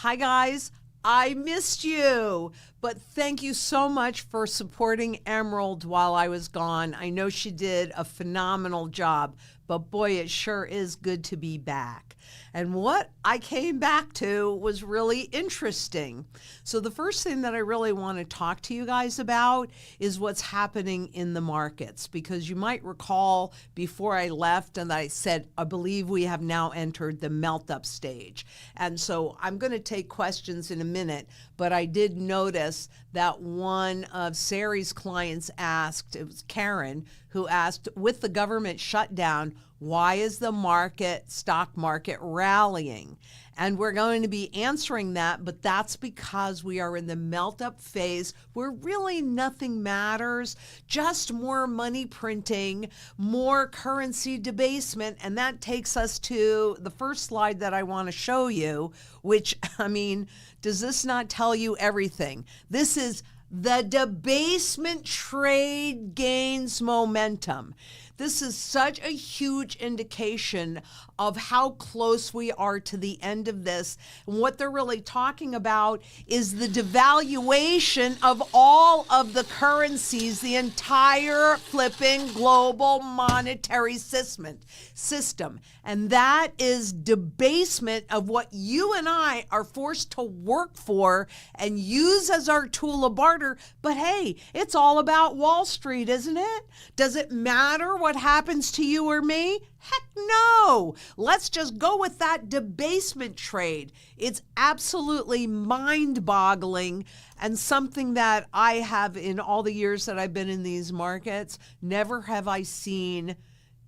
Hi guys, I missed you, but thank you so much for supporting Emerald while I was gone. I know she did a phenomenal job, but boy, it sure is good to be back. And what I came back to was really interesting. So the first thing that I really want to talk to you guys about is what's happening in the markets, because you might recall before I left and I said, I believe we have now entered the melt-up stage. And so I'm going to take questions in a minute, but I did notice that one of Sari's clients asked, it was Karen, who asked, with the government shutdown, why is the stock market rallying? And we're going to be answering that, but that's because we are in the melt-up phase where really nothing matters, just more money printing, more currency debasement, and that takes us to the first slide that I want to show you, which, I mean, does this not tell you everything? This is the debasement trade gains momentum. This is such a huge indication of how close we are to the end of this. And what they're really talking about is the devaluation of all of the currencies, the entire flipping global monetary system. And that is debasement of what you and I are forced to work for and use as our tool of barter. But hey, it's all about Wall Street, isn't it? Does it matter what happens to you or me? Heck no. Let's just go with that debasement trade. It's absolutely mind-boggling, and something that I have, in all the years that I've been in these markets, never have I seen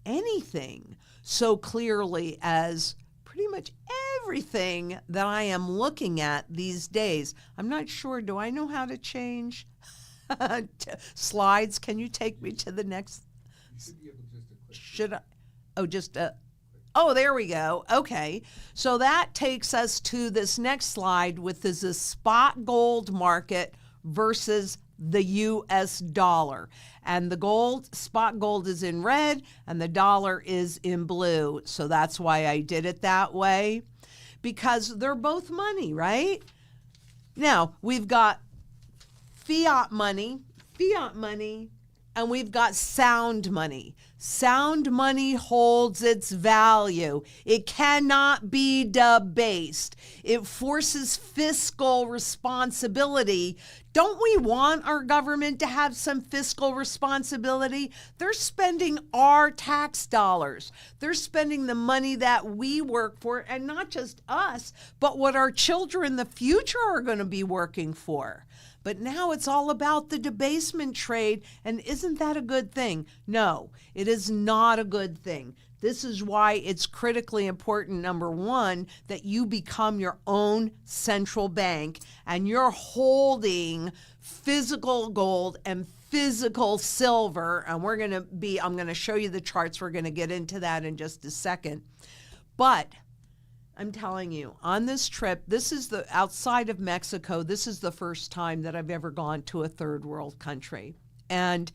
anything so clearly as pretty much everything that I am looking at these days. I'm not sure, do I know how to change slides? Can you take me to the next? You should be able just to click. Should I? Oh, there we go. Okay. So that takes us to this next slide, with this spot gold market versus the US dollar. And the spot gold is in red and the dollar is in blue. So that's why I did it that way, because they're both money, right? Now we've got fiat money, and we've got sound money. Sound money holds its value. It cannot be debased. It forces fiscal responsibility. Don't we want our government to have some fiscal responsibility? They're spending our tax dollars. They're spending the money that we work for, and not just us, but what our children in the future are going to be working for. But now it's all about the debasement trade, and isn't that a good thing? No, it is not a good thing. This is why it's critically important, number one, that you become your own central bank and you're holding physical gold and physical silver. And I'm going to show you the charts. We're going to get into that in just a second. But I'm telling you, on this trip, outside of Mexico, this is the first time that I've ever gone to a third world country. And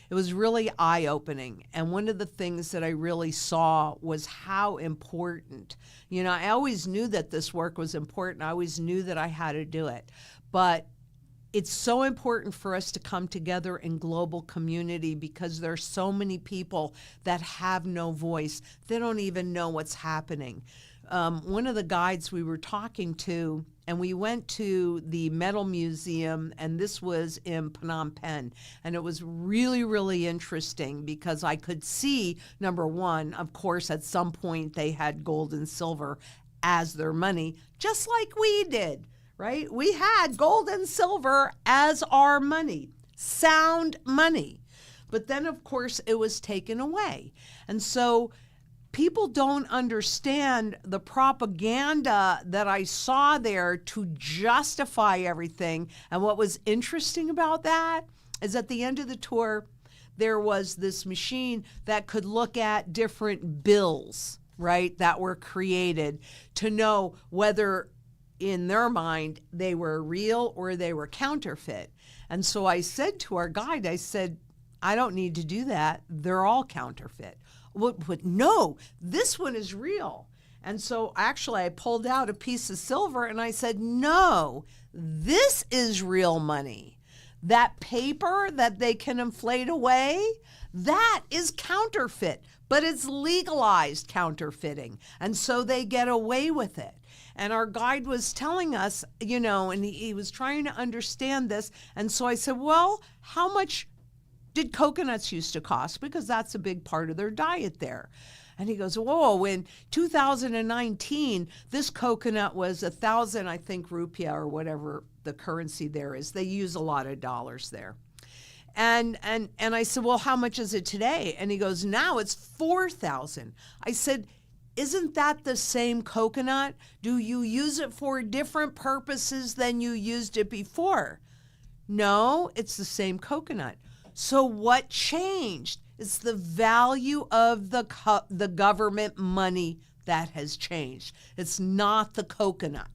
it was really eye-opening. And one of the things that I really saw was how important, I always knew that this work was important. I always knew that I had to do it. But it's so important for us to come together in global community, because there are so many people that have no voice. They don't even know what's happening. One of the guides we were talking to, and we went to the metal museum, and this was in Phnom Penh, and it was really, really interesting because I could see, number one, of course, at some point they had gold and silver as their money, just like we did, right? We had gold and silver as our money, sound money. But then, of course, it was taken away. And so people don't understand the propaganda that I saw there to justify everything. And what was interesting about that is at the end of the tour, there was this machine that could look at different bills, right, that were created to know whether in their mind they were real or they were counterfeit. And so I said to our guide, I said, I don't need to do that. They're all counterfeit. But no, this one is real. And so actually I pulled out a piece of silver and I said, no, this is real money. That paper that they can inflate away, that is counterfeit, but it's legalized counterfeiting. And so they get away with it. And our guide was telling us, and he was trying to understand this. And so I said, well, how much did coconuts used to cost? Because that's a big part of their diet there. And he goes, whoa, in 2019, this coconut was 1,000, I think, rupiah or whatever the currency there is. They use a lot of dollars there. And I said, well, how much is it today? And he goes, now it's 4,000. I said, isn't that the same coconut? Do you use it for different purposes than you used it before? No, it's the same coconut. So what changed? It's the value of the government money that has changed. It's not the coconut.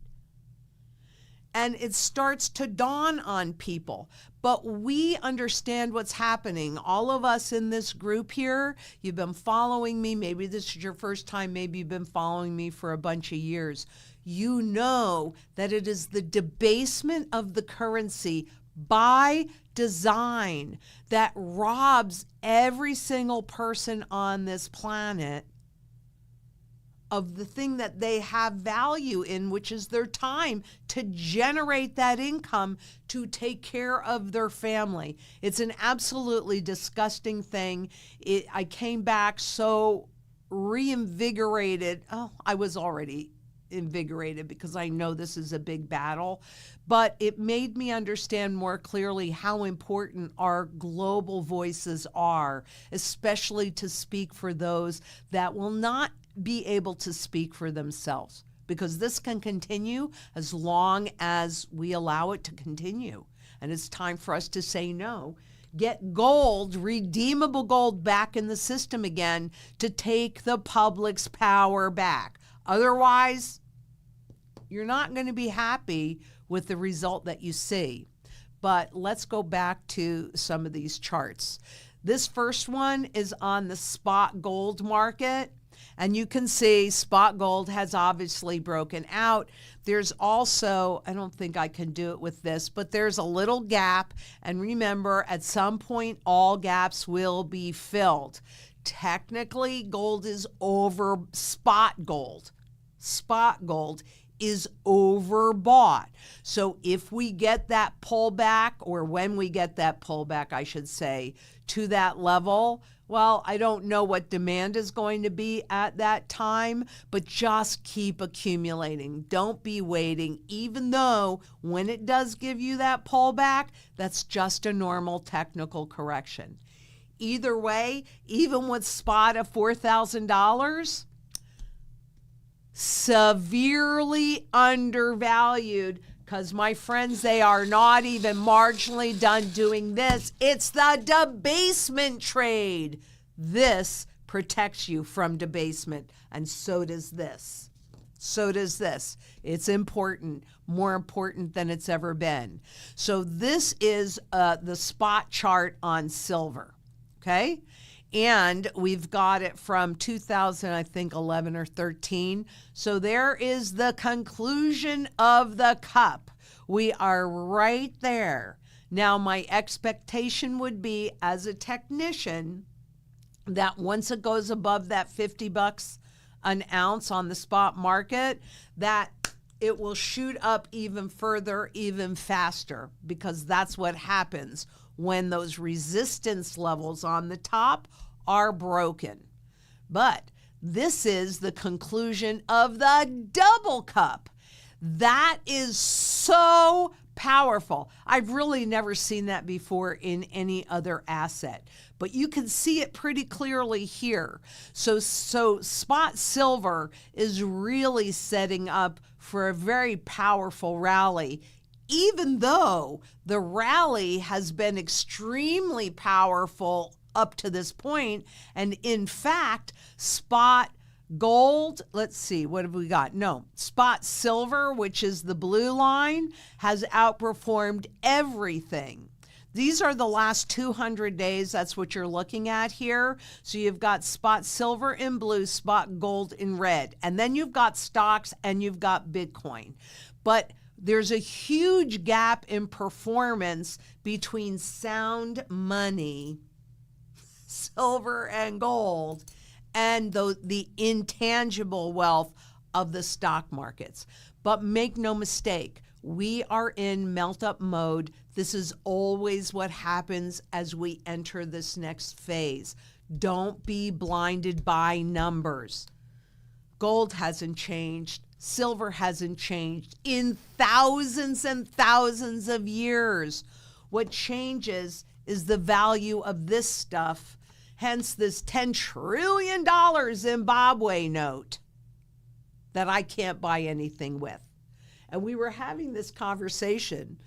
And it starts to dawn on people. But we understand what's happening. All of us in this group here, you've been following me. Maybe this is your first time. Maybe you've been following me for a bunch of years. You know that it is the debasement of the currency by design that robs every single person on this planet of the thing that they have value in, which is their time to generate that income to take care of their family. It's an absolutely disgusting thing. I came back so reinvigorated. Oh, I was already invigorated because I know this is a big battle, but it made me understand more clearly how important our global voices are, especially to speak for those that will not be able to speak for themselves, because this can continue as long as we allow it to continue. And it's time for us to say no. Get gold, redeemable gold, back in the system again to take the public's power back. Otherwise, you're not going to be happy with the result that you see. But let's go back to some of these charts. This first one is on the spot gold market. And you can see spot gold has obviously broken out. There's also, I don't think I can do it with this, but there's a little gap. And remember, at some point, all gaps will be filled. Technically, gold is over spot gold. Spot gold is overbought. So if we get that pullback, or when we get that pullback, I should say, to that level, well, I don't know what demand is going to be at that time, but just keep accumulating. Don't be waiting, even though when it does give you that pullback, that's just a normal technical correction. Either way, even with spot of $4,000, severely undervalued, because my friends, they are not even marginally done doing this. It's the debasement trade. This protects you from debasement, and so does this. So does this. It's important, more important than it's ever been. So this is the spot chart on silver, okay? And we've got it from 2000, I think 11 or 13. So there is the conclusion of the cup. We are right there. Now, my expectation would be, as a technician, that once it goes above that $50 an ounce on the spot market, that it will shoot up even further, even faster, because that's what happens when those resistance levels on the top are broken. But this is the conclusion of the double cup. That is so powerful. I've really never seen that before in any other asset, but you can see it pretty clearly here. So spot silver is really setting up for a very powerful rally, even though the rally has been extremely powerful up to this point. And in fact, spot gold, let's see, what have we got? No, spot silver, which is the blue line, has outperformed everything. These are the last 200 days. That's what you're looking at here. So you've got spot silver in blue, spot gold in red. And then you've got stocks and you've got Bitcoin. But there's a huge gap in performance between sound money, silver and gold, and the intangible wealth of the stock markets. But make no mistake, we are in melt-up mode. This is always what happens as we enter this next phase. Don't be blinded by numbers. Gold hasn't changed. Silver hasn't changed in thousands and thousands of years. What changes is the value of this stuff, hence this $10 trillion Zimbabwe note that I can't buy anything with. And we were having this conversation,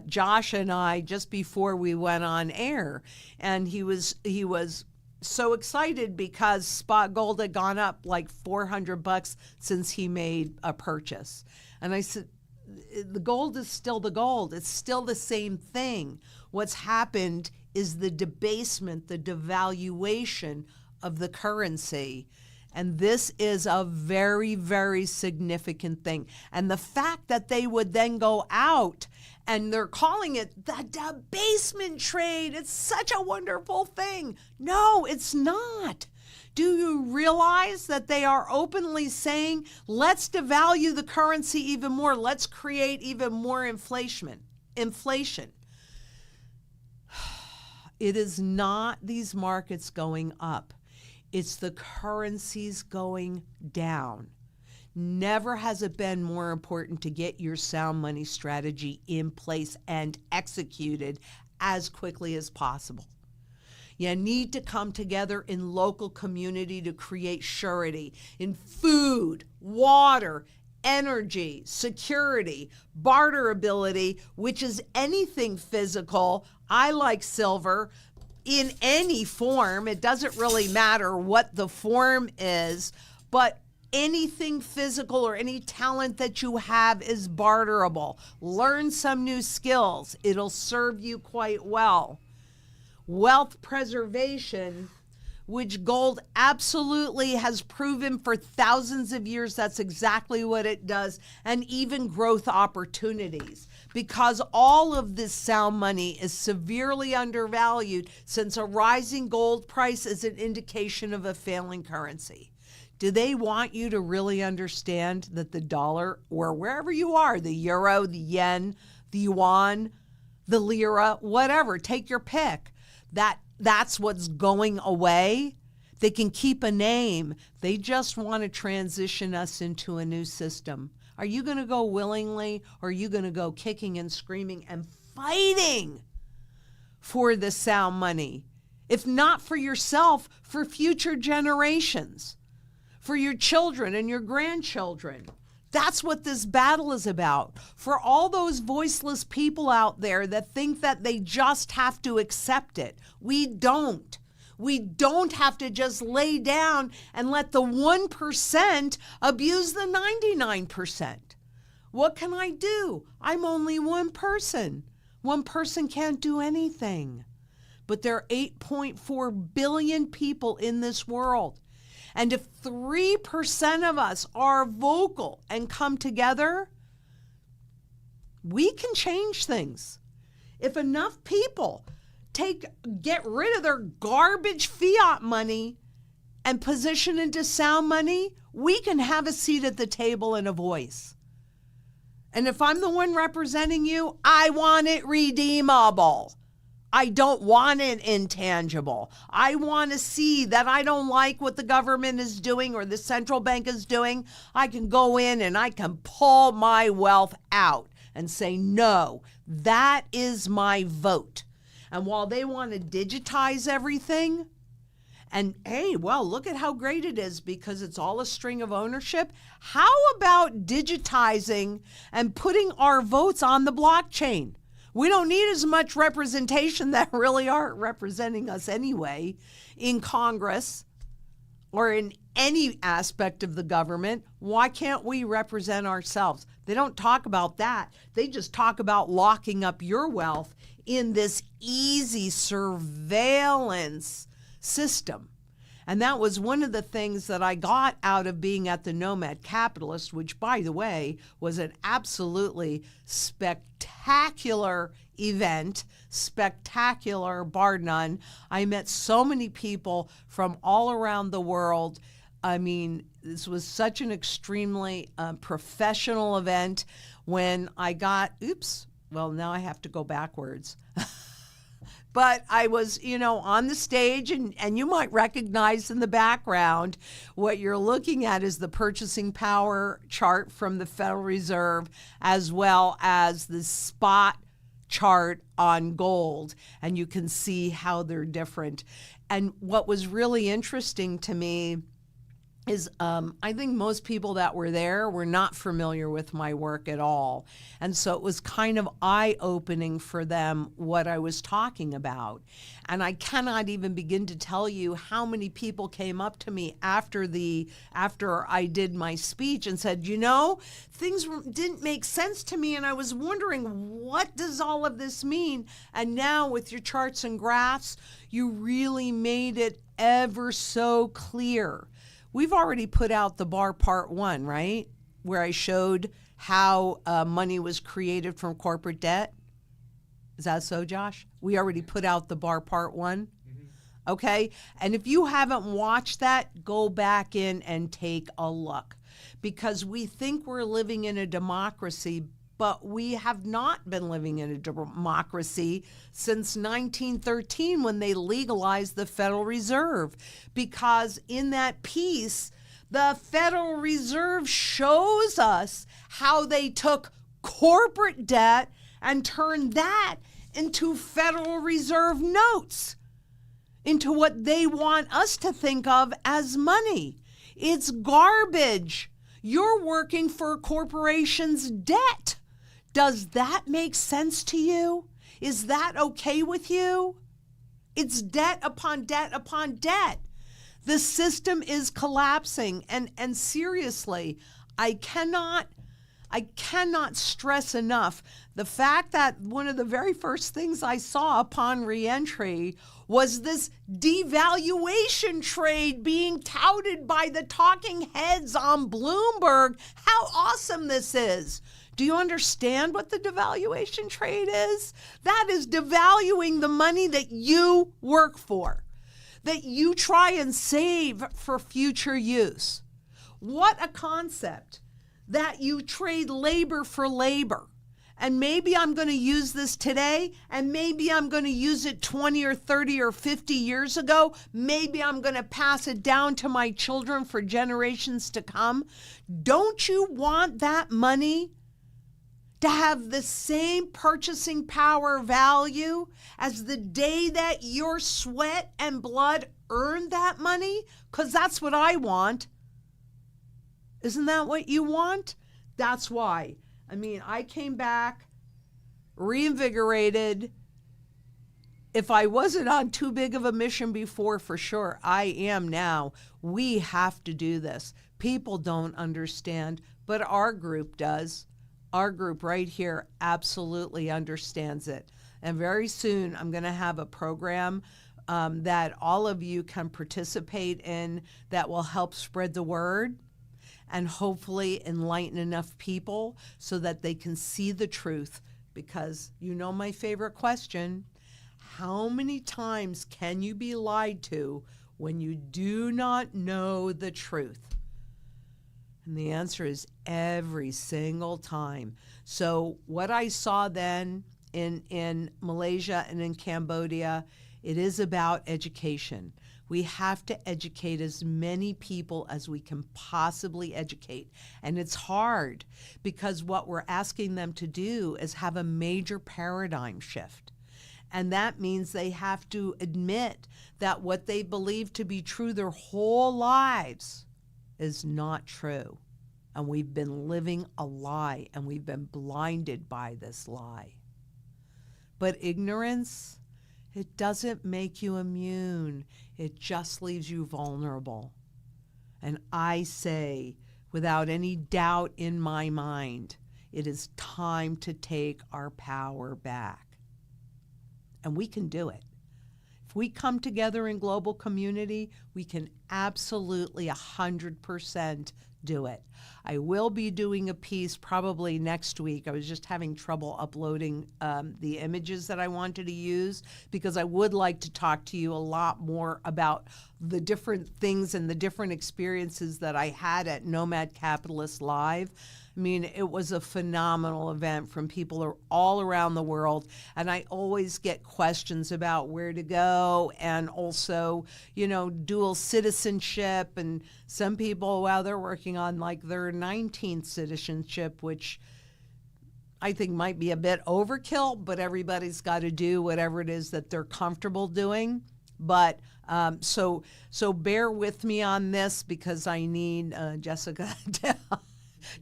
Josh and I, just before we went on air. And he was so excited because spot gold had gone up like $400 since he made a purchase. And I said, the gold is still the gold. It's still the same thing. What's happened is the debasement, the devaluation of the currency. And this is a very, very significant thing. And the fact that they would then go out and they're calling it the debasement trade, it's such a wonderful thing. No, it's not. Do you realize that they are openly saying, let's devalue the currency even more. Let's create even more inflation. It is not these markets going up. It's the currencies going down. Never has it been more important to get your sound money strategy in place and executed as quickly as possible. You need to come together in local community to create surety in food, water, energy, security, barterability, which is anything physical. I like silver. In any form, it doesn't really matter what the form is, but anything physical or any talent that you have is barterable. Learn some new skills. It'll serve you quite well. Wealth preservation, which gold absolutely has proven for thousands of years that's exactly what it does, and even growth opportunities. Because all of this sound money is severely undervalued, since a rising gold price is an indication of a failing currency. Do they want you to really understand that the dollar, or wherever you are, the euro, the yen, the yuan, the lira, whatever, take your pick, that's what's going away? They can keep a name. They just want to transition us into a new system. Are you going to go willingly, or are you going to go kicking and screaming and fighting for the sound money? If not for yourself, for future generations, for your children and your grandchildren. That's what this battle is about. For all those voiceless people out there that think that they just have to accept it. We don't. We don't have to just lay down and let the 1% abuse the 99%. What can I do? I'm only one person. One person can't do anything. But there are 8.4 billion people in this world. And if 3% of us are vocal and come together, we can change things. If enough people get rid of their garbage fiat money and position into sound money, we can have a seat at the table and a voice. And if I'm the one representing you, I want it redeemable. I don't want it intangible. I want to see that I don't like what the government is doing or the central bank is doing. I can go in and I can pull my wealth out and say, no, that is my vote. And while they want to digitize everything, and hey, well, look at how great it is because it's all a string of ownership. How about digitizing and putting our votes on the blockchain? We don't need as much representation that really aren't representing us anyway in Congress or in any aspect of the government, why can't we represent ourselves? They don't talk about that. They just talk about locking up your wealth in this easy surveillance system. And that was one of the things that I got out of being at the Nomad Capitalist, which, by the way, was an absolutely spectacular event, spectacular, bar none. I met so many people from all around the world. I mean, this was such an extremely professional event. When I got, now I have to go backwards. But I was, on the stage, and you might recognize in the background what you're looking at is the purchasing power chart from the Federal Reserve, as well as the spot chart on gold. And you can see how they're different. And what was really interesting to me is I think most people that were there were not familiar with my work at all. And so it was kind of eye-opening for them what I was talking about. And I cannot even begin to tell you how many people came up to me after I did my speech and said, things didn't make sense to me, and I was wondering, what does all of this mean? And now with your charts and graphs, you really made it ever so clear. We've already put out the bar part 1, right? Where I showed how money was created from corporate debt. Is that so, Josh? We already put out the bar part 1. Mm-hmm. Okay. And if you haven't watched that, go back in and take a look, because we think we're living in a democracy, but we have not been living in a democracy since 1913, when they legalized the Federal Reserve. Because in that piece, the Federal Reserve shows us how they took corporate debt and turned that into Federal Reserve notes, into what they want us to think of as money. It's garbage. You're working for a corporation's debt. Does that make sense to you? Is that okay with you? It's debt upon debt upon debt. The system is collapsing. And seriously, I cannot stress enough the fact that one of the very first things I saw upon reentry was this devaluation trade being touted by the talking heads on Bloomberg. How awesome this is. Do you understand what the devaluation trade is? That is devaluing the money that you work for, that you try and save for future use. What a concept, that you trade labor for labor. And maybe I'm going to use this today, and maybe I'm going to use it 20 or 30 or 50 years ago. Maybe I'm going to pass it down to my children for generations to come. Don't you want that money to have the same purchasing power value as the day that your sweat and blood earned that money? Because that's what I want. Isn't that what you want? That's why. I mean, I came back reinvigorated. If I wasn't on too big of a mission before, for sure, I am now. We have to do this. People don't understand, but our group does. Our group right here absolutely understands it. And very soon I'm going to have a program that all of you can participate in that will help spread the word and hopefully enlighten enough people so that they can see the truth. Because my favorite question, how many times can you be lied to when you do not know the truth? And the answer is every single time. So what I saw then in Malaysia and in Cambodia, it is about education. We have to educate as many people as we can possibly educate. And it's hard because what we're asking them to do is have a major paradigm shift. And that means they have to admit that what they believe to be true their whole lives is not true. And we've been living a lie, and we've been blinded by this lie. But ignorance, it doesn't make you immune. It just leaves you vulnerable. And I say, without any doubt in my mind, it is time to take our power back. And we can do it. If we come together in global community, we can absolutely 100% do it. I will be doing a piece probably next week. I was just having trouble uploading the images that I wanted to use because I would like to talk to you a lot more about the different things and the different experiences that I had at Nomad Capitalist Live. I mean, it was a phenomenal event from people all around the world, and I always get questions about where to go and also, dual citizenship, and some people, they're working on like their 19th citizenship, which I think might be a bit overkill, but everybody's got to do whatever it is that they're comfortable doing. But so bear with me on this because I need Jessica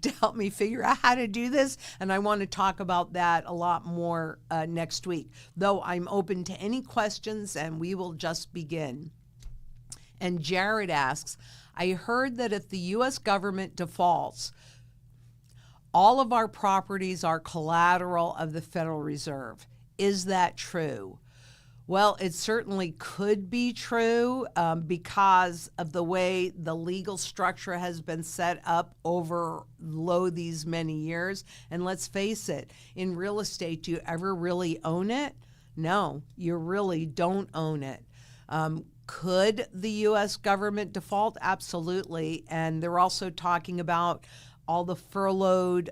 to help me figure out how to do this. And I want to talk about that a lot more next week. Though I'm open to any questions and we will just begin. And Jared asks, I heard that if the U.S. government defaults, all of our properties are collateral of the Federal Reserve. Is that true? Well, it certainly could be true because of the way the legal structure has been set up over these many years. And let's face it, in real estate, do you ever really own it? No, you really don't own it. Could the U.S. government default? Absolutely. And they're also talking about all the furloughed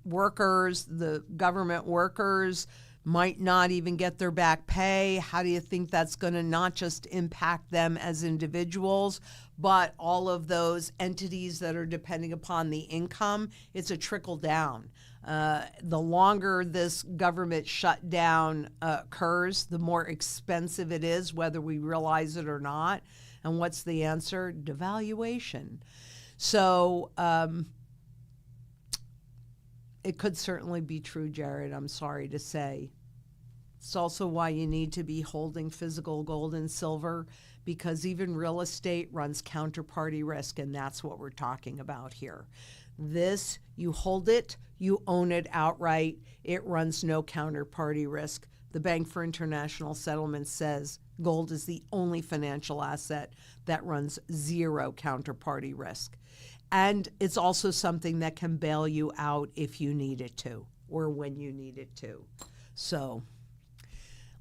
workers, the government workers, might not even get their back pay. How do you think that's going to not just impact them as individuals, but all of those entities that are depending upon the income? It's a trickle down. The longer this government shutdown occurs, the more expensive it is, whether we realize it or not. And what's the answer? Devaluation. So it could certainly be true, Jared, I'm sorry to say. It's also why you need to be holding physical gold and silver, because even real estate runs counterparty risk, and that's what we're talking about here. This, you hold it, you own it outright, it runs no counterparty risk. The Bank for International Settlements says gold is the only financial asset that runs zero counterparty risk. And it's also something that can bail you out if you need it to, or when you need it to. So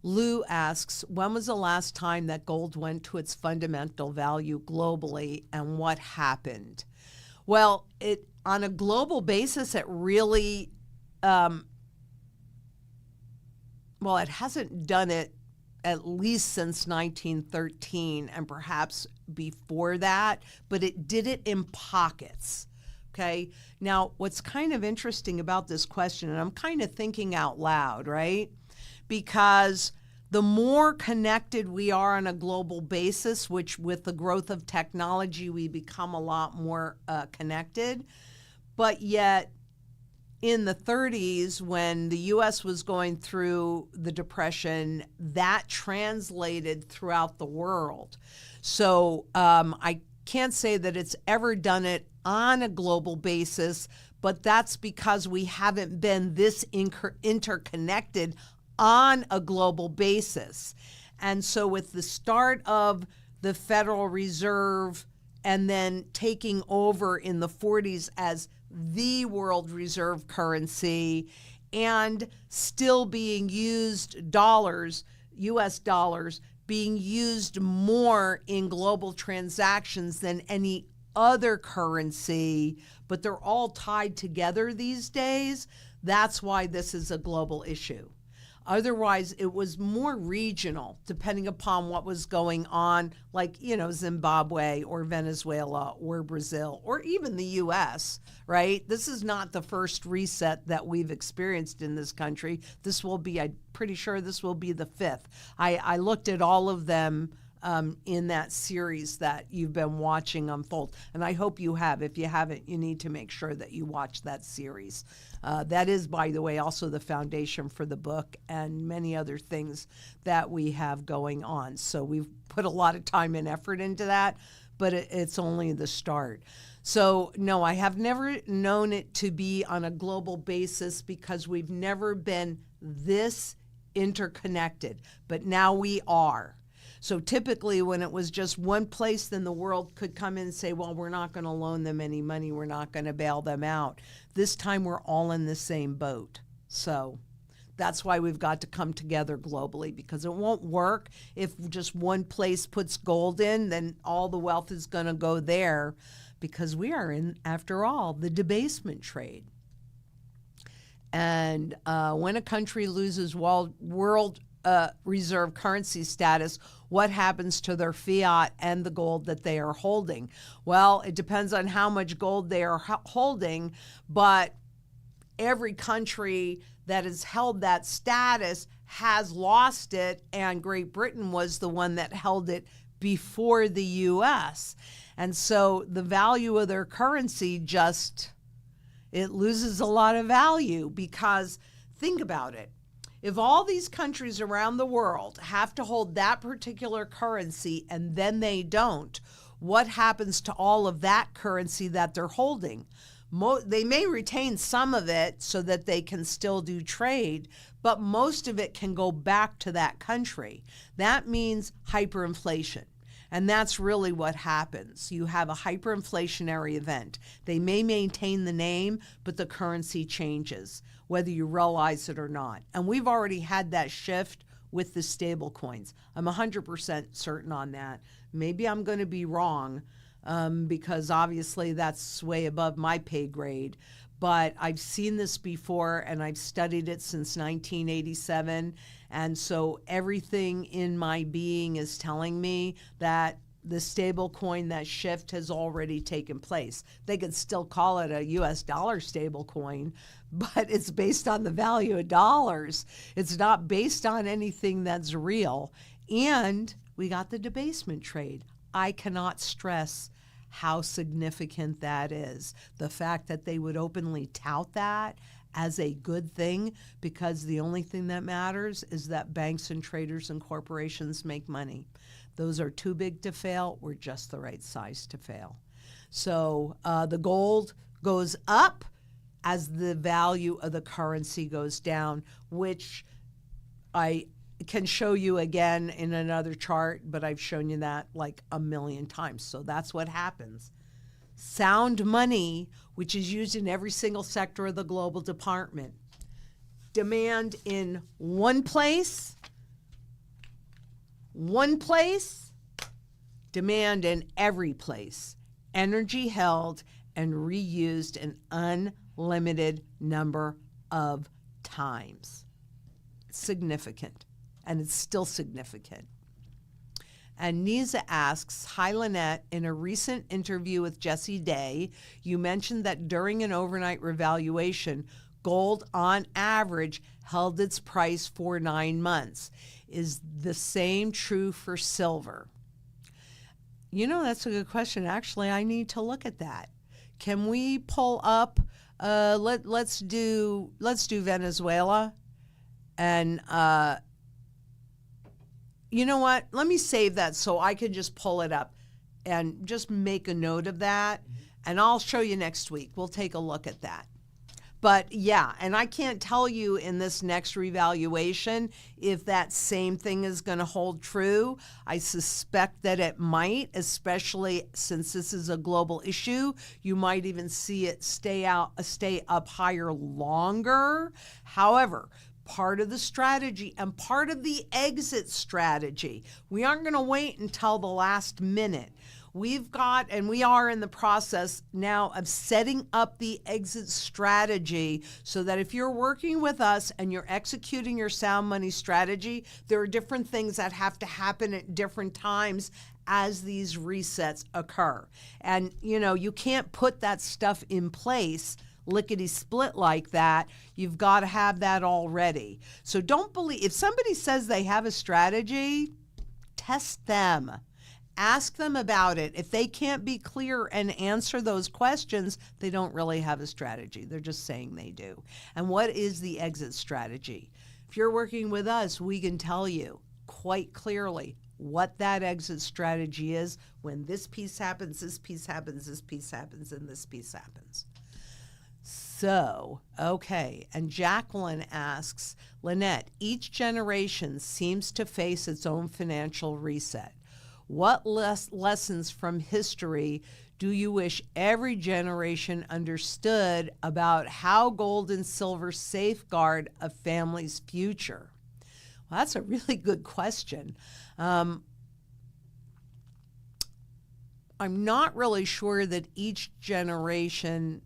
Lou asks, when was the last time that gold went to its fundamental value globally, and what happened? Well, on a global basis, it really, it hasn't done it at least since 1913 and perhaps before that, but it did it in pockets. Okay. Now, what's kind of interesting about this question, and I'm kind of thinking out loud, right? Because the more connected we are on a global basis, which with the growth of technology, we become a lot more connected. But yet in the 30s, when the U.S. was going through the Depression, that translated throughout the world. So I can't say that it's ever done it on a global basis, but that's because we haven't been this interconnected on a global basis. And so with the start of the Federal Reserve and then taking over in the 40s as the world reserve currency and still being used dollars, US dollars, being used more in global transactions than any other currency, but they're all tied together these days. That's why this is a global issue. Otherwise, it was more regional, depending upon what was going on, like, Zimbabwe or Venezuela or Brazil or even the U.S., right? This is not the first reset that we've experienced in this country. I'm pretty sure this will be the fifth. I looked at all of them in that series that you've been watching unfold, and I hope you have. If you haven't, you need to make sure that you watch that series. That is, by the way, also the foundation for the book and many other things that we have going on. So we've put a lot of time and effort into that, but it's only the start. So no, I have never known it to be on a global basis because we've never been this interconnected, but now we are. So typically when it was just one place, then the world could come in and say, well, we're not going to loan them any money. We're not going to bail them out. This time we're all in the same boat. So that's why we've got to come together globally, because it won't work if just one place puts gold in, then all the wealth is going to go there, because we are in, after all, the debasement trade. And when a country loses world reserve currency status, what happens to their fiat and the gold that they are holding? Well, it depends on how much gold they are holding, but every country that has held that status has lost it, and Great Britain was the one that held it before the U.S. And so the value of their currency it loses a lot of value, because think about it. If all these countries around the world have to hold that particular currency and then they don't, what happens to all of that currency that they're holding? They may retain some of it so that they can still do trade, but most of it can go back to that country. That means hyperinflation. And that's really what happens. You have a hyperinflationary event. They may maintain the name, but the currency changes, whether you realize it or not. And we've already had that shift with the stable coins. I'm 100% certain on that. Maybe I'm going to be wrong, because obviously that's way above my pay grade. But I've seen this before, and I've studied it since 1987. And so everything in my being is telling me that the stable coin, that shift has already taken place. They could still call it a US dollar stable coin, but it's based on the value of dollars. It's not based on anything that's real. And we got the debasement trade. I cannot stress how significant that is. The fact that they would openly tout that as a good thing, because the only thing that matters is that banks and traders and corporations make money. Those are too big to fail. We're just the right size to fail. So the gold goes up as the value of the currency goes down, which I can show you again in another chart, but I've shown you that like a million times. So that's what happens. Sound money, which is used in every single sector of the global department. Demand in one place, demand in every place. Energy held and reused an unlimited number of times. It's significant, and it's still significant. And Nisa asks, hi Lynette, in a recent interview with Jesse Day, you mentioned that during an overnight revaluation, gold on average held its price for 9 months. Is the same true for silver? You know, that's a good question. Actually, I need to look at that. Can we pull up, let's do Venezuela, and you know what? Let me save that so I can just pull it up and just make a note of that. And I'll show you next week. We'll take a look at that. But yeah, and I can't tell you in this next revaluation if that same thing is going to hold true. I suspect that it might, especially since this is a global issue. You might even see it stay up higher longer. However, part of the strategy and part of the exit strategy, we aren't going to wait until the last minute. We've got, and we are in the process now of setting up the exit strategy so that if you're working with us and you're executing your sound money strategy, there are different things that have to happen at different times as these resets occur. And, you know, you can't put that stuff in place lickety split like that. You've got to have that already. So don't believe, if somebody says they have a strategy, test them. Ask them about it. If they can't be clear and answer those questions, they don't really have a strategy. They're just saying they do. And what is the exit strategy? If you're working with us, we can tell you quite clearly what that exit strategy is when this piece happens, this piece happens, this piece happens, and this piece happens. So, okay, and Jacqueline asks, Lynette, each generation seems to face its own financial reset. What lessons from history do you wish every generation understood about how gold and silver safeguard a family's future? Well, that's a really good question. I'm not really sure that each generation,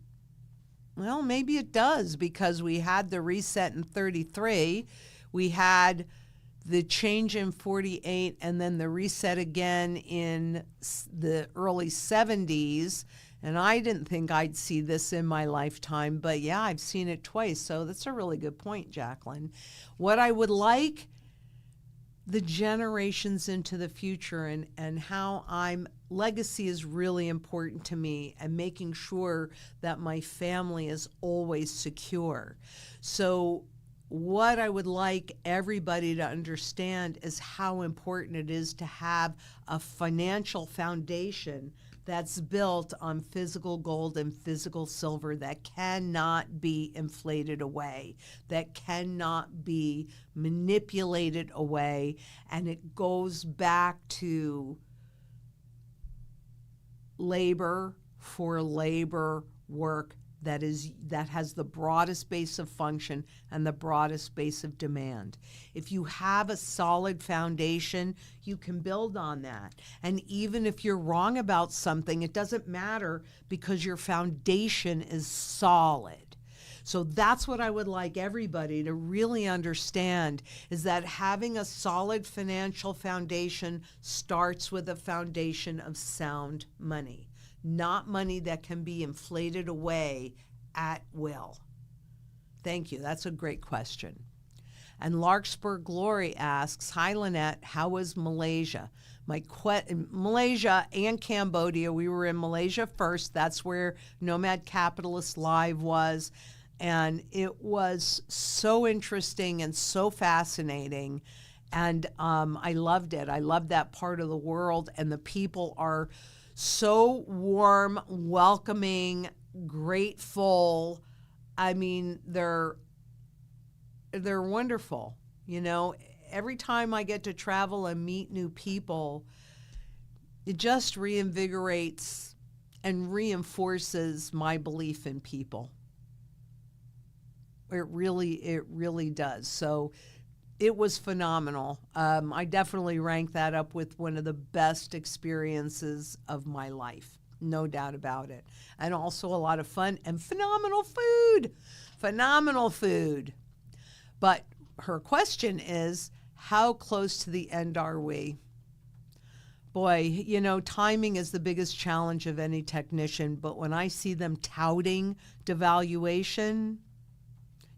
well, maybe it does, because we had the reset in 33, we had the change in 48, and then the reset again in the early 70s. And I didn't think I'd see this in my lifetime, but yeah, I've seen it twice. So that's a really good point, Jacqueline. What I would like the generations into the future, and how legacy is really important to me, and making sure that my family is always secure. So what I would like everybody to understand is how important it is to have a financial foundation that's built on physical gold and physical silver that cannot be inflated away, that cannot be manipulated away. And it goes back to labor for labor work that has the broadest base of function and the broadest base of demand. If you have a solid foundation, you can build on that. And even if you're wrong about something, it doesn't matter, because your foundation is solid. So that's what I would like everybody to really understand, is that having a solid financial foundation starts with a foundation of sound money. Not money that can be inflated away at will. Thank you. That's a great question. And Larkspur Glory asks, hi, Lynette, how was Malaysia? Malaysia and Cambodia. We were in Malaysia first. That's where Nomad Capitalist Live was. And it was so interesting and so fascinating. And I loved it. I loved that part of the world. And the people are so warm, welcoming, grateful. I mean, they're wonderful. You know, every time I get to travel and meet new people, it just reinvigorates and reinforces my belief in people. It really does. So it was phenomenal. I definitely rank that up with one of the best experiences of my life. No doubt about it. And also a lot of fun and phenomenal food. Phenomenal food. But her question is, how close to the end are we? Boy, you know, timing is the biggest challenge of any technician. But when I see them touting devaluation,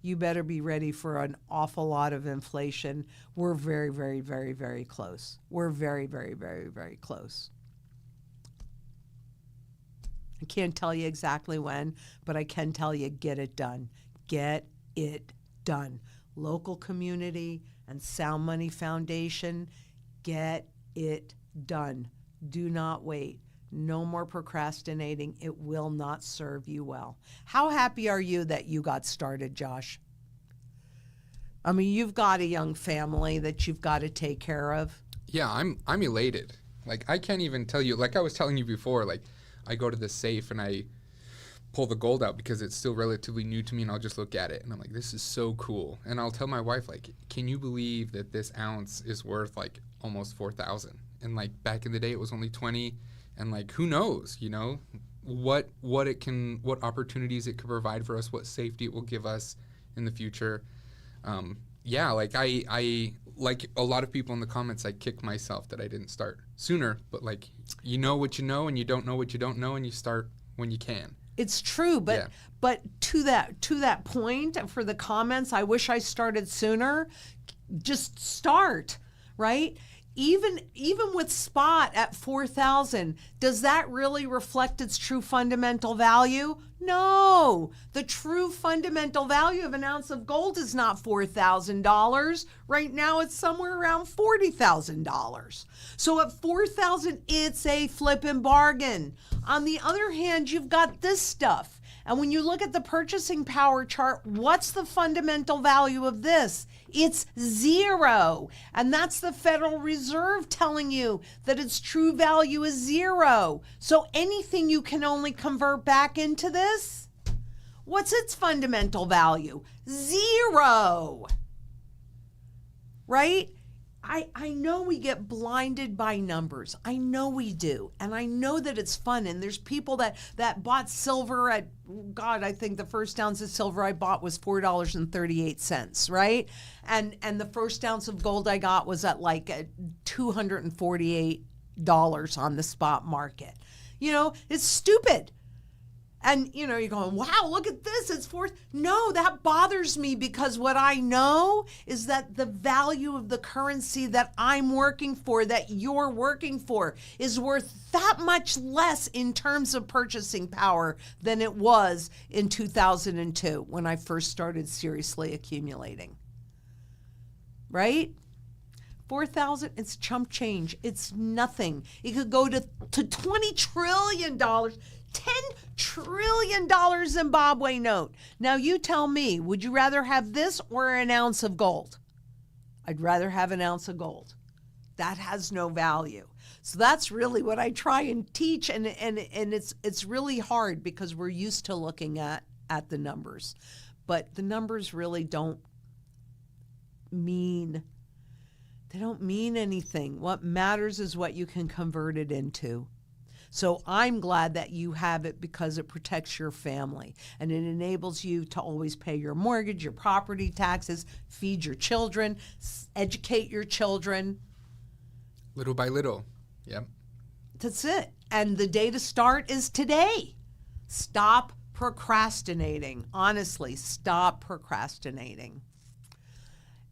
you better be ready for an awful lot of inflation. We're very, very, very, very close. We're very, very, very, very close. I can't tell you exactly when, but I can tell you, get it done. Get it done. Local community and Sound Money Foundation, get it done. Do not wait. No more procrastinating. It will not serve you well. How happy are you that you got started, Josh? I mean, you've got a young family that you've got to take care of. Yeah, I'm elated. Like, I can't even tell you, like I was telling you before, like, I go to the safe and I pull the gold out because it's still relatively new to me, and I'll just look at it and I'm like, this is so cool. And I'll tell my wife, like, can you believe that this ounce is worth like almost 4,000? And like back in the day it was only 20. And like, who knows, you know, what opportunities it could provide for us, what safety it will give us in the future. Yeah, like I like a lot of people in the comments, I kick myself that I didn't start sooner, but like, you know what you know and you don't know what you don't know, and you start when you can. It's true, but Yeah. but to that point, for the comments, I wish I started sooner. Just start, right? even with spot at 4,000, does that really reflect its true fundamental value? No. The true fundamental value of an ounce of gold is not $4,000. Right now it's somewhere around $40,000. So at 4,000, it's a flippin' bargain. On the other hand, you've got this stuff. And when you look at the purchasing power chart, what's the fundamental value of this? It's zero. And that's the Federal Reserve telling you that its true value is zero. So anything you can only convert back into this, what's its fundamental value? Zero. Right? I know we get blinded by numbers. I know we do. And I know that it's fun. And there's people that bought silver at, God, I think the first ounce of silver I bought was $4.38, right? And the first ounce of gold I got was at like $248 on the spot market. You know, it's stupid. And, you know, you're going, wow, look at this. It's fourth. No, that bothers me because what I know is that the value of the currency that I'm working for, that you're working for, is worth that much less in terms of purchasing power than it was in 2002 when I first started seriously accumulating. Right? 4,000, it's chump change. It's nothing. It could go to $20 trillion. $10 trillion Zimbabwe note. Now you tell me, would you rather have this or an ounce of gold? I'd rather have an ounce of gold. That has no value. So that's really what I try and teach, and it's really hard because we're used to looking at the numbers. But the numbers really don't mean anything. What matters is what you can convert it into. So I'm glad that you have it because it protects your family and it enables you to always pay your mortgage, your property taxes, feed your children, educate your children. Little by little. Yep. That's it. And the day to start is today. Stop procrastinating. Honestly, stop procrastinating.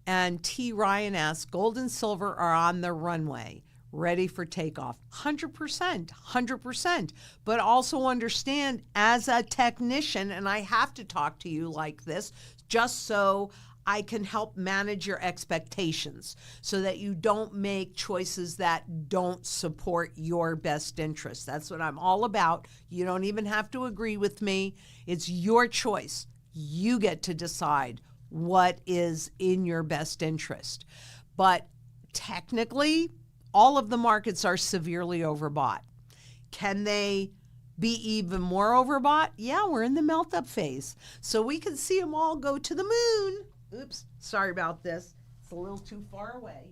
And T. Ryan asks, gold and silver are on the runway, ready for takeoff. 100%. But also understand, as a technician, and I have to talk to you like this just so I can help manage your expectations so that you don't make choices that don't support your best interest. That's what I'm all about. You don't even have to agree with me. It's your choice. You get to decide what is in your best interest. But technically, all of the markets are severely overbought. Can they be even more overbought? Yeah, we're in the Meltup phase. So we can see them all go to the moon. Oops, sorry about this. It's a little too far away.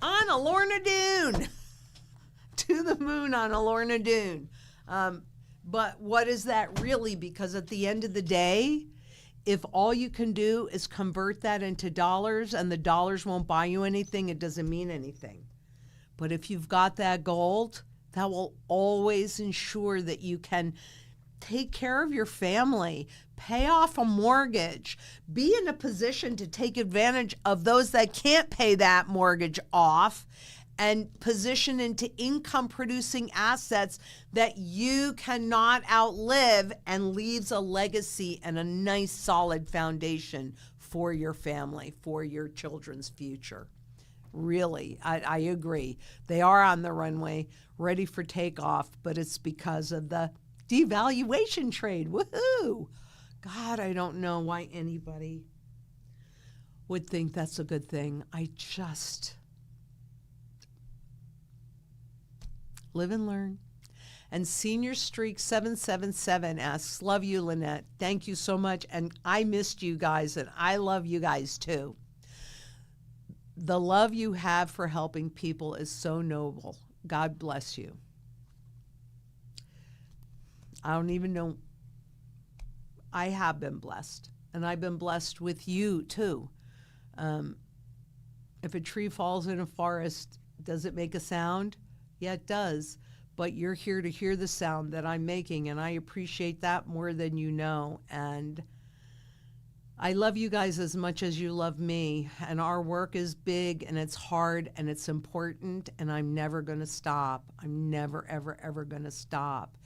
On a Lorna Doone. To the moon on a Lorna Doone. But what is that really? Because at the end of the day, if all you can do is convert that into dollars and the dollars won't buy you anything, it doesn't mean anything. But if you've got that gold, that will always ensure that you can take care of your family, pay off a mortgage, be in a position to take advantage of those that can't pay that mortgage off, and position into income producing assets that you cannot outlive and leaves a legacy and a nice solid foundation for your family, for your children's future. Really, I agree. They are on the runway, ready for takeoff, but it's because of the devaluation trade. Woohoo! God, I don't know why anybody would think that's a good thing. I just live and learn. And Senior Streak 777 asks, love you, Lynette. Thank you so much. And I missed you guys, and I love you guys too. The love you have for helping people is so noble. God bless you. I don't even know. I have been blessed, and I've been blessed with you too. If a tree falls in a forest, does it make a sound? Yeah, it does. But you're here to hear the sound that I'm making, and I appreciate that more than you know. And I love you guys as much as you love me, and our work is big and it's hard and it's important, and I'm never going to stop. I'm never, ever, ever going to stop.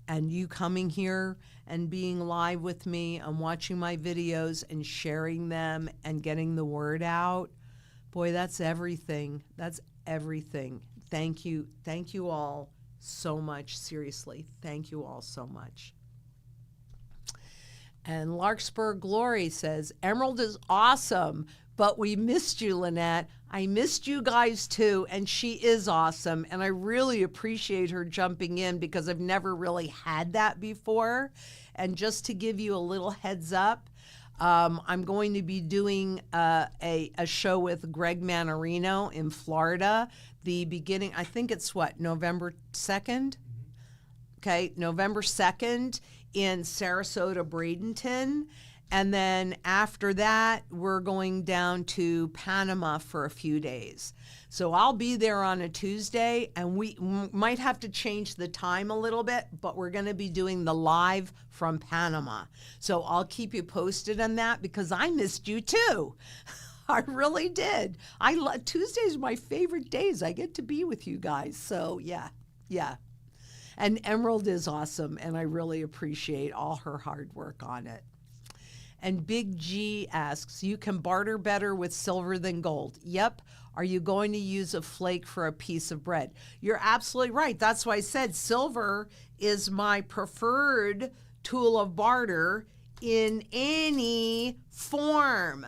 And you coming here and being live with me and watching my videos and sharing them and getting the word out, boy, that's everything. That's everything. Thank you. Thank you all so much. Seriously, thank you all so much. And Larkspur Glory says, Emerald is awesome, but we missed you, Lynette. I missed you guys too, and she is awesome, and I really appreciate her jumping in because I've never really had that before. And just to give you a little heads up, I'm going to be doing a show with Greg Manarino in Florida, the beginning, I think it's what, November 2nd? Okay, November 2nd in Sarasota, Bradenton. And then after that, we're going down to Panama for a few days. So I'll be there on a Tuesday, and we might have to change the time a little bit, but we're going to be doing the live from Panama. So I'll keep you posted on that because I missed you too. I really did. Tuesdays are my favorite days. I get to be with you guys. So yeah. And Emerald is awesome, and I really appreciate all her hard work on it. And Big G asks, you can barter better with silver than gold. Yep. Are you going to use a flake for a piece of bread? You're absolutely right. That's why I said silver is my preferred tool of barter in any form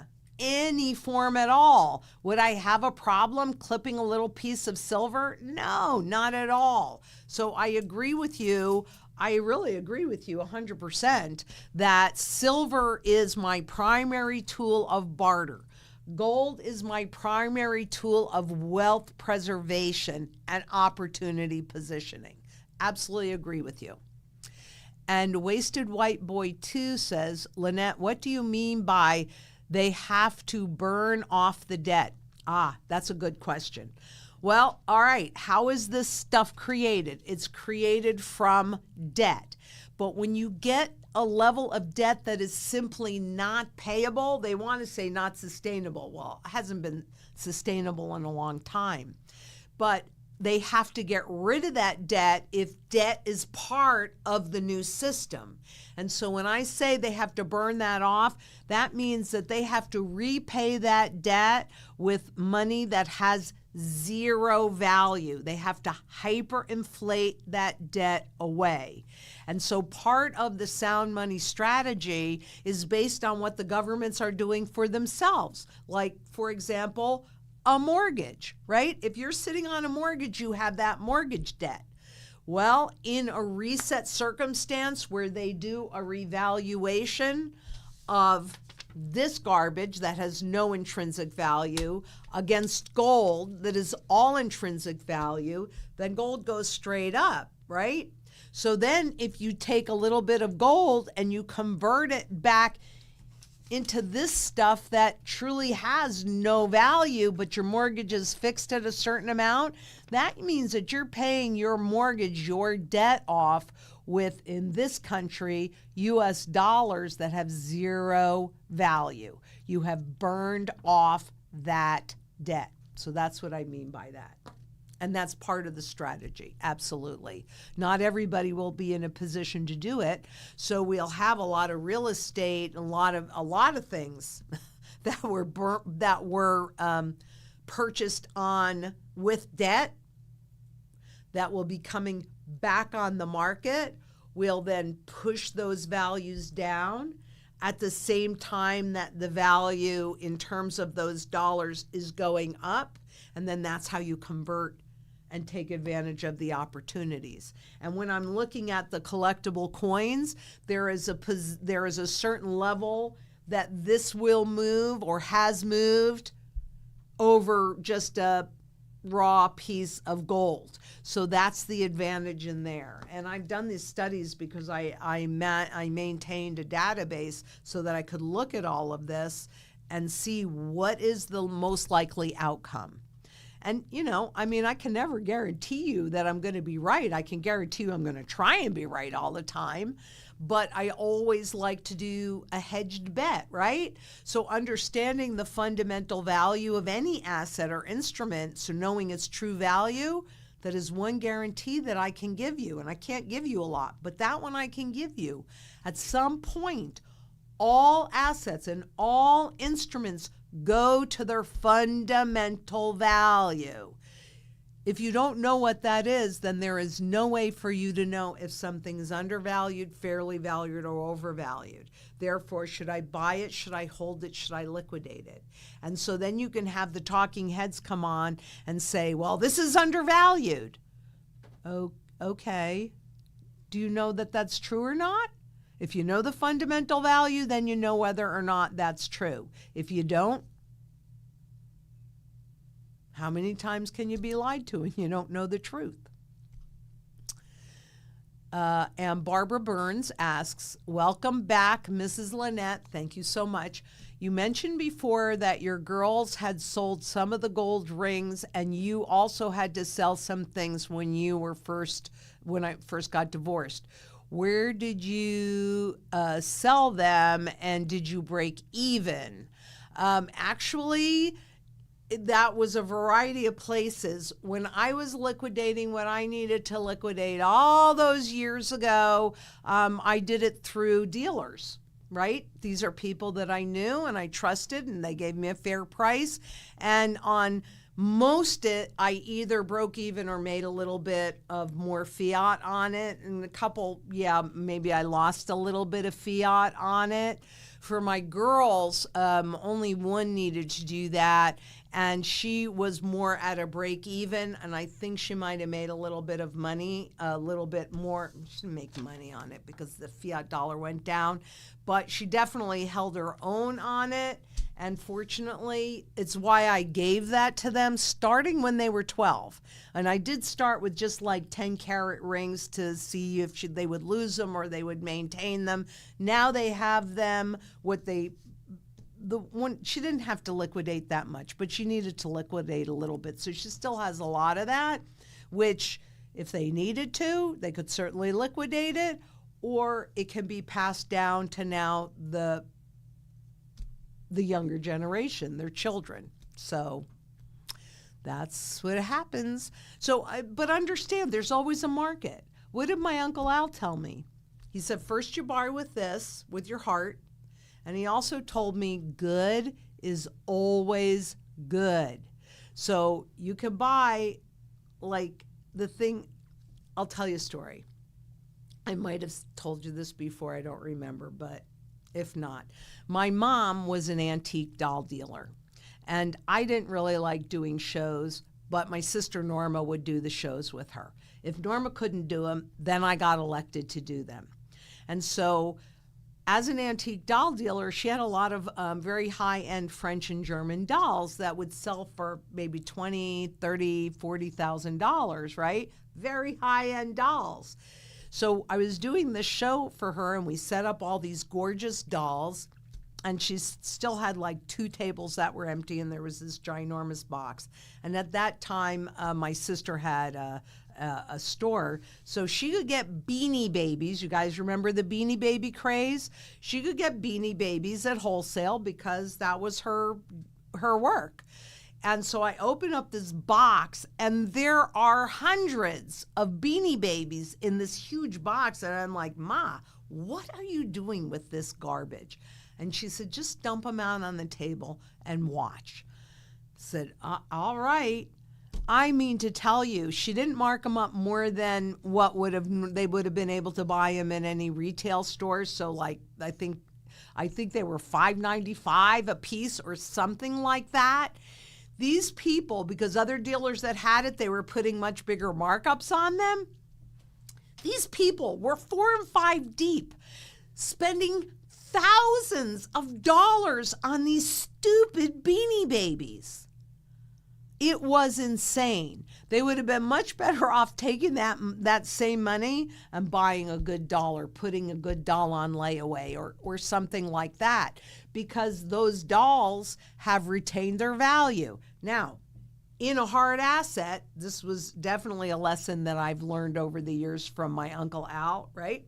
at all. Would I have a problem clipping a little piece of silver? No, not at all. So I agree with you. I really agree with you 100% that silver is my primary tool of barter. Gold is my primary tool of wealth preservation and opportunity positioning. Absolutely agree with you. And Wasted White Boy 2 says, Lynette, what do you mean by they have to burn off the debt? That's a good question. Well, all right, how is this stuff created? It's created from debt. But when you get a level of debt that is simply not payable, they want to say not sustainable. Well, it hasn't been sustainable in a long time. But they have to get rid of that debt if debt is part of the new system. And so when I say they have to burn that off, that means that they have to repay that debt with money that has zero value. They have to hyperinflate that debt away. And so part of the sound money strategy is based on what the governments are doing for themselves. Like, for example, a mortgage, right? If you're sitting on a mortgage, you have that mortgage debt. Well, in a reset circumstance where they do a revaluation of this garbage that has no intrinsic value against gold that is all intrinsic value, then gold goes straight up, right? So then if you take a little bit of gold and you convert it back into this stuff that truly has no value, but your mortgage is fixed at a certain amount, that means that you're paying your mortgage, your debt off with, in this country, US dollars that have zero value. You have burned off that debt. So that's what I mean by that. And that's part of the strategy, absolutely. Not everybody will be in a position to do it. So we'll have a lot of real estate, a lot of things that were purchased on with debt that will be coming back on the market. We'll then push those values down at the same time that the value in terms of those dollars is going up. And then that's how you convert and take advantage of the opportunities. And when I'm looking at the collectible coins, there is a certain level that this will move or has moved over just a raw piece of gold. So that's the advantage in there. And I've done these studies because I maintained a database so that I could look at all of this and see what is the most likely outcome. And, I can never guarantee you that I'm going to be right. I can guarantee you I'm going to try and be right all the time. but I always like to do a hedged bet, right? So understanding the fundamental value of any asset or instrument, so knowing its true value, that is one guarantee that I can give you. And I can't give you a lot, but that one I can give you. At some point, all assets and all instruments go to their fundamental value. If you don't know what that is, then there is no way for you to know if something is undervalued, fairly valued, or overvalued. Therefore, should I buy it? Should I hold it? Should I liquidate it? And so then you can have the talking heads come on and say, well, this is undervalued. Oh, okay. Do you know that that's true or not? If you know the fundamental value, then you know whether or not that's true. If you don't, how many times can you be lied to and you don't know the truth? And Barbara Burns asks, welcome back, Mrs. Lynette. Thank you so much. You mentioned before that your girls had sold some of the gold rings and you also had to sell some things when I first got divorced. Where did you sell them and did you break even? Actually, that was a variety of places. When I was liquidating what I needed to liquidate all those years ago, I did it through dealers, right? These are people that I knew and I trusted and they gave me a fair price. And on most I either broke even or made a little bit of more fiat on it. And a couple, maybe I lost a little bit of fiat on it. For my girls, only one needed to do that, and she was more at a break even, and I think she might have made a little bit of money, a little bit more. She didn't make money on it because the fiat dollar went down, but she definitely held her own on it, and fortunately, it's why I gave that to them starting when they were 12. And I did start with just like 10-carat rings to see if they would lose them or they would maintain them. Now they have them, she didn't have to liquidate that much, but she needed to liquidate a little bit. So she still has a lot of that, which if they needed to, they could certainly liquidate it, or it can be passed down to now the younger generation, their children. So that's what happens. So, but understand, there's always a market. What did my Uncle Al tell me? He said, first you buy with this, with your heart. And he also told me good is always good. So you can buy like the thing. I'll tell you a story. I might have told you this before. I don't remember, but if not, my mom was an antique doll dealer, and I didn't really like doing shows, but my sister Norma would do the shows with her. If Norma couldn't do them, then I got elected to do them. And so as an antique doll dealer, she had a lot of very high-end French and German dolls that would sell for maybe $20,000, $30,000, $40,000, right? Very high-end dolls. So I was doing this show for her, and we set up all these gorgeous dolls, and she still had like 2 tables that were empty, and there was this ginormous box. And at that time, my sister had a store, so she could get Beanie Babies. You guys remember the Beanie Baby craze? She could get Beanie Babies at wholesale because that was her work. And so I open up this box, and there are hundreds of Beanie Babies in this huge box. And I'm like, Ma, what are you doing with this garbage? And she said, just dump them out on the table and watch. I said, all right. I mean to tell you, she didn't mark them up more than what they would have been able to buy them in any retail store. So like, I think they were $5.95 a piece or something like that. These people, because other dealers that had it, they were putting much bigger markups on them. These people were 4 and 5 deep, spending thousands of dollars on these stupid Beanie Babies. It was insane. They would have been much better off taking that same money and buying a good doll or putting a good doll on layaway or something like that, because those dolls have retained their value. Now, in a hard asset, this was definitely a lesson that I've learned over the years from my Uncle Al, right?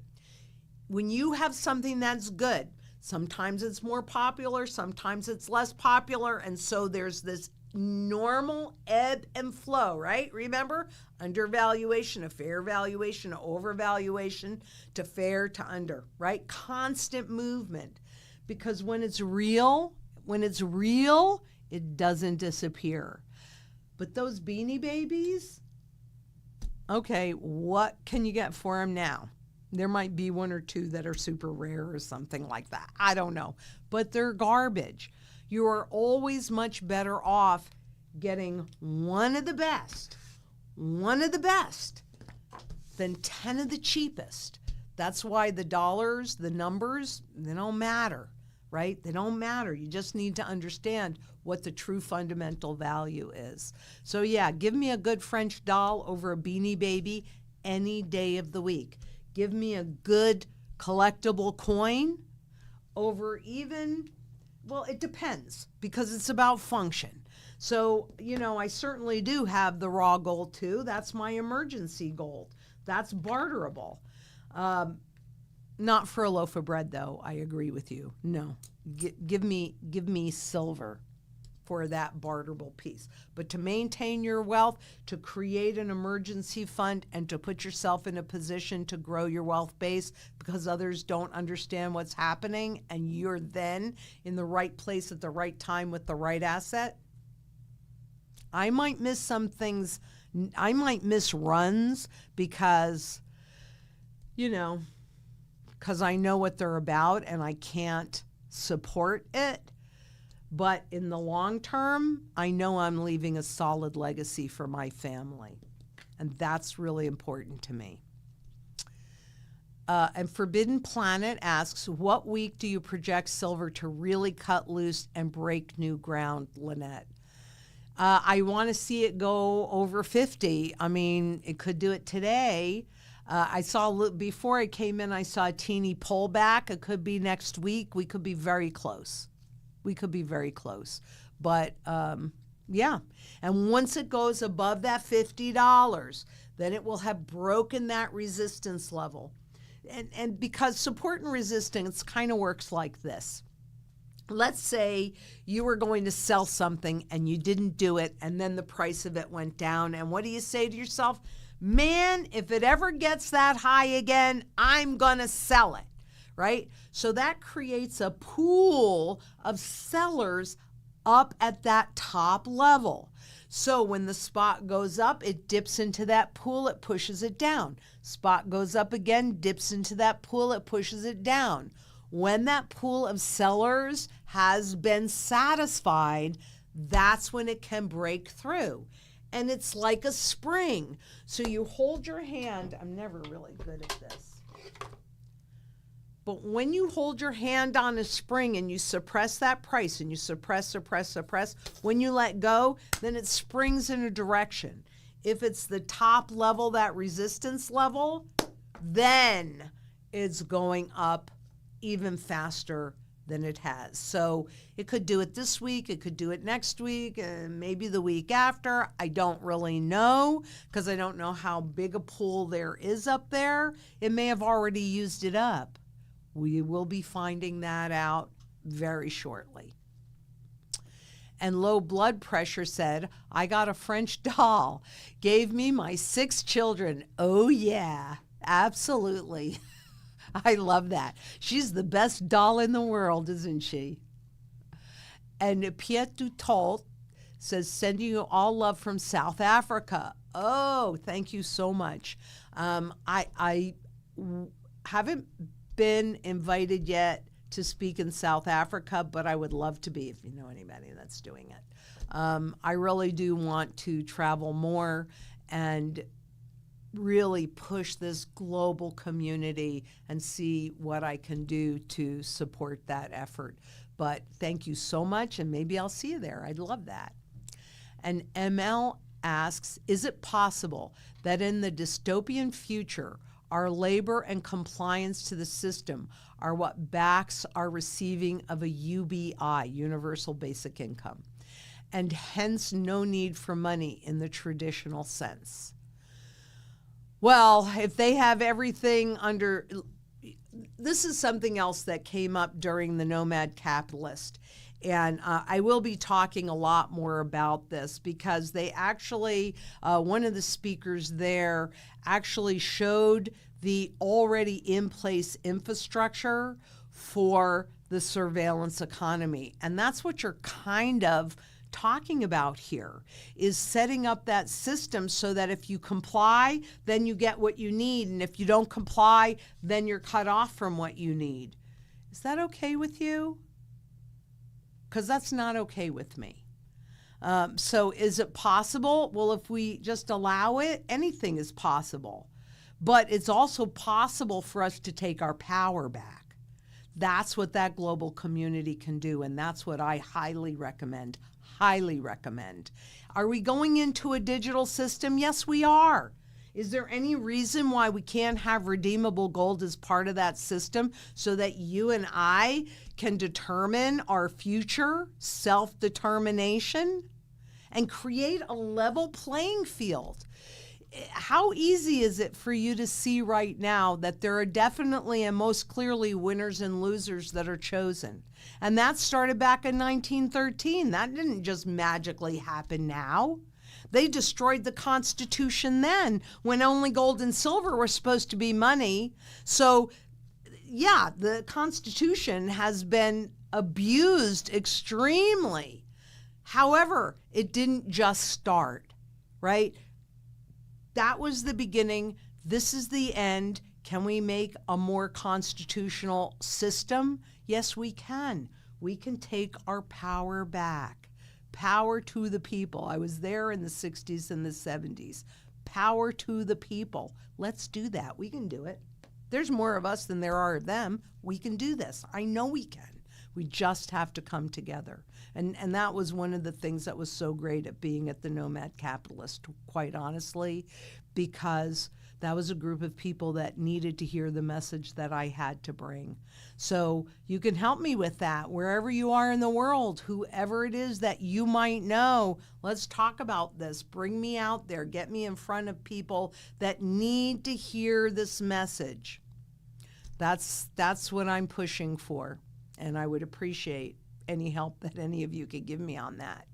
when you have something that's good, sometimes it's more popular, sometimes it's less popular, and so there's this normal ebb and flow, right? Remember, undervaluation to fair valuation to overvaluation to fair to under, right? Constant movement. Because when it's real, it doesn't disappear. But those Beanie Babies, okay, what can you get for them now? There might be one or two that are super rare or something like that. I don't know. But they're garbage. You are always much better off getting one of the best, than 10 of the cheapest. That's why the dollars, the numbers, they don't matter, right? They don't matter. You just need to understand what the true fundamental value is. So yeah, give me a good French doll over a Beanie Baby any day of the week. Give me a good collectible coin over even, well, it depends because it's about function. So, I certainly do have the raw gold too. That's my emergency gold. That's barterable. Not for a loaf of bread though. I agree with you. No, give me silver for that barterable piece. But to maintain your wealth, to create an emergency fund, and to put yourself in a position to grow your wealth base because others don't understand what's happening and you're then in the right place at the right time with the right asset, I might miss some things. I might miss runs because I know what they're about and I can't support it. But in the long term, I know I'm leaving a solid legacy for my family. And that's really important to me. And Forbidden Planet asks, what week do you project silver to really cut loose and break new ground, Lynette? I want to see it go over 50. I mean, it could do it today. I saw, before I came in, I saw a teeny pullback. It could be next week. We could be very close. But yeah. And once it goes above that $50, then it will have broken that resistance level. And because support and resistance kind of works like this. Let's say you were going to sell something and you didn't do it, and then the price of it went down. And what do you say to yourself? Man, if it ever gets that high again, I'm going to sell it, right? So that creates a pool of sellers up at that top level. So when the spot goes up, it dips into that pool, it pushes it down. Spot goes up again, dips into that pool, it pushes it down. When that pool of sellers has been satisfied, that's when it can break through. And it's like a spring. So you hold your hand. I'm never really good at this. But when you hold your hand on a spring and you suppress that price and you suppress, when you let go, then it springs in a direction. If it's the top level, that resistance level, then it's going up even faster than it has. So it could do it this week, it could do it next week, and maybe the week after. I don't really know because I don't know how big a pool there is up there. It may have already used it up. We will be finding that out very shortly. And Low Blood Pressure said, I got a French doll, gave me my 6 children. Oh yeah, absolutely. I love that. She's the best doll in the world, isn't she? And Piet Dutol says, sending you all love from South Africa. Oh, thank you so much. I haven't been invited yet to speak in South Africa, but I would love to be if you know anybody that's doing it. I really do want to travel more and really push this global community and see what I can do to support that effort. But thank you so much, and maybe I'll see you there. I'd love that. And ML asks, is it possible that in the dystopian future, our labor and compliance to the system are what backs our receiving of a UBI, Universal Basic Income, and hence no need for money in the traditional sense? Well, if they have everything under, this is something else that came up during the Nomad Capitalist. And I will be talking a lot more about this because they actually, one of the speakers there actually showed the already in place infrastructure for the surveillance economy. And that's what you're kind of talking about here, is setting up that system so that if you comply, then you get what you need. And if you don't comply, then you're cut off from what you need. Is that okay with you? Because that's not okay with me. So is it possible? Well, if we just allow it, anything is possible. But it's also possible for us to take our power back. That's what that global community can do, and that's what I highly recommend. Highly recommend. Are we going into a digital system? Yes, we are. Is there any reason why we can't have redeemable gold as part of that system so that you and I can determine our future, self-determination, and create a level playing field? How easy is it for you to see right now that there are definitely and most clearly winners and losers that are chosen? And that started back in 1913. That didn't just magically happen now. They destroyed the Constitution then when only gold and silver were supposed to be money. So, yeah, the Constitution has been abused extremely. However, it didn't just start, right? That was the beginning. This is the end. Can we make a more constitutional system? Yes, we can. We can take our power back. Power to the people. I was there in the 60s and the 70s. Power to the people. Let's do that. We can do it. There's more of us than there are of them. We can do this. I know we can. We just have to come together. And that was one of the things that was so great at being at the Nomad Capitalist, quite honestly, because that was a group of people that needed to hear the message that I had to bring. So you can help me with that wherever you are in the world, whoever it is that you might know. Let's talk about this. Bring me out there. Get me in front of people that need to hear this message. That's what I'm pushing for. And I would appreciate any help that any of you could give me on that.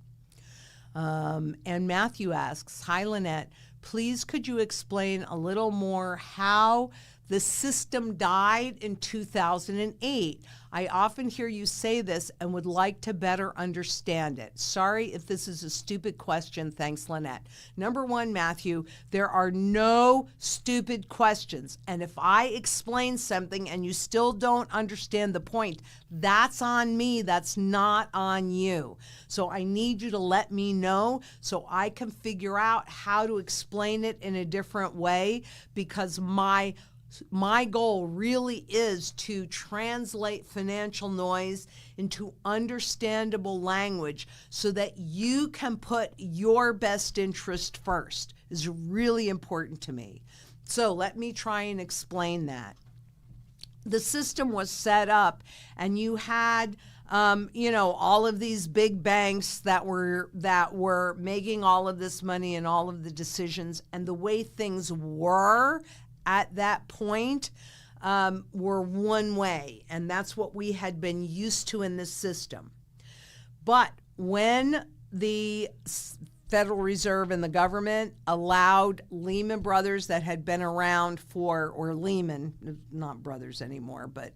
And Matthew asks, hi, Lynette, please could you explain a little more how the system died in 2008? I often hear you say this and would like to better understand it. Sorry if this is a stupid question. Thanks, Lynette. Number one, Matthew, there are no stupid questions. And if I explain something and you still don't understand the point, that's on me. That's not on you. So I need you to let me know so I can figure out how to explain it in a different way, because my goal really is to translate financial noise into understandable language so that you can put your best interest first. Is really important to me. So let me try and explain that. The system was set up and you had all of these big banks that were making all of this money and all of the decisions, and the way things were at that point were one way, and that's what we had been used to in this system. But when the Federal Reserve and the government allowed Lehman Brothers that had been around or Lehman, not brothers anymore, but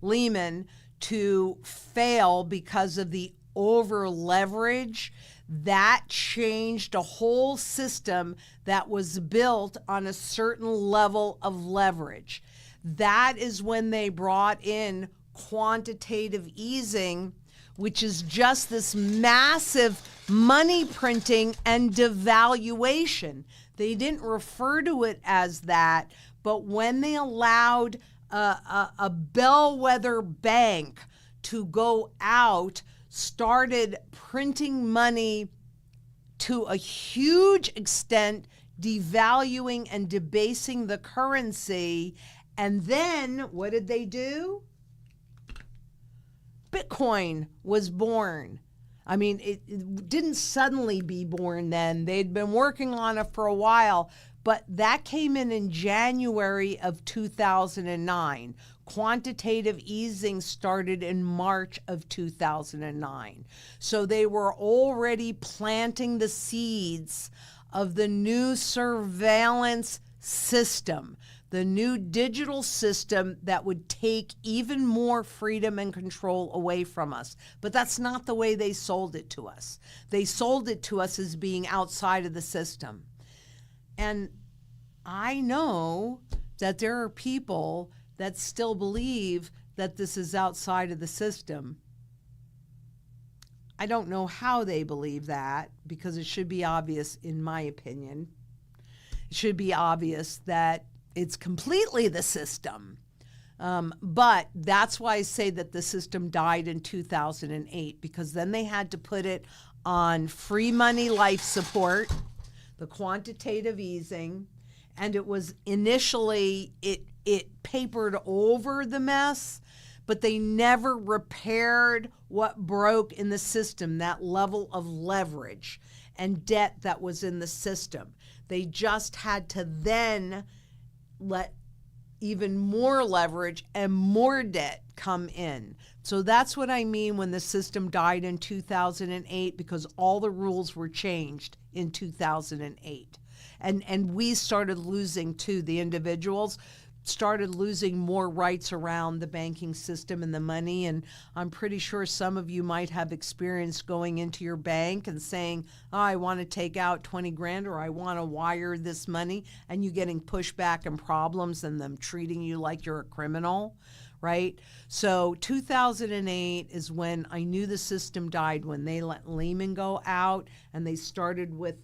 Lehman, to fail because of the over leverage, that changed a whole system that was built on a certain level of leverage. That is when they brought in quantitative easing, which is just this massive money printing and devaluation. They didn't refer to it as that, but when they allowed a bellwether bank to go out, started printing money to a huge extent, devaluing and debasing the currency. And then what did they do? Bitcoin was born. I mean, it didn't suddenly be born then. They'd been working on it for a while, but that came in January of 2009. quantitative easing started in March of 2009. So they were already planting the seeds of the new surveillance system, the new digital system that would take even more freedom and control away from us. But that's not the way they sold it to us. They sold it to us as being outside of the system. And I know that there are people that still believe that this is outside of the system. I don't know how they believe that, because it should be obvious, in my opinion. It should be obvious that it's completely the system. But that's why I say that the system died in 2008, because then they had to put it on free money life support, the quantitative easing, and it was initially, it papered over the mess, but they never repaired what broke in the system, that level of leverage and debt that was in the system. They just had to then let even more leverage and more debt come in. So that's what I mean when the system died in 2008, because all the rules were changed in 2008. And we started losing too. The individuals started losing more rights around the banking system and the money. And I'm pretty sure some of you might have experienced going into your bank and saying, oh, I want to take out 20 grand, or I want to wire this money, and you getting pushback and problems and them treating you like you're a criminal, right? So 2008 is when I knew the system died, when they let Lehman go out and they started with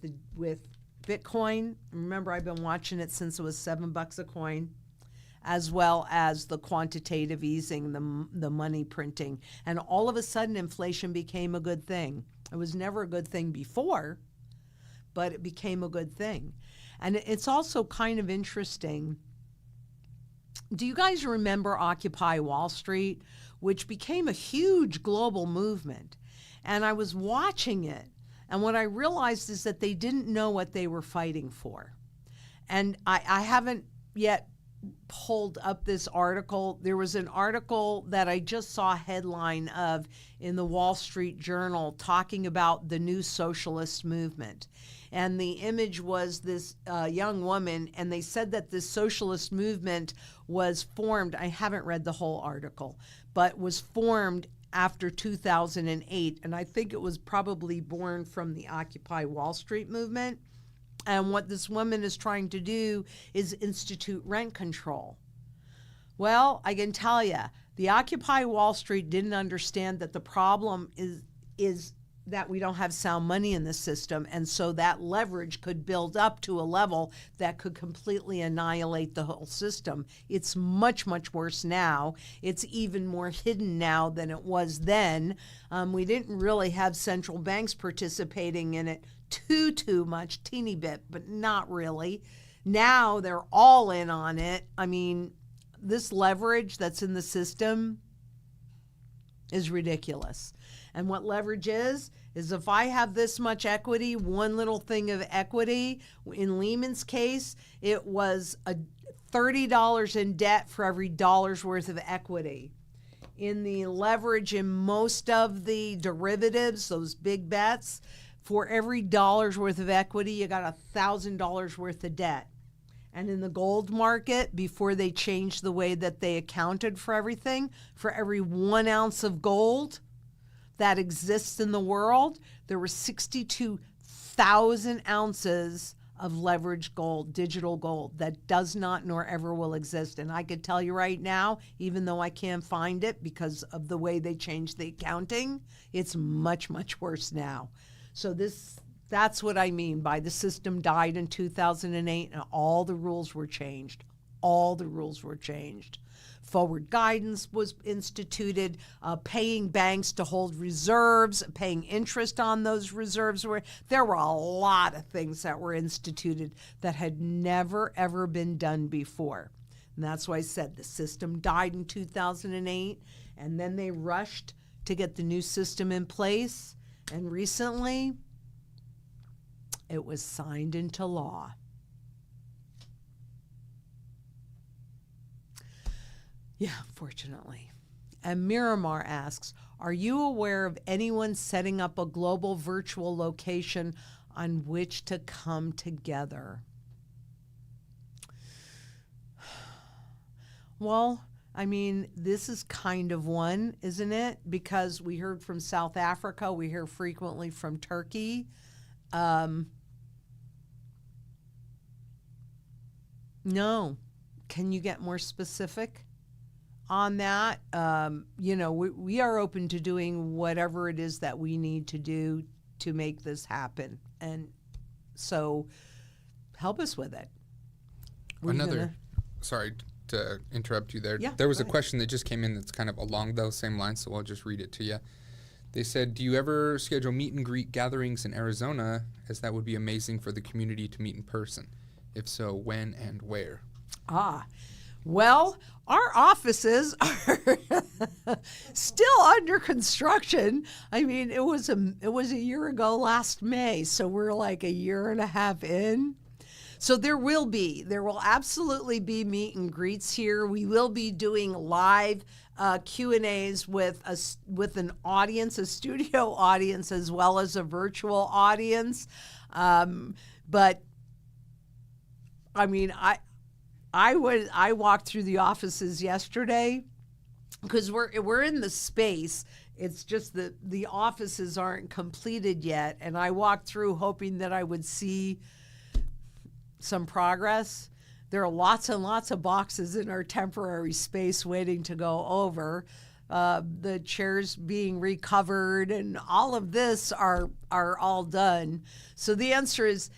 Bitcoin. Remember, I've been watching it since it was $7 a coin, as well as the quantitative easing, the money printing. And all of a sudden, inflation became a good thing. It was never a good thing before, but it became a good thing. And it's also kind of interesting. Do you guys remember Occupy Wall Street, which became a huge global movement? And I was watching it, and what I realized is that they didn't know what they were fighting for. And I haven't yet pulled up this article. There was an article that I just saw a headline of in the Wall Street Journal talking about the new socialist movement. And the image was this young woman, and they said that this socialist movement was formed, I haven't read the whole article, but was formed after 2008. And I think it was probably born from the Occupy Wall Street movement. And what this woman is trying to do is institute rent control. Well, I can tell you, the Occupy Wall Street didn't understand that the problem is that we don't have sound money in the system, and so that leverage could build up to a level that could completely annihilate the whole system. It's much, much worse now. It's even more hidden now than it was then. We didn't really have central banks participating in it too much, teeny bit, but not really. Now they're all in on it. I mean, this leverage that's in the system is ridiculous. And what leverage is if I have this much equity, one little thing of equity, in Lehman's case, it was a $30 in debt for every dollar's worth of equity. In the leverage in most of the derivatives, those big bets, for every dollar's worth of equity, you got $1,000 worth of debt. And in the gold market, before they changed the way that they accounted for everything, for every 1 ounce of gold that exists in the world, there were 62,000 ounces of leveraged gold, digital gold, that does not nor ever will exist. And I could tell you right now, even though I can't find it because of the way they changed the accounting, it's much, much worse now. So that's what I mean by the system died in 2008 and all the rules were changed. All the rules were changed. Forward guidance was instituted, paying banks to hold reserves, paying interest on those reserves. There were a lot of things that were instituted that had never, ever been done before. And that's why I said the system died in 2008, and then they rushed to get the new system in place. And recently, it was signed into law. Yeah, fortunately. And Miramar asks, are you aware of anyone setting up a global virtual location on which to come together? Well, I mean, this is kind of one, isn't it? Because we heard from South Africa, we hear frequently from Turkey. No. Can you get more specific on that? We are open to doing whatever it is that we need to do to make this happen. And so help us with it. Sorry to interrupt you there. Yeah, there was go a ahead. question that just came in that's kind of along those same lines, so I'll just read it to you. They said, do you ever schedule meet and greet gatherings in Arizona, as that would be amazing for the community to meet in person? If so, when and where? Well, our offices are still under construction. I mean, it was a year ago last May, so we're like a year and a half in. So there will absolutely be meet and greets here. We will be doing live Q&As with an audience, a studio audience, as well as a virtual audience. But I mean, I walked through the offices yesterday because we're in the space. It's just that the offices aren't completed yet, and I walked through hoping that I would see some progress. There are lots and lots of boxes in our temporary space waiting to go over. The chairs being recovered and all of this are all done. So the answer is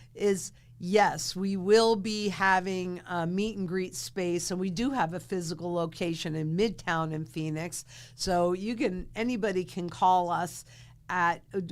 yes, we will be having a meet and greet space, and we do have a physical location in Midtown in Phoenix. So anybody can call us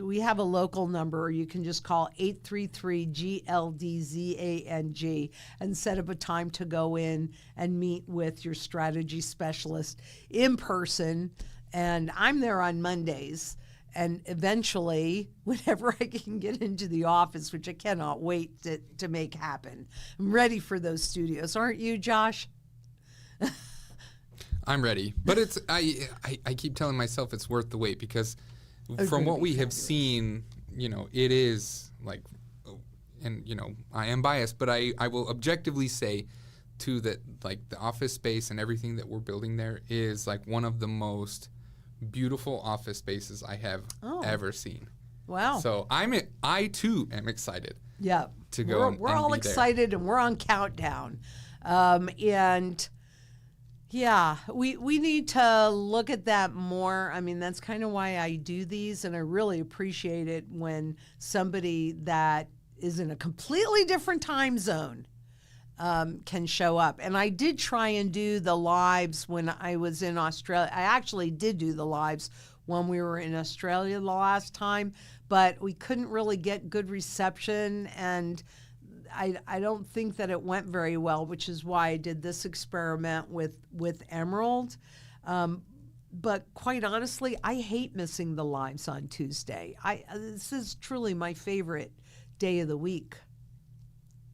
we have a local number, or you can just call 833-GLDZANG and set up a time to go in and meet with your strategy specialist in person. And I'm there on Mondays. And eventually, whenever I can get into the office, which I cannot wait to make happen, I'm ready for those studios. Aren't you, Josh? I'm ready. But I keep telling myself it's worth the wait, because from what we have seen, it is like, and I am biased, but I will objectively say too that like the office space and everything that we're building there is like one of the most beautiful office spaces I have ever seen. Wow. So I too am excited. Yeah. To go. We're all excited, and we're on countdown. And yeah, we need to look at that more. I mean, that's kind of why I do these, and I really appreciate it when somebody that is in a completely different time zone can show up. And I did try and do the lives when I was in Australia. I actually did do the lives when we were in Australia the last time, but we couldn't really get good reception, and I don't think that it went very well, which is why I did this experiment with Emerald. But quite honestly, I hate missing the lives on Tuesday. This is truly my favorite day of the week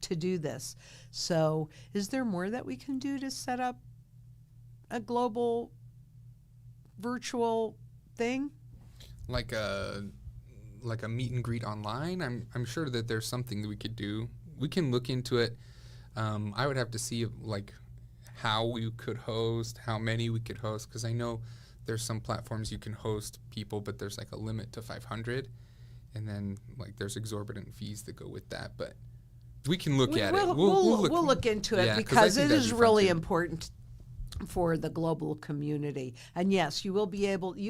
to do this. So is there more that we can do to set up a global virtual thing? Like a meet and greet online? I'm sure that there's something that we could do. We can look into it. I would have to see like how we could host, how many we could host, because I know there's some platforms you can host people, but there's like a limit to 500, and then like there's exorbitant fees that go with that. But we can look at it. We'll look into it, because it is really important. important for the global community. And yes, you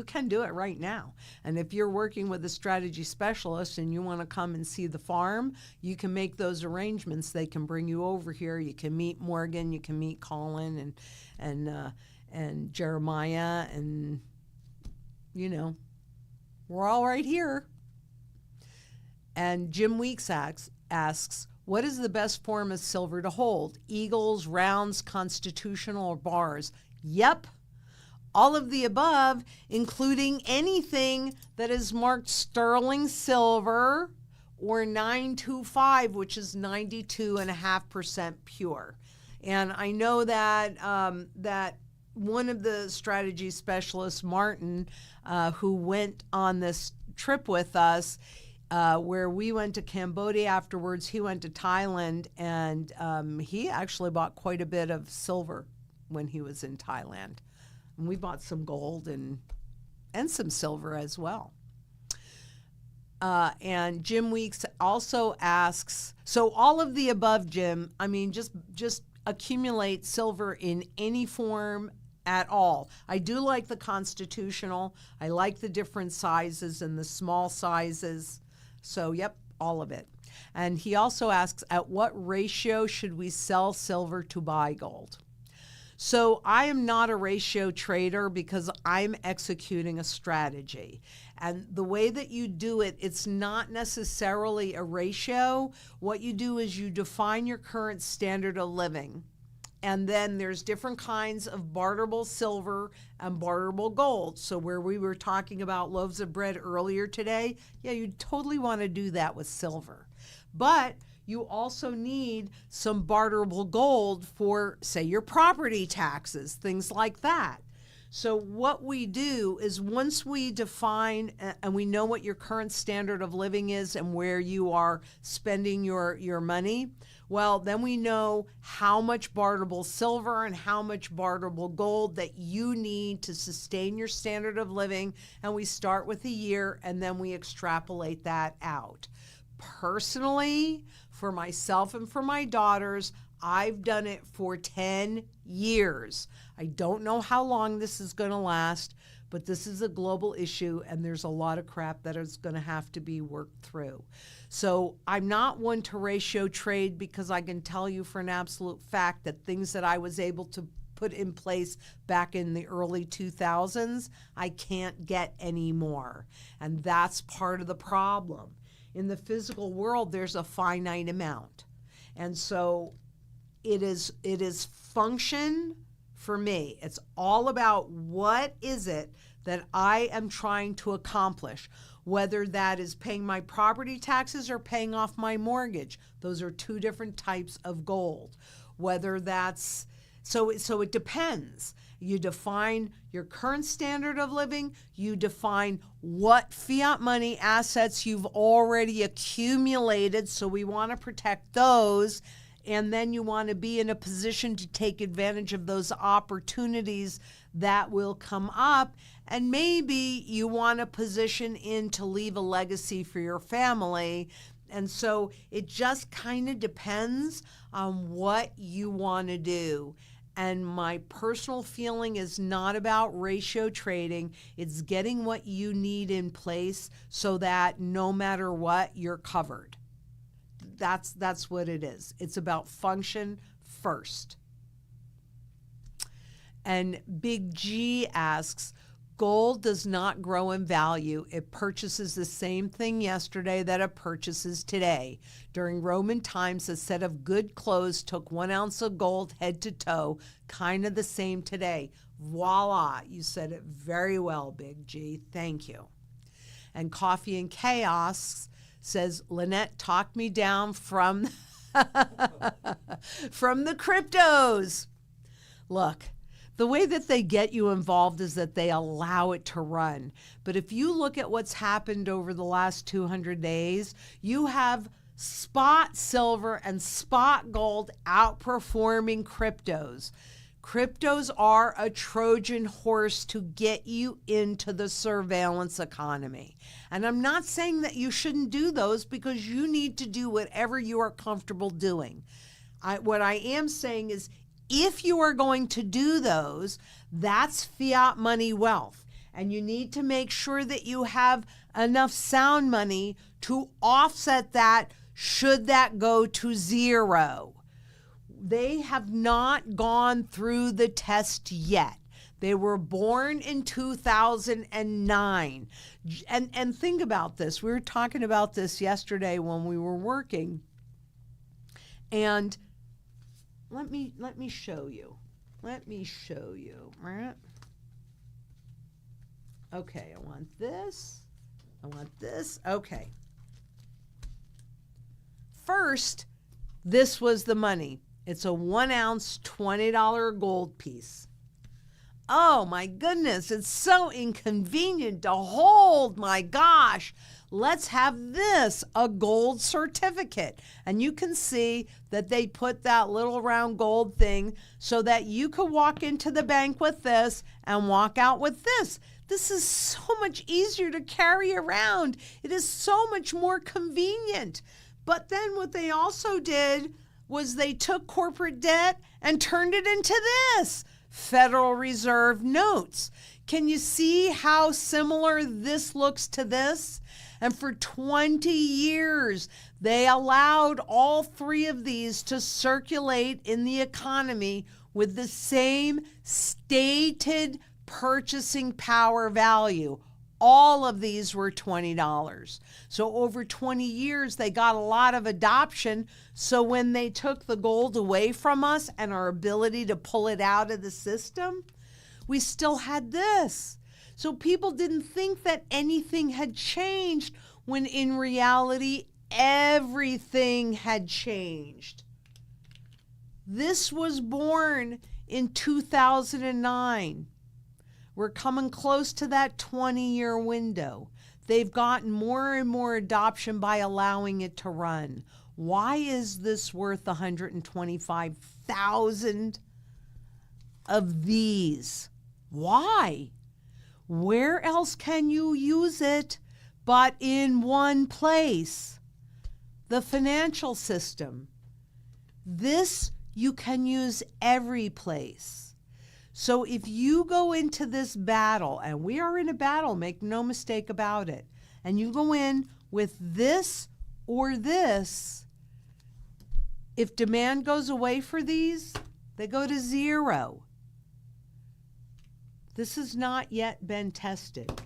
can do it right now. And if you're working with a strategy specialist and you want to come and see the farm, you can make those arrangements. They can bring you over here. You can meet Morgan, you can meet Colin and Jeremiah, and we're all right here. And Jim Weeks asks, what is the best form of silver to hold? Eagles, rounds, constitutional, or bars? Yep. All of the above, including anything that is marked sterling silver or 925, which is 92.5% pure. And I know that one of the strategy specialists, Martin, who went on this trip with us, where we went to Cambodia afterwards, he went to Thailand, and he actually bought quite a bit of silver when he was in Thailand. And we bought some gold and some silver as well. And Jim Weeks also asks, so all of the above, Jim, I mean, just accumulate silver in any form at all. I do like the constitutional. I like the different sizes and the small sizes. So, yep, all of it. And he also asks, at what ratio should we sell silver to buy gold? So I am not a ratio trader because I'm executing a strategy. And the way that you do it, it's not necessarily a ratio. What you do is you define your current standard of living. And then there's different kinds of barterable silver and barterable gold. So where we were talking about loaves of bread earlier today, yeah, you totally want to do that with silver. But you also need some barterable gold for, say, your property taxes, things like that. So what we do is once we define and we know what your current standard of living is and where you are spending your money, well, then we know how much barterable silver and how much barterable gold that you need to sustain your standard of living. And we start with a year and then we extrapolate that out. Personally, for myself and for my daughters, I've done it for 10 years. I don't know how long this is going to last, but this is a global issue and there's a lot of crap that is going to have to be worked through. So I'm not one to ratio trade because I can tell you for an absolute fact that things that I was able to put in place back in the early 2000s, I can't get anymore. And that's part of the problem. In the physical world, there's a finite amount. And so it is function for me. It's all about what is it that I am trying to accomplish, whether that is paying my property taxes or paying off my mortgage. Those are two different types of gold. Whether that's, so it depends. You define your current standard of living, you define what fiat money assets you've already accumulated, so we want to protect those, and then you want to be in a position to take advantage of those opportunities that will come up, and maybe you want to position in to leave a legacy for your family. And so it just kind of depends on what you want to do. And my personal feeling is not about ratio trading. It's getting what you need in place so that no matter what, you're covered. That's what it is. It's about function first. And Big G asks, gold does not grow in value. It purchases the same thing yesterday that it purchases today. During Roman times, a set of good clothes took 1 ounce of gold head to toe, kind of the same today. Voila, you said it very well, Big G. Thank you. And Coffee and Chaos says, Lynette, talk me down from, from the cryptos. Look, the way that they get you involved is that they allow it to run. But if you look at what's happened over the last 200 days, you have spot silver and spot gold outperforming cryptos. Cryptos are a Trojan horse to get you into the surveillance economy. And I'm not saying that you shouldn't do those because you need to do whatever you are comfortable doing. What I am saying is, if you are going to do those, that's fiat money wealth. And you need to make sure that you have enough sound money to offset that should that go to zero. They have not gone through the test yet. They were born in 2009. And think about this. We were talking about this yesterday when we were working. And let me show you. Let me show you. Right? Okay, I want this. I want this. Okay. First, this was the money. It's a 1 ounce, $20 gold piece. Oh my goodness, it's so inconvenient to hold. My gosh, let's have this, a gold certificate. And you can see that they put that little round gold thing so that you could walk into the bank with this and walk out with this. This is so much easier to carry around. It is so much more convenient. But then what they also did was they took corporate debt and turned it into this. Federal Reserve notes. Can you see how similar this looks to this? And for 20 years, they allowed all three of these to circulate in the economy with the same stated purchasing power value. All of these were $20. So over 20 years, they got a lot of adoption. So when they took the gold away from us and our ability to pull it out of the system, we still had this. So people didn't think that anything had changed when in reality, everything had changed. This was born in 2009. We're coming close to that 20-year window. They've gotten more and more adoption by allowing it to run. Why is this worth 125,000 of these? Why? Where else can you use it but in one place? The financial system. This you can use every place. So if you go into this battle, and we are in a battle, make no mistake about it, and you go in with this or this, if demand goes away for these, they go to zero. This has not yet been tested.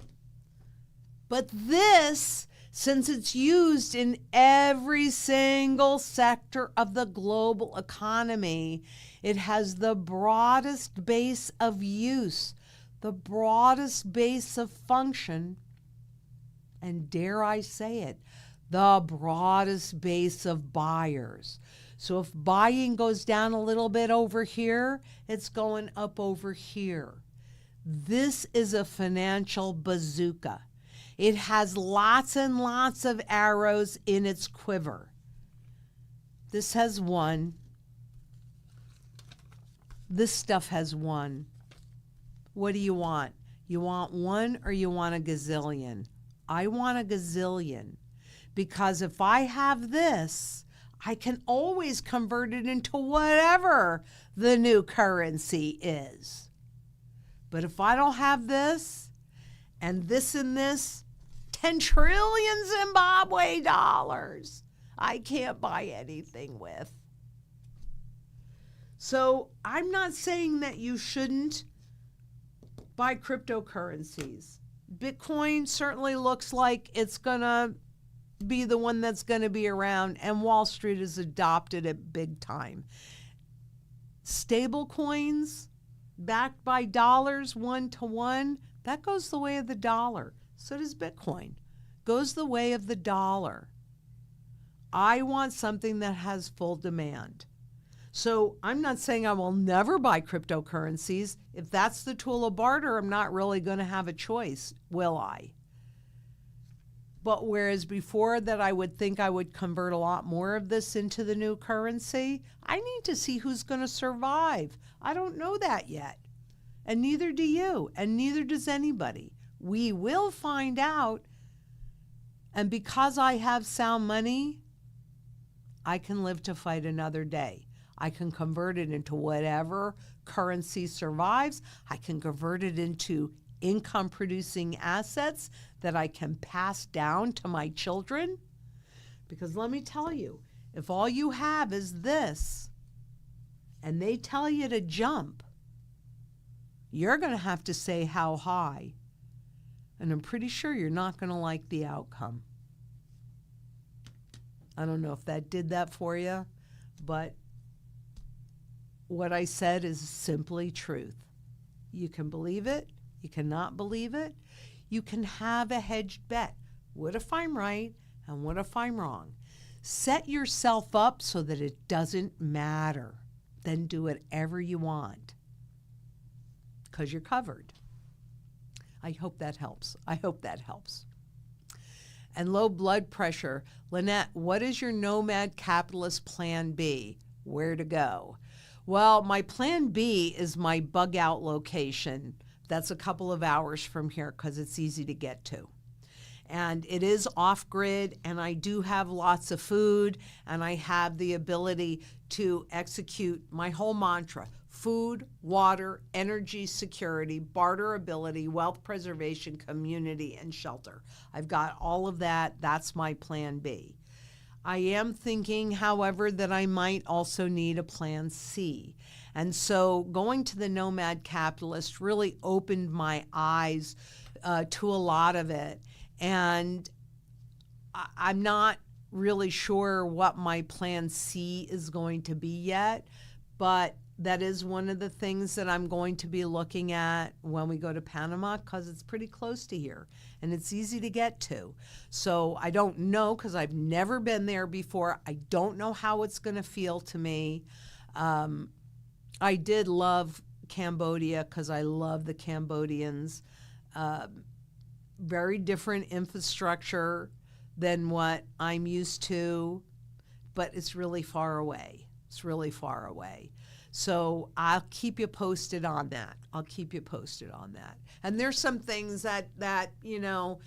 But this, since it's used in every single sector of the global economy, it has the broadest base of use, the broadest base of function, and dare I say it, the broadest base of buyers. So if buying goes down a little bit over here, it's going up over here. This is a financial bazooka. It has lots and lots of arrows in its quiver. This has one. This stuff has one. What do you want? You want one or you want a gazillion? I want a gazillion, because if I have this, I can always convert it into whatever the new currency is. But if I don't have this and this and this, 10 trillion Zimbabwe dollars, I can't buy anything with. So I'm not saying that you shouldn't buy cryptocurrencies. Bitcoin certainly looks like it's going to be the one that's going to be around, and Wall Street has adopted it big time. Stable coins backed by dollars 1-to-1, that goes the way of the dollar. So does Bitcoin. Goes the way of the dollar. I want something that has full demand. So I'm not saying I will never buy cryptocurrencies. If that's the tool of barter, I'm not really going to have a choice, will I? But whereas before that I would think I would convert a lot more of this into the new currency, I need to see who's going to survive. I don't know that yet. And neither do you, and neither does anybody. We will find out. And because I have sound money, I can live to fight another day. I can convert it into whatever currency survives. I can convert it into income-producing assets that I can pass down to my children. Because let me tell you, if all you have is this, and they tell you to jump, you're going to have to say how high. And I'm pretty sure you're not going to like the outcome. I don't know if that did that for you, but what I said is simply truth. You can believe it. You cannot believe it. You can have a hedged bet. What if I'm right and what if I'm wrong? Set yourself up so that it doesn't matter. Then do whatever you want. because you're covered. I hope that helps. I hope that helps. And low blood pressure. Lynette, what is your Nomad Capitalist plan B? Where to go? Well, my plan B is my bug out location. That's a couple of hours from here because it's easy to get to. And it is off-grid, and I do have lots of food, and I have the ability to execute my whole mantra: food, water, energy security, barter ability, wealth preservation, community, and shelter. I've got all of that. That's my plan B. I am thinking, however, that I might also need a plan C. And so going to the Nomad Capitalist really opened my eyes to a lot of it. And I'm not really sure what my plan C is going to be yet, but that is one of the things that I'm going to be looking at when we go to Panama, because it's pretty close to here and it's easy to get to. So I don't know, because I've never been there before. I don't know how it's going to feel to me. I did love Cambodia because I love the Cambodians. Very different infrastructure than what I'm used to, but it's really far away. It's really far away. So I'll keep you posted on that. I'll keep you posted on that. And there's some things that you know,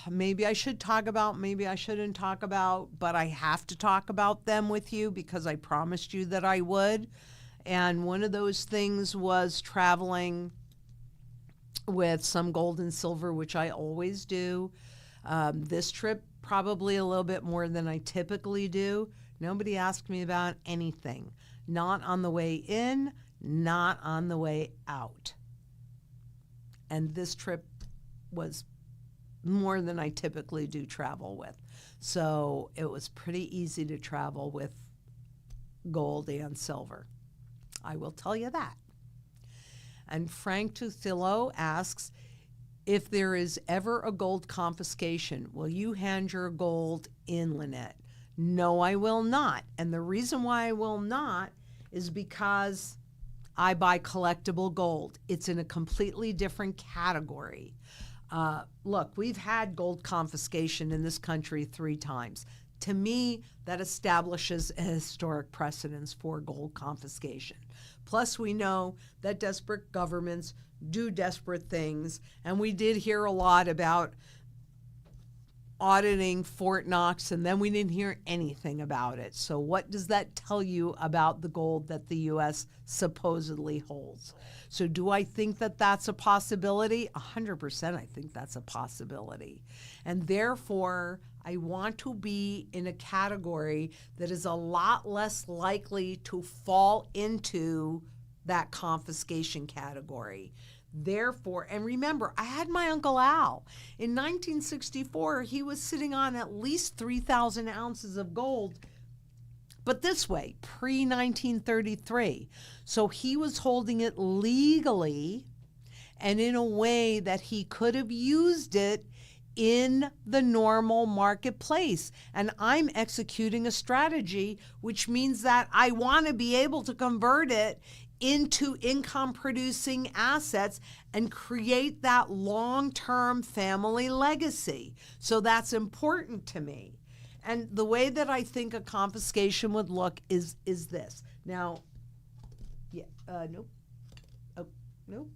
maybe I should talk about, maybe I shouldn't talk about, but I have to talk about them with you because I promised you that I would. And one of those things was traveling with some gold and silver, which I always do. This trip, probably a little bit more than I typically do. Nobody asked me about anything. Not on the way in, not on the way out. And this trip was more than I typically do travel with. So it was pretty easy to travel with gold and silver. I will tell you that. And Frank Tuthillo asks, if there is ever a gold confiscation, will you hand your gold in, Lynette? No, I will not. And the reason why I will not is because I buy collectible gold. It's in a completely different category. Look, we've had gold confiscation in this country 3 times. To me, that establishes a historic precedence for gold confiscation. Plus, we know that desperate governments do desperate things, and we did hear a lot about auditing Fort Knox, and then we didn't hear anything about it. So what does that tell you about the gold that the U.S. supposedly holds? So do I think that that's a possibility? 100% I think that's a possibility. And therefore, I want to be in a category that is a lot less likely to fall into that confiscation category. Therefore, and remember, I had my Uncle Al. In 1964, he was sitting on at least 3,000 ounces of gold, but this way, pre-1933. So he was holding it legally and in a way that he could have used it in the normal marketplace. And I'm executing a strategy, which means that I want to be able to convert it into income producing assets and create that long-term family legacy. So that's important to me. And the way that I think a confiscation would look is this. Now, yeah, nope. Oh, nope.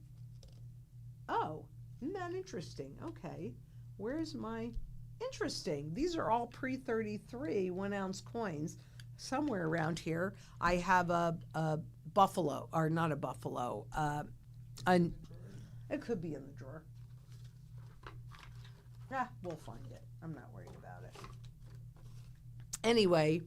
Oh, isn't that interesting? Okay. Where's my, interesting. These are all pre-33 1-ounce coins. Somewhere around here, I have a buffalo, or not a buffalo, it could be in the drawer. We'll find it. I'm not worried about it. Anyway,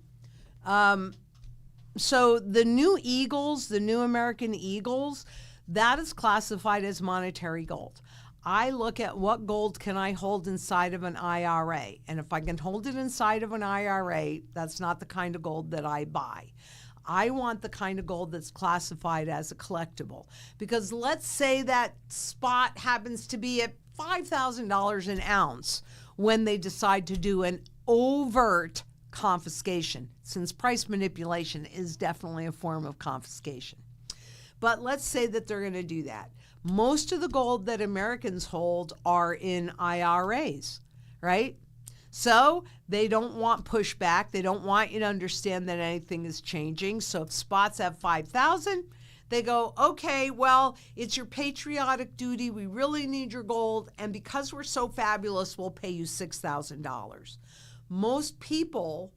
so the new Eagles, the new American Eagles, that is classified as monetary gold. I look at what gold can I hold inside of an IRA. And if I can hold it inside of an IRA, that's not the kind of gold that I buy. I want the kind of gold that's classified as a collectible. Because let's say that spot happens to be at $5,000 an ounce when they decide to do an overt confiscation, since price manipulation is definitely a form of confiscation. But let's say that they're going to do that. Most of the gold that Americans hold are in IRAs, right? So they don't want pushback. They don't want you to understand that anything is changing. So if spots have 5,000, they go, okay, well, it's your patriotic duty. We really need your gold. And because we're so fabulous, we'll pay you $6,000. Most people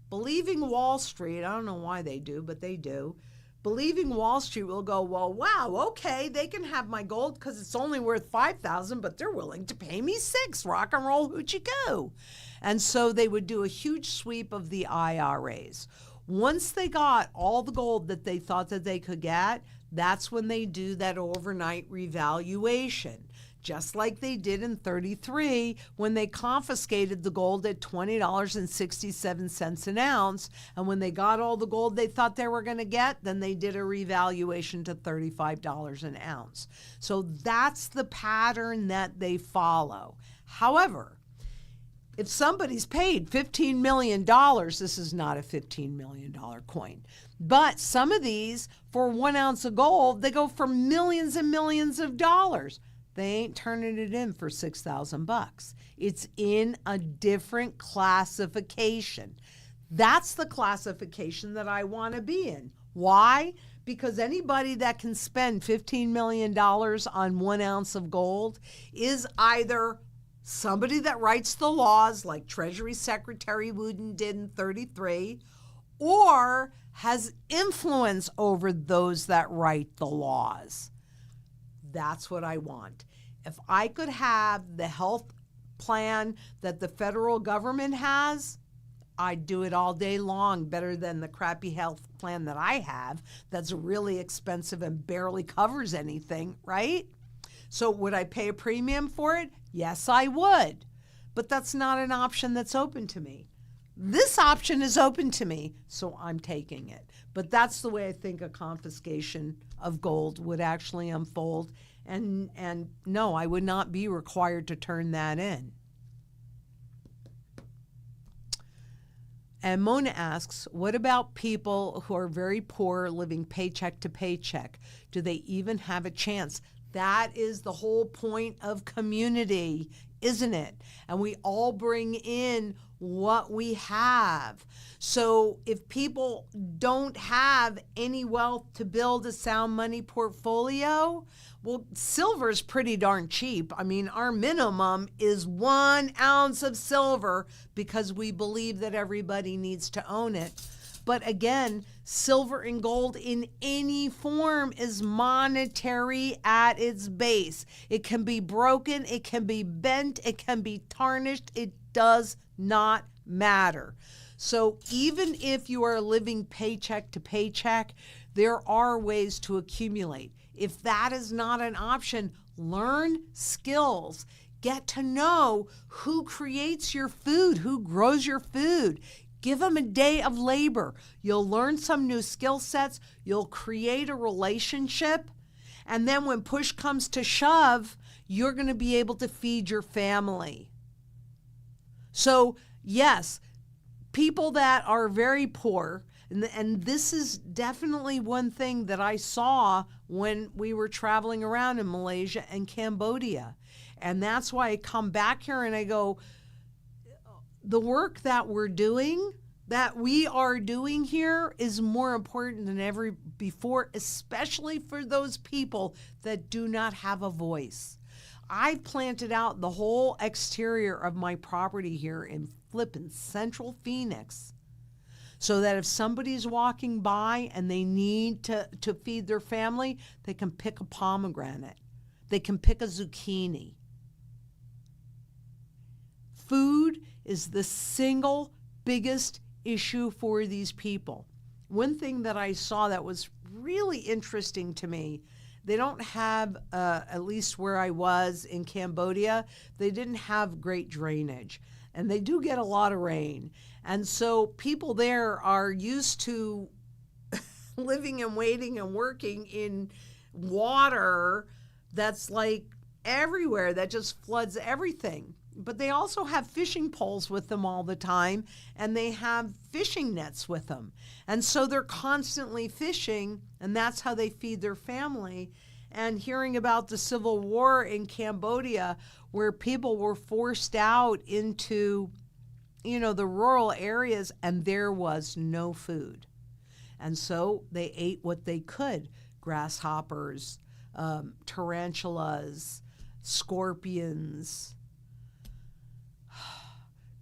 believing Wall Street, I don't know why they do, but they do, believing Wall Street will go, well, wow, okay, they can have my gold because it's only worth 5,000, but they're willing to pay me 6. Rock and roll, hoochie coo. And so they would do a huge sweep of the IRAs. Once they got all the gold that they thought that they could get, that's when they do that overnight revaluation, just like they did in 33 when they confiscated the gold at $20.67 an ounce. And when they got all the gold they thought they were going to get, then they did a revaluation to $35 an ounce. So that's the pattern that they follow. However, if somebody's paid $15 million, this is not a $15 million coin. But some of these, for 1 ounce of gold, they go for millions and millions of dollars. They ain't turning it in for $6,000. It's in a different classification. That's the classification that I want to be in. Why? Because anybody that can spend $15 million on 1 ounce of gold is either somebody that writes the laws like Treasury Secretary Wooden did in 33, or has influence over those that write the laws. That's what I want. If I could have the health plan that the federal government has, I'd do it all day long, better than the crappy health plan that I have that's really expensive and barely covers anything, right? So would I pay a premium for it? Yes, I would. But that's not an option that's open to me. This option is open to me, so I'm taking it. But that's the way I think a confiscation of gold would actually unfold. And no, I would not be required to turn that in. And Mona asks, what about people who are very poor, living paycheck to paycheck? Do they even have a chance? That is the whole point of community, isn't it? And we all bring in what we have. So if people don't have any wealth to build a sound money portfolio, well, silver is pretty darn cheap. I mean, our minimum is 1 ounce of silver because we believe that everybody needs to own it. But again, silver and gold in any form is monetary at its base. It can be broken, it can be bent, it can be tarnished. It does not matter. So even if you are living paycheck to paycheck, there are ways to accumulate. If that is not an option, learn skills. Get to know who creates your food, who grows your food. Give them a day of labor. You'll learn some new skill sets. You'll create a relationship. And then when push comes to shove, you're going to be able to feed your family. So yes, people that are very poor, and this is definitely one thing that I saw when we were traveling around in Malaysia and Cambodia. And that's why I come back here and I go, the work that we are doing here is more important than ever before, especially for those people that do not have a voice. I've planted out the whole exterior of my property here in flippin' Central Phoenix so that if somebody's walking by and they need to feed their family, they can pick a pomegranate. They can pick a zucchini. Food is the single biggest issue for these people. One thing that I saw that was really interesting to me, they don't have, at least where I was in Cambodia, they didn't have great drainage. And they do get a lot of rain. And so people there are used to living and waiting and working in water that's like everywhere, that just floods everything. but they also have fishing poles with them all the time, and they have fishing nets with them. And so they're constantly fishing, and that's how they feed their family. And hearing about the civil war in Cambodia, where people were forced out into, the rural areas, and there was no food. And so they ate what they could: grasshoppers, tarantulas, scorpions.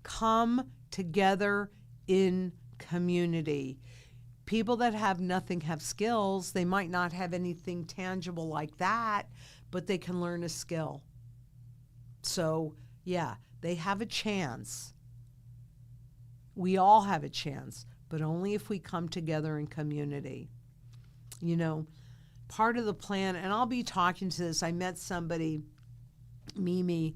Come together in community. People that have nothing have skills. They might not have anything tangible like that, but they can learn a skill. So, yeah, they have a chance. We all have a chance, but only if we come together in community. Part of the plan, and I'll be talking to this, I met somebody, Mimi,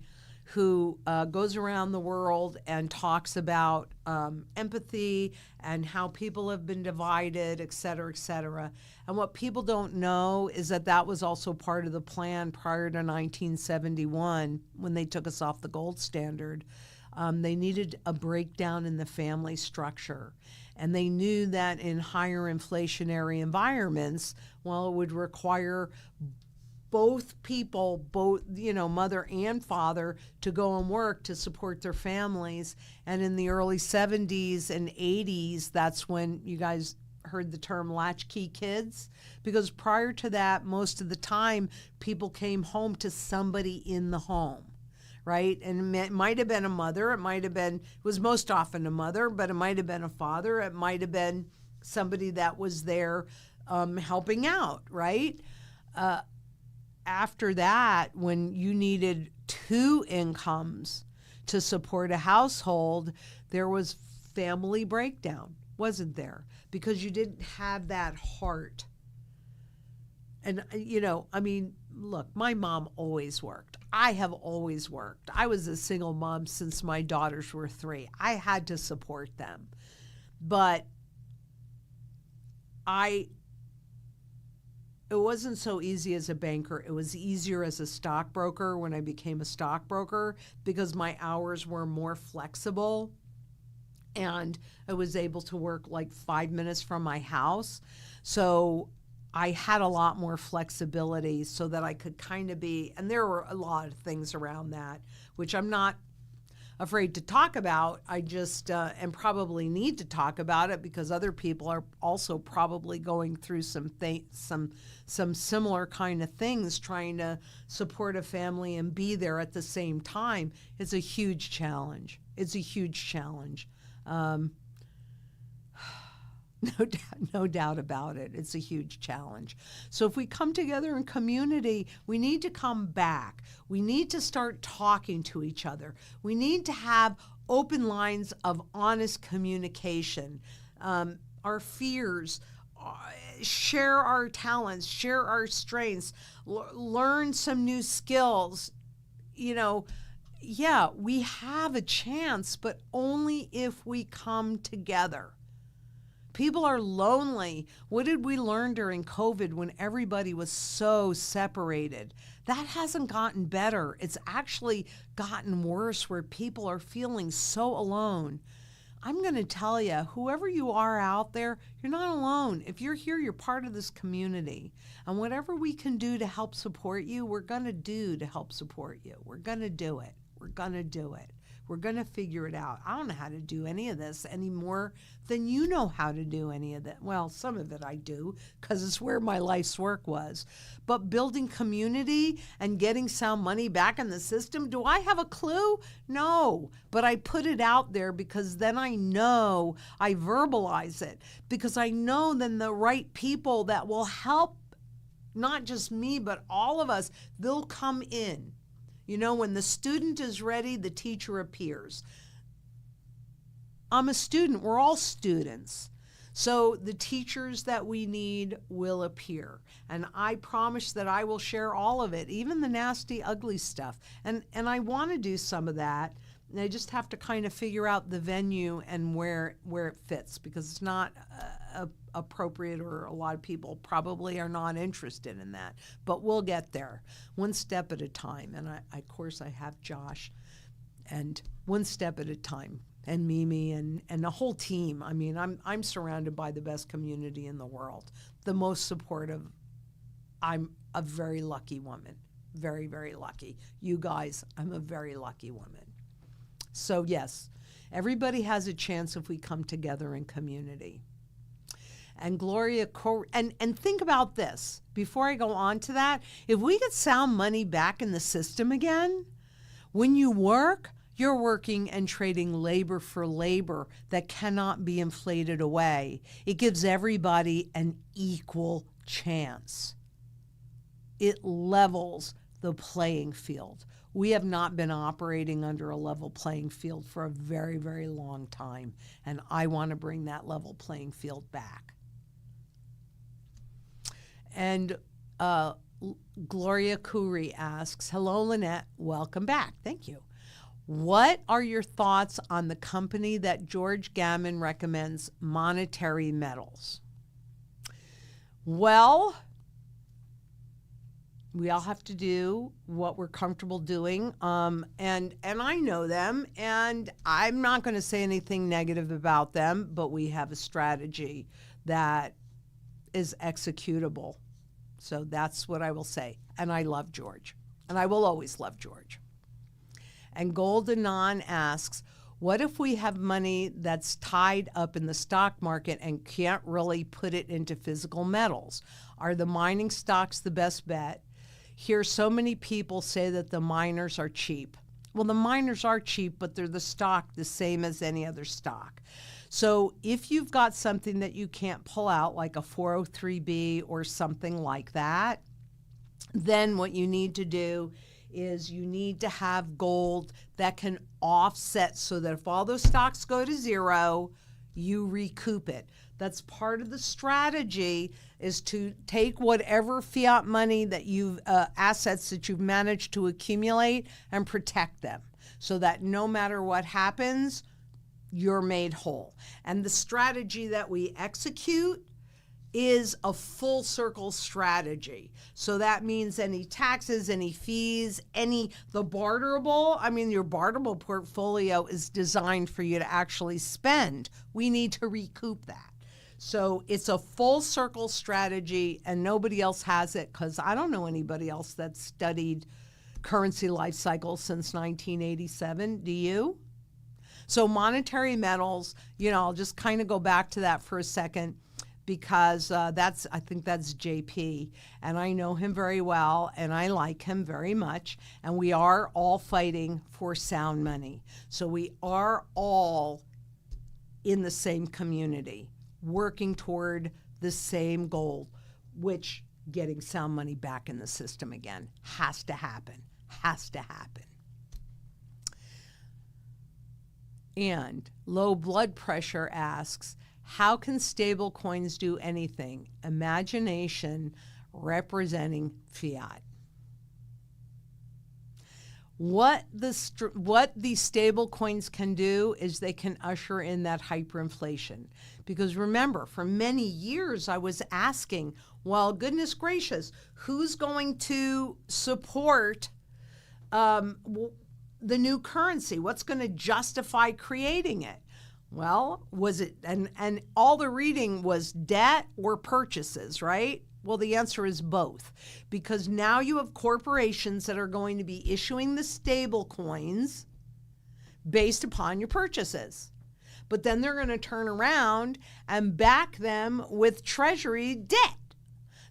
who goes around the world and talks about empathy and how people have been divided, et cetera, et cetera. And what people don't know is that was also part of the plan prior to 1971 when they took us off the gold standard. They needed a breakdown in the family structure. And they knew that in higher inflationary environments, it would require both people, mother and father, to go and work to support their families. And in the early 70s and 80s, that's when you guys heard the term latchkey kids, because prior to that, most of the time, people came home to somebody in the home, right? And it might have been a mother, it was most often a mother, but it might have been a father, it might have been somebody that was there helping out, right? After that, when you needed two incomes to support a household, there was family breakdown, wasn't there? Because you didn't have that heart. And, look, my mom always worked. I have always worked. I was a single mom since my daughters were 3. I had to support them. But it wasn't so easy as a banker. It was easier as a stockbroker when I became a stockbroker, because my hours were more flexible and I was able to work like 5 minutes from my house. So I had a lot more flexibility so that I could kind of be, and there were a lot of things around that, which I'm not afraid to talk about. I just and probably need to talk about it because other people are also probably going through some similar kind of things, trying to support a family and be there at the same time. It's a huge challenge. No doubt about it. It's a huge challenge. So if we come together in community, we need to come back. We need to start talking to each other. We need to have open lines of honest communication. Our fears, share our talents, share our strengths, learn some new skills. Yeah, we have a chance, but only if we come together. People are lonely. What did we learn during COVID when everybody was so separated? That hasn't gotten better. It's actually gotten worse, where people are feeling so alone. I'm going to tell you, whoever you are out there, you're not alone. If you're here, you're part of this community. And whatever we can do to help support you, we're going to do to help support you. We're going to do it. We're going to do it. We're going to figure it out. I don't know how to do any of this any more than you know how to do any of that. Well, some of it I do, because it's where my life's work was. But building community and getting some money back in the system, do I have a clue? No. But I put it out there because then I know, I verbalize it, because I know then the right people that will help, not just me, but all of us, they'll come in. When the student is ready, the teacher appears. I'm a student. We're all students. So the teachers that we need will appear. And I promise that I will share all of it, even the nasty, ugly stuff. And I want to do some of that. And I just have to kind of figure out the venue and where it fits, because it's not appropriate, or a lot of people probably are not interested in that. But we'll get there, one step at a time. And of course I have Josh and one step at a time. And Mimi and the whole team. I mean, I'm surrounded by the best community in the world, the most supportive. I'm a very lucky woman, very, very lucky. You guys, I'm a very lucky woman. So yes, everybody has a chance if we come together in community. And Gloria, and think about this, before I go on to that, if we get sound money back in the system again, when you work, you're working and trading labor for labor that cannot be inflated away. It gives everybody an equal chance. It levels the playing field. We have not been operating under a level playing field for a very, very long time, and I want to bring that level playing field back. And Gloria Khoury asks, hello, Lynette, welcome back. Thank you. What are your thoughts on the company that George Gammon recommends, Monetary Metals? Well, we all have to do what we're comfortable doing, and I know them, and I'm not going to say anything negative about them, but we have a strategy that is executable. So that's what I will say. And I love George, and I will always love George. And Golden Non asks, what if we have money that's tied up in the stock market and can't really put it into physical metals? Are the mining stocks the best bet? Hear so many people say that the miners are cheap. Well, the miners are cheap, but they're the stock the same as any other stock. So if you've got something that you can't pull out, like a 403B or something like that, then what you need to do is you need to have gold that can offset so that if all those stocks go to zero, you recoup it. That's part of the strategy, is to take whatever fiat money that you've, assets that you've managed to accumulate and protect them so that no matter what happens, you're made whole. And the strategy that we execute is a full circle strategy. So that means any taxes, any fees, the barterable, your barterable portfolio is designed for you to actually spend. We need to recoup that. So it's a full circle strategy, and nobody else has it, because I don't know anybody else that's studied currency life cycles since 1987. Do you? So monetary metals, I'll just kind of go back to that for a second, because I think that's JP, and I know him very well, and I like him very much, and we are all fighting for sound money. So we are all in the same community, working toward the same goal, which getting sound money back in the system again has to happen. And low blood pressure asks, how can stable coins do anything? Imagination representing fiat. What these stable coins can do is they can usher in that hyperinflation. Because remember, for many years I was asking, well, goodness gracious, who's going to support the new currency? What's going to justify creating it? Well, was it, and all the reading was debt or purchases, right? Well, the answer is both, because now you have corporations that are going to be issuing the stable coins based upon your purchases. But then they're going to turn around and back them with treasury debt.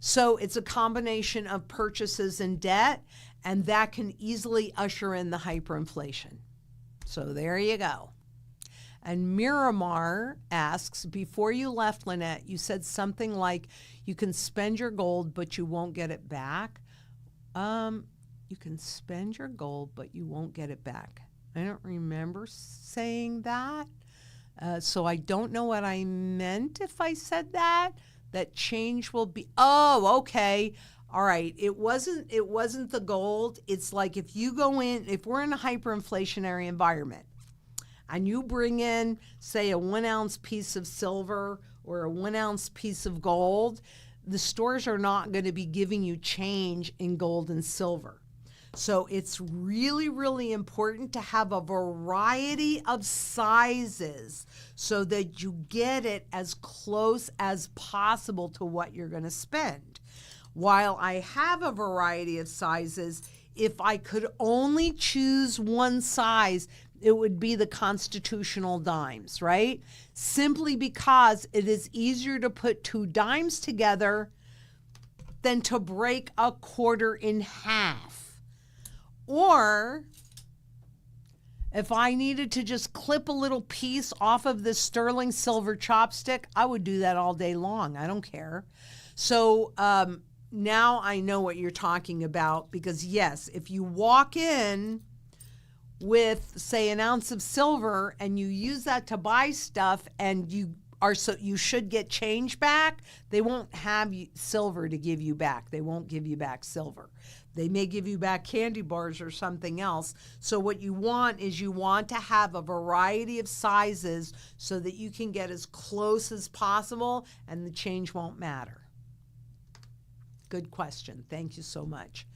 So it's a combination of purchases and debt, and that can easily usher in the hyperinflation. So there you go. And Miramar asks, before you left, Lynette, you said something like you can spend your gold, but you won't get it back. You can spend your gold, but you won't get it back. I don't remember saying that. So I don't know what I meant if I said that. That change will be, oh, okay. All right. It wasn't the gold. It's like if we're in a hyperinflationary environment, and you bring in, say, a 1 ounce piece of silver or a 1 ounce piece of gold, the stores are not going to be giving you change in gold and silver. So it's really, really important to have a variety of sizes so that you get it as close as possible to what you're going to spend. While I have a variety of sizes, if I could only choose one size, it would be the constitutional dimes, right? Simply because it is easier to put 2 dimes together than to break a quarter in half. Or if I needed to just clip a little piece off of this sterling silver chopstick, I would do that all day long. I don't care. So now I know what you're talking about, because yes, if you walk in with, say, an ounce of silver and you use that to buy stuff and you should get change back, they won't have silver to give you back. They won't give you back silver. They may give you back candy bars or something else. So what you want is you want to have a variety of sizes so that you can get as close as possible and the change won't matter. Good question. Thank you so much.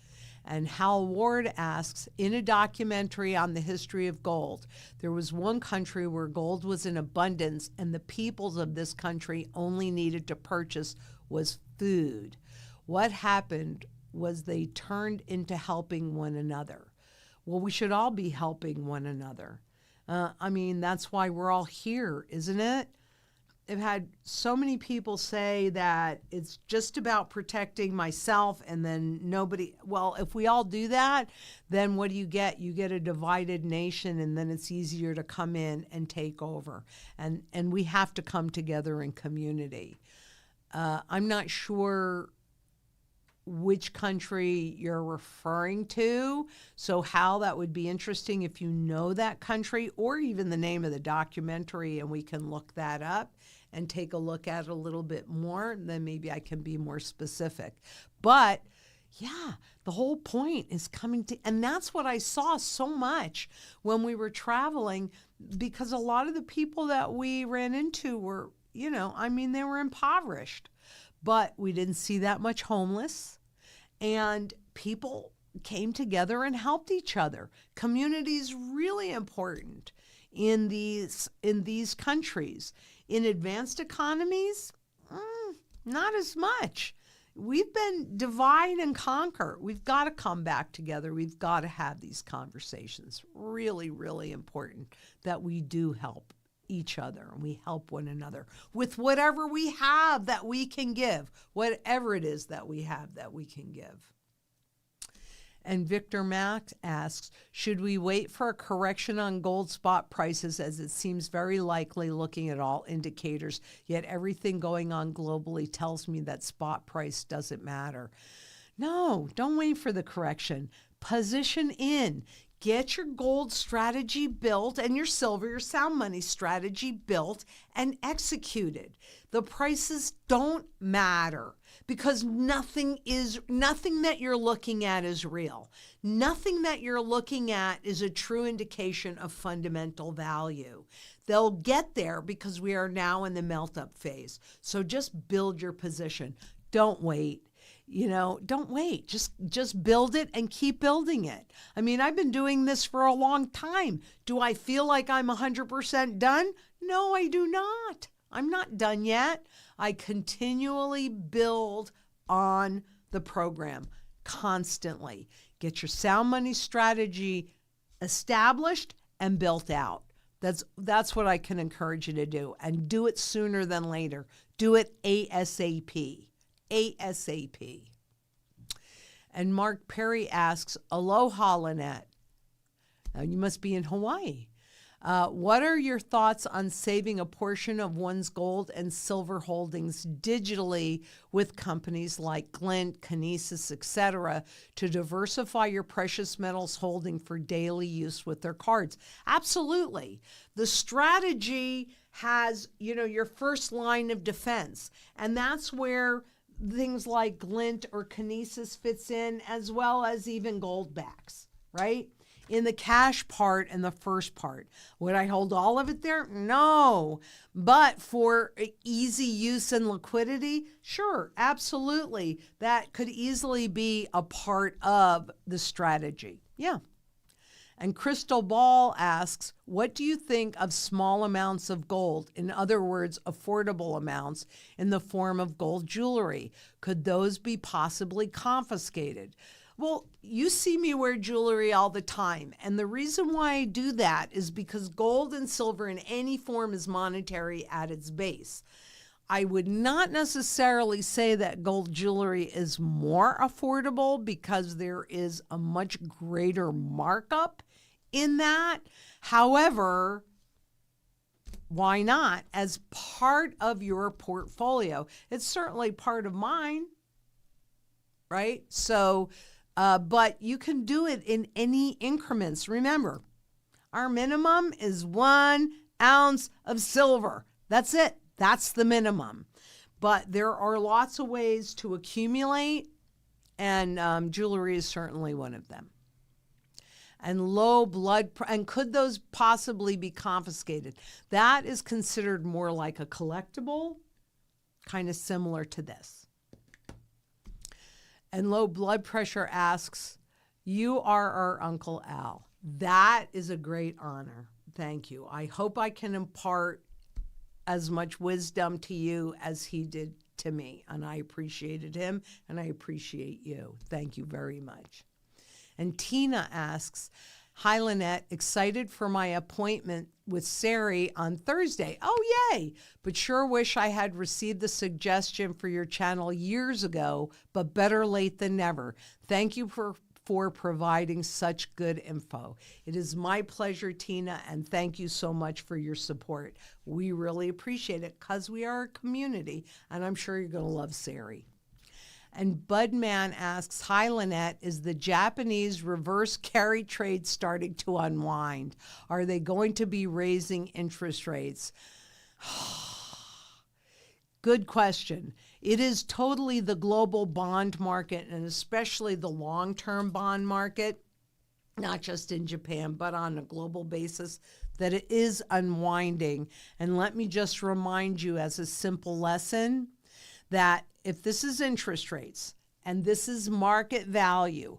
And Hal Ward asks, in a documentary on the history of gold, there was one country where gold was in abundance and the peoples of this country only needed to purchase was food. What happened was they turned into helping one another. Well, we should all be helping one another. That's why we're all here, isn't it? I've had so many people say that it's just about protecting myself and then nobody. Well, if we all do that, then what do you get? You get a divided nation, and then it's easier to come in and take over. And we have to come together in community. I'm not sure which country you're referring to. So Hal, that would be interesting if you know that country or even the name of the documentary, and we can look that up and take a look at it a little bit more, then maybe I can be more specific. But yeah, the whole point is coming to, and that's what I saw so much when we were traveling, because a lot of the people that we ran into were, they were impoverished, but we didn't see that much homeless, and people came together and helped each other. Community is really important in these countries. In advanced economies, not as much. We've been divide and conquer. We've got to come back together. We've got to have these conversations. Really, really important that we do help each other and we help one another with whatever we have that we can give, whatever it is that we have that we can give. And Victor Mack asks, should we wait for a correction on gold spot prices, as it seems very likely looking at all indicators, yet everything going on globally tells me that spot price doesn't matter? No, don't wait for the correction. Position in. Get your gold strategy built and your silver, your sound money strategy built and executed. The prices don't matter because nothing that you're looking at is real. Nothing that you're looking at is a true indication of fundamental value. They'll get there because we are now in the melt-up phase. So just build your position. Don't wait. Don't wait. Just build it and keep building it. I've been doing this for a long time. Do I feel like I'm 100% done? No, I do not. I'm not done yet. I continually build on the program constantly. Get your sound money strategy established and built out. That's what I can encourage you to do, and do it sooner than later. Do it ASAP. ASAP. And Mark Perry asks, aloha, Lynette. Now, you must be in Hawaii. What are your thoughts on saving a portion of one's gold and silver holdings digitally with companies like Glint, Kinesis, etc., to diversify your precious metals holding for daily use with their cards? Absolutely. The strategy has, your first line of defense, and that's where things like Glint or Kinesis fits in, as well as even gold backs, right? in the cash part and the first part. Would I hold all of it there? No. But for easy use and liquidity, sure, absolutely. That could easily be a part of the strategy. Yeah. And Crystal Ball asks, what do you think of small amounts of gold? In other words, affordable amounts in the form of gold jewelry. Could those be possibly confiscated? Well, you see me wear jewelry all the time. And the reason why I do that is because gold and silver in any form is monetary at its base. I would not necessarily say that gold jewelry is more affordable because there is a much greater markup in that. However, why not? As part of your portfolio. It's certainly part of mine, right? So, but you can do it in any increments. Remember, our minimum is 1 ounce of silver. That's it. That's the minimum. But there are lots of ways to accumulate, and jewelry is certainly one of them. And low blood, and could those possibly be confiscated? That is considered more like a collectible, kind of similar to this. And low blood pressure asks, you are our Uncle Al. That is a great honor. Thank you. I hope I can impart as much wisdom to you as he did to me. And I appreciated him, and I appreciate you. Thank you very much. And Tina asks, hi, Lynette, excited for my appointment with Sari on Thursday. Oh, yay. But sure wish I had received the suggestion for your channel years ago, but better late than never. Thank you for providing such good info. It is my pleasure, Tina, and thank you so much for your support. We really appreciate it because we are a community, and I'm sure you're going to love Sari. And Budman asks, hi, Lynette, is the Japanese reverse carry trade starting to unwind? Are they going to be raising interest rates? Good question. It is totally the global bond market, and especially the long-term bond market, not just in Japan, but on a global basis, that it is unwinding. And let me just remind you as a simple lesson that if this is interest rates and this is market value,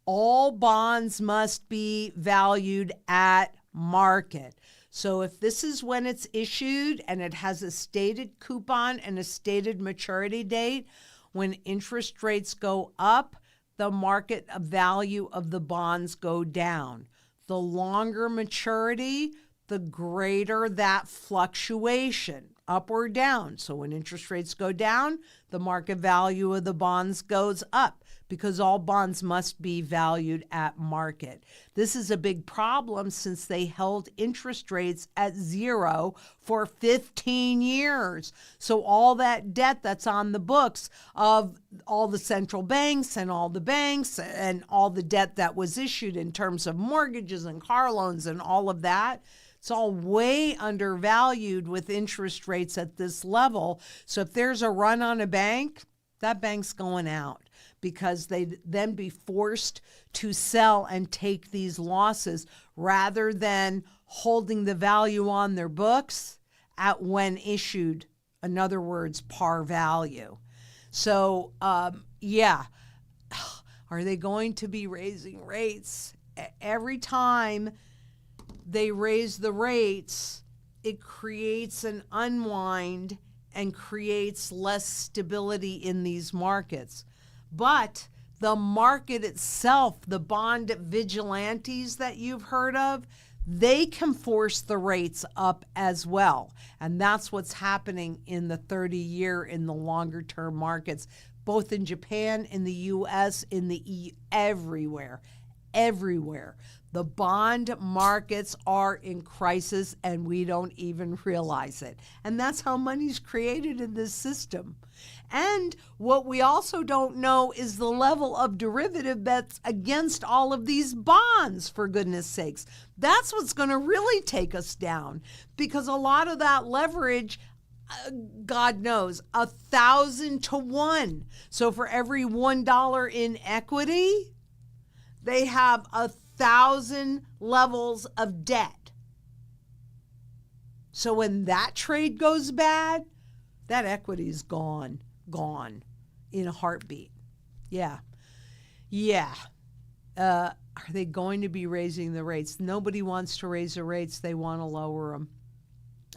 all bonds must be valued at market. So if this is when it's issued and it has a stated coupon and a stated maturity date, when interest rates go up, the market value of the bonds go down. The longer maturity, the greater that fluctuation, up or down. So when interest rates go down, the market value of the bonds goes up because all bonds must be valued at market. This is a big problem since they held interest rates at 0 for 15 years. So all that debt that's on the books of all the central banks and all the banks and all the debt that was issued in terms of mortgages and car loans and all of that, it's all way undervalued with interest rates at this level. So if there's a run on a bank, that bank's going out because they'd then be forced to sell and take these losses rather than holding the value on their books at when issued, in other words, par value. So, yeah, are they going to be raising rates? Every time they raise the rates, it creates an unwind and creates less stability in these markets. But the market itself, the bond vigilantes that you've heard of, they can force the rates up as well. And that's what's happening in the 30-year, in the longer term markets, both in Japan, in the US, in the EU, everywhere. The bond markets are in crisis and we don't even realize it. And that's how money's created in this system. And what we also don't know is the level of derivative bets against all of these bonds, for goodness sakes. That's what's going to really take us down, because a lot of that leverage, God knows, 1,000 to 1. So for every $1 in equity, they have 1,000 levels of debt. So when that trade goes bad, that equity is gone in a heartbeat. Yeah. Are they going to be raising the rates? Nobody wants to raise the rates. They want to lower them.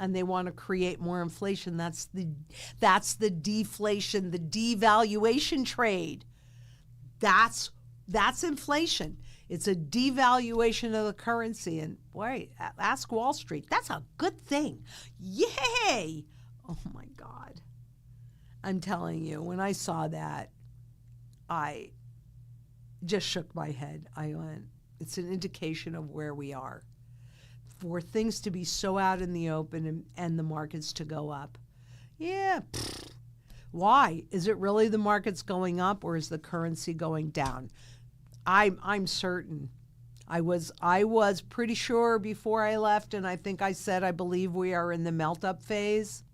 And they want to create more inflation. That's the deflation, the devaluation trade. That's inflation. It's a devaluation of the currency. And boy, ask Wall Street. That's a good thing. Yay! Oh my God. I'm telling you, when I saw that, I just shook my head. I went, it's an indication of where we are. For things to be so out in the open and the markets to go up. Yeah. Why? Is it really the markets going up or is the currency going down? I'm certain. I was pretty sure before I left, and I think I said I believe we are in the melt-up phase.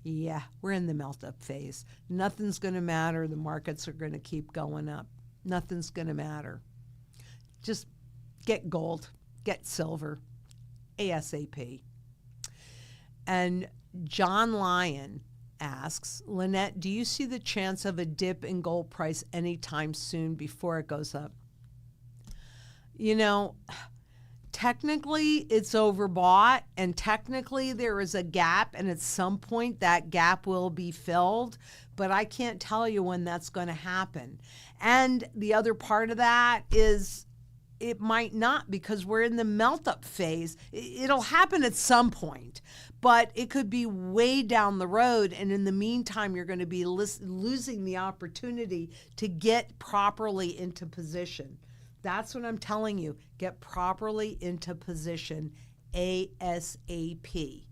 Yeah, we're in the melt-up phase. Nothing's going to matter. The markets are going to keep going up. Nothing's going to matter. Just get gold, get silver, ASAP. And John Lyon asks, Lynette, do you see the chance of a dip in gold price anytime soon before it goes up? You know, technically it's overbought, and technically there is a gap, and at some point that gap will be filled, but I can't tell you when that's going to happen. And the other part of that is it might not, because we're in the melt-up phase. It'll happen at some point, but it could be way down the road, and in the meantime, you're going to be losing the opportunity to get properly into position. That's what I'm telling you. Get properly into position ASAP.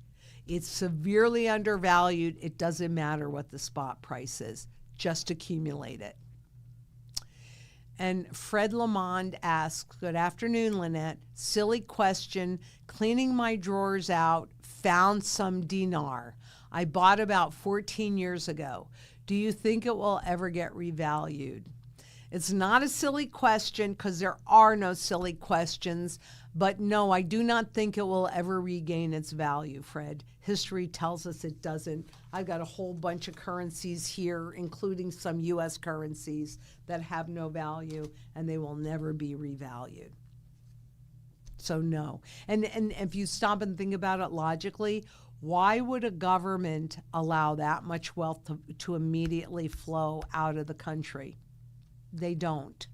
It's severely undervalued. It doesn't matter what the spot price is. Just accumulate it. And Fred Lamond asks, good afternoon, Lynette. Silly question. Cleaning my drawers out, found some Dinar. I bought about 14 years ago. Do you think it will ever get revalued? It's not a silly question because there are no silly questions. But no, I do not think it will ever regain its value, Fred. History tells us it doesn't. I've got a whole bunch of currencies here, including some U.S. currencies that have no value, and they will never be revalued. So no. And if you stop and think about it logically, why would a government allow that much wealth to immediately flow out of the country? They don't.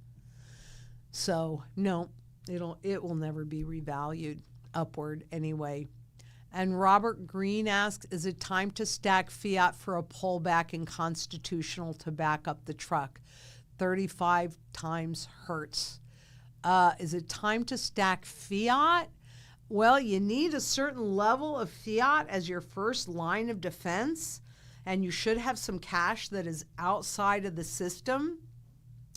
So no, it will never be revalued upward anyway. And Robert Green asks, is it time to stack fiat for a pullback in constitutional to back up the truck? 35 times Hertz. Is it time to stack fiat? Well, you need a certain level of fiat as your first line of defense, and you should have some cash that is outside of the system.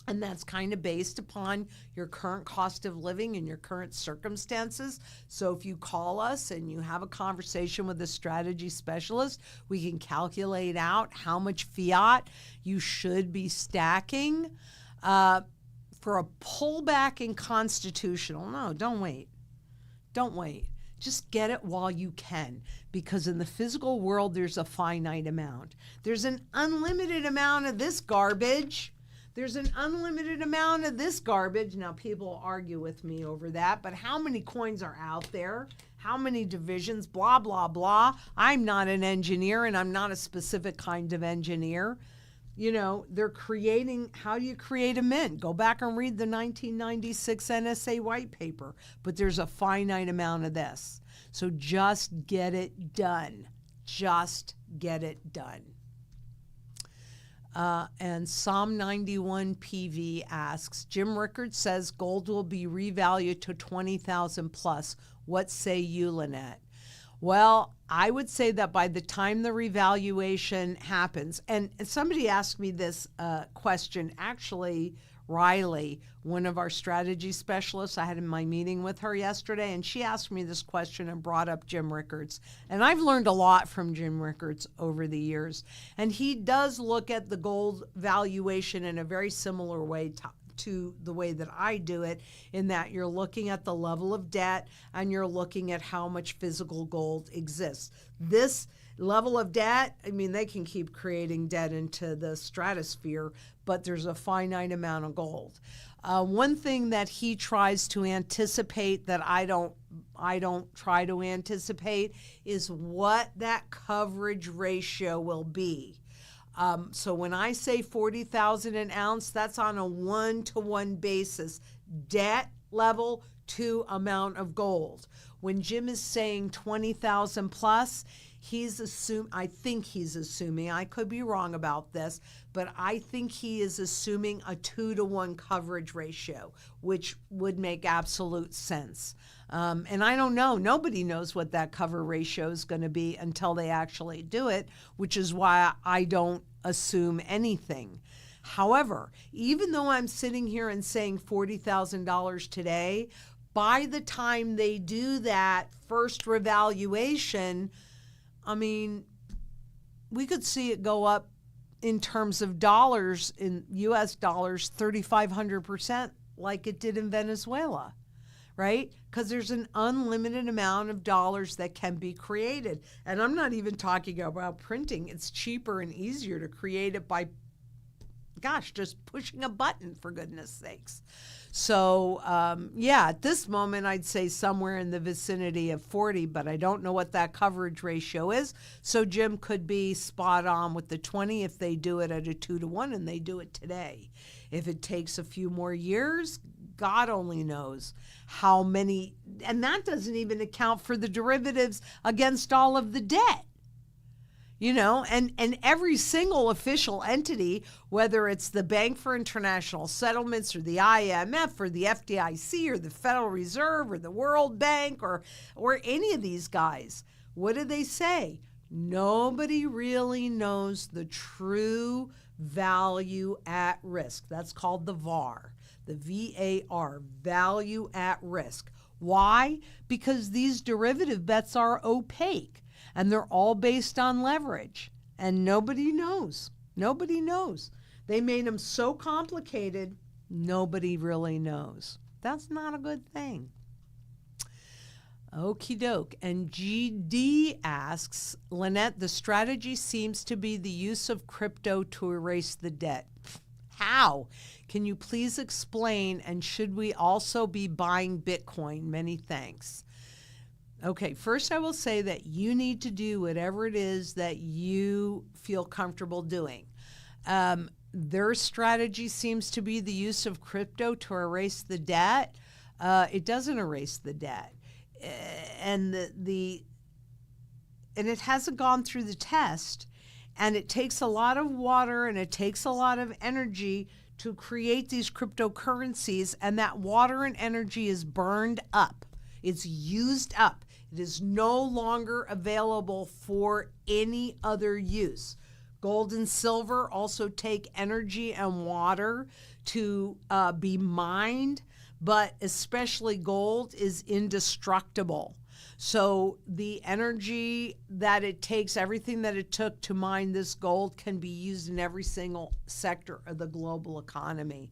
And that's kind of based upon your current cost of living and your current circumstances. So if you call us and you have a conversation with a strategy specialist, we can calculate out how much fiat you should be stacking. For a pullback in constitutional, no, don't wait. Don't wait. Just get it while you can, because in the physical world, there's a finite amount. There's an unlimited amount of this garbage. There's an unlimited amount of this garbage. Now, people argue with me over that, but how many coins are out there? How many divisions? Blah, blah, blah. I'm not an engineer, and I'm not a specific kind of engineer. You know, they're creating, how do you create a mint? Go back and read the 1996 NSA white paper. But there's a finite amount of this. So just get it done. Just get it done. And Psalm 91 PV asks, Jim Rickard says gold will be revalued to 20,000 plus. What say you, Lynette? Well, I would say that by the time the revaluation happens, and somebody asked me this question, actually, Riley, one of our strategy specialists, I had my meeting with her yesterday, and she asked me this question and brought up Jim Rickards. And I've learned a lot from Jim Rickards over the years. And he does look at the gold valuation in a very similar way to the way that I do it, in that you're looking at the level of debt and you're looking at how much physical gold exists. This level of debt, I mean, they can keep creating debt into the stratosphere, but there's a finite amount of gold. One thing that he tries to anticipate that I don't try to anticipate is what that coverage ratio will be. So when I say 40,000 an ounce, that's on a 1-to-1 basis, debt level to amount of gold. When Jim is saying 20,000 plus, I think he's assuming, I could be wrong about this, but I think he is assuming a 2-to-1 coverage ratio, which would make absolute sense. And I don't know. Nobody knows what that cover ratio is going to be until they actually do it, which is why I don't assume anything. However, even though I'm sitting here and saying $40,000 today, by the time they do that first revaluation, I mean, we could see it go up in terms of dollars, in US dollars, 3,500%, like it did in Venezuela, right? Because there's an unlimited amount of dollars that can be created. And I'm not even talking about printing. It's cheaper and easier to create it by, just pushing a button, for goodness sakes. So, at this moment, I'd say somewhere in the vicinity of 40, but I don't know what that coverage ratio is. So Jim could be spot on with the 20 if they do it at a 2-to-1 and they do it today. If it takes a few more years, God only knows how many, and that doesn't even account for the derivatives against all of the debt. And every single official entity, whether it's the Bank for International Settlements or the IMF or the FDIC or the Federal Reserve or the World Bank or any of these guys, what do they say? Nobody really knows the true value at risk. That's called the VAR, the VAR, value at risk. Why? Because these derivative bets are opaque. And they're all based on leverage. And nobody knows. Nobody knows. They made them so complicated, nobody really knows. That's not a good thing. Okie doke. And GD asks, Lynette, the strategy seems to be the use of crypto to erase the debt. How? Can you please explain? And should we also be buying Bitcoin? Many thanks. Okay, first I will say that you need to do whatever it is that you feel comfortable doing. Their strategy seems to be the use of crypto to erase the debt. It doesn't erase the debt. And and it hasn't gone through the test. And it takes a lot of water and it takes a lot of energy to create these cryptocurrencies, and that water and energy is burned up. It's used up. It is no longer available for any other use. Gold and silver also take energy and water to be mined, but especially gold is indestructible. So the energy that it takes, everything that it took to mine this gold, can be used in every single sector of the global economy.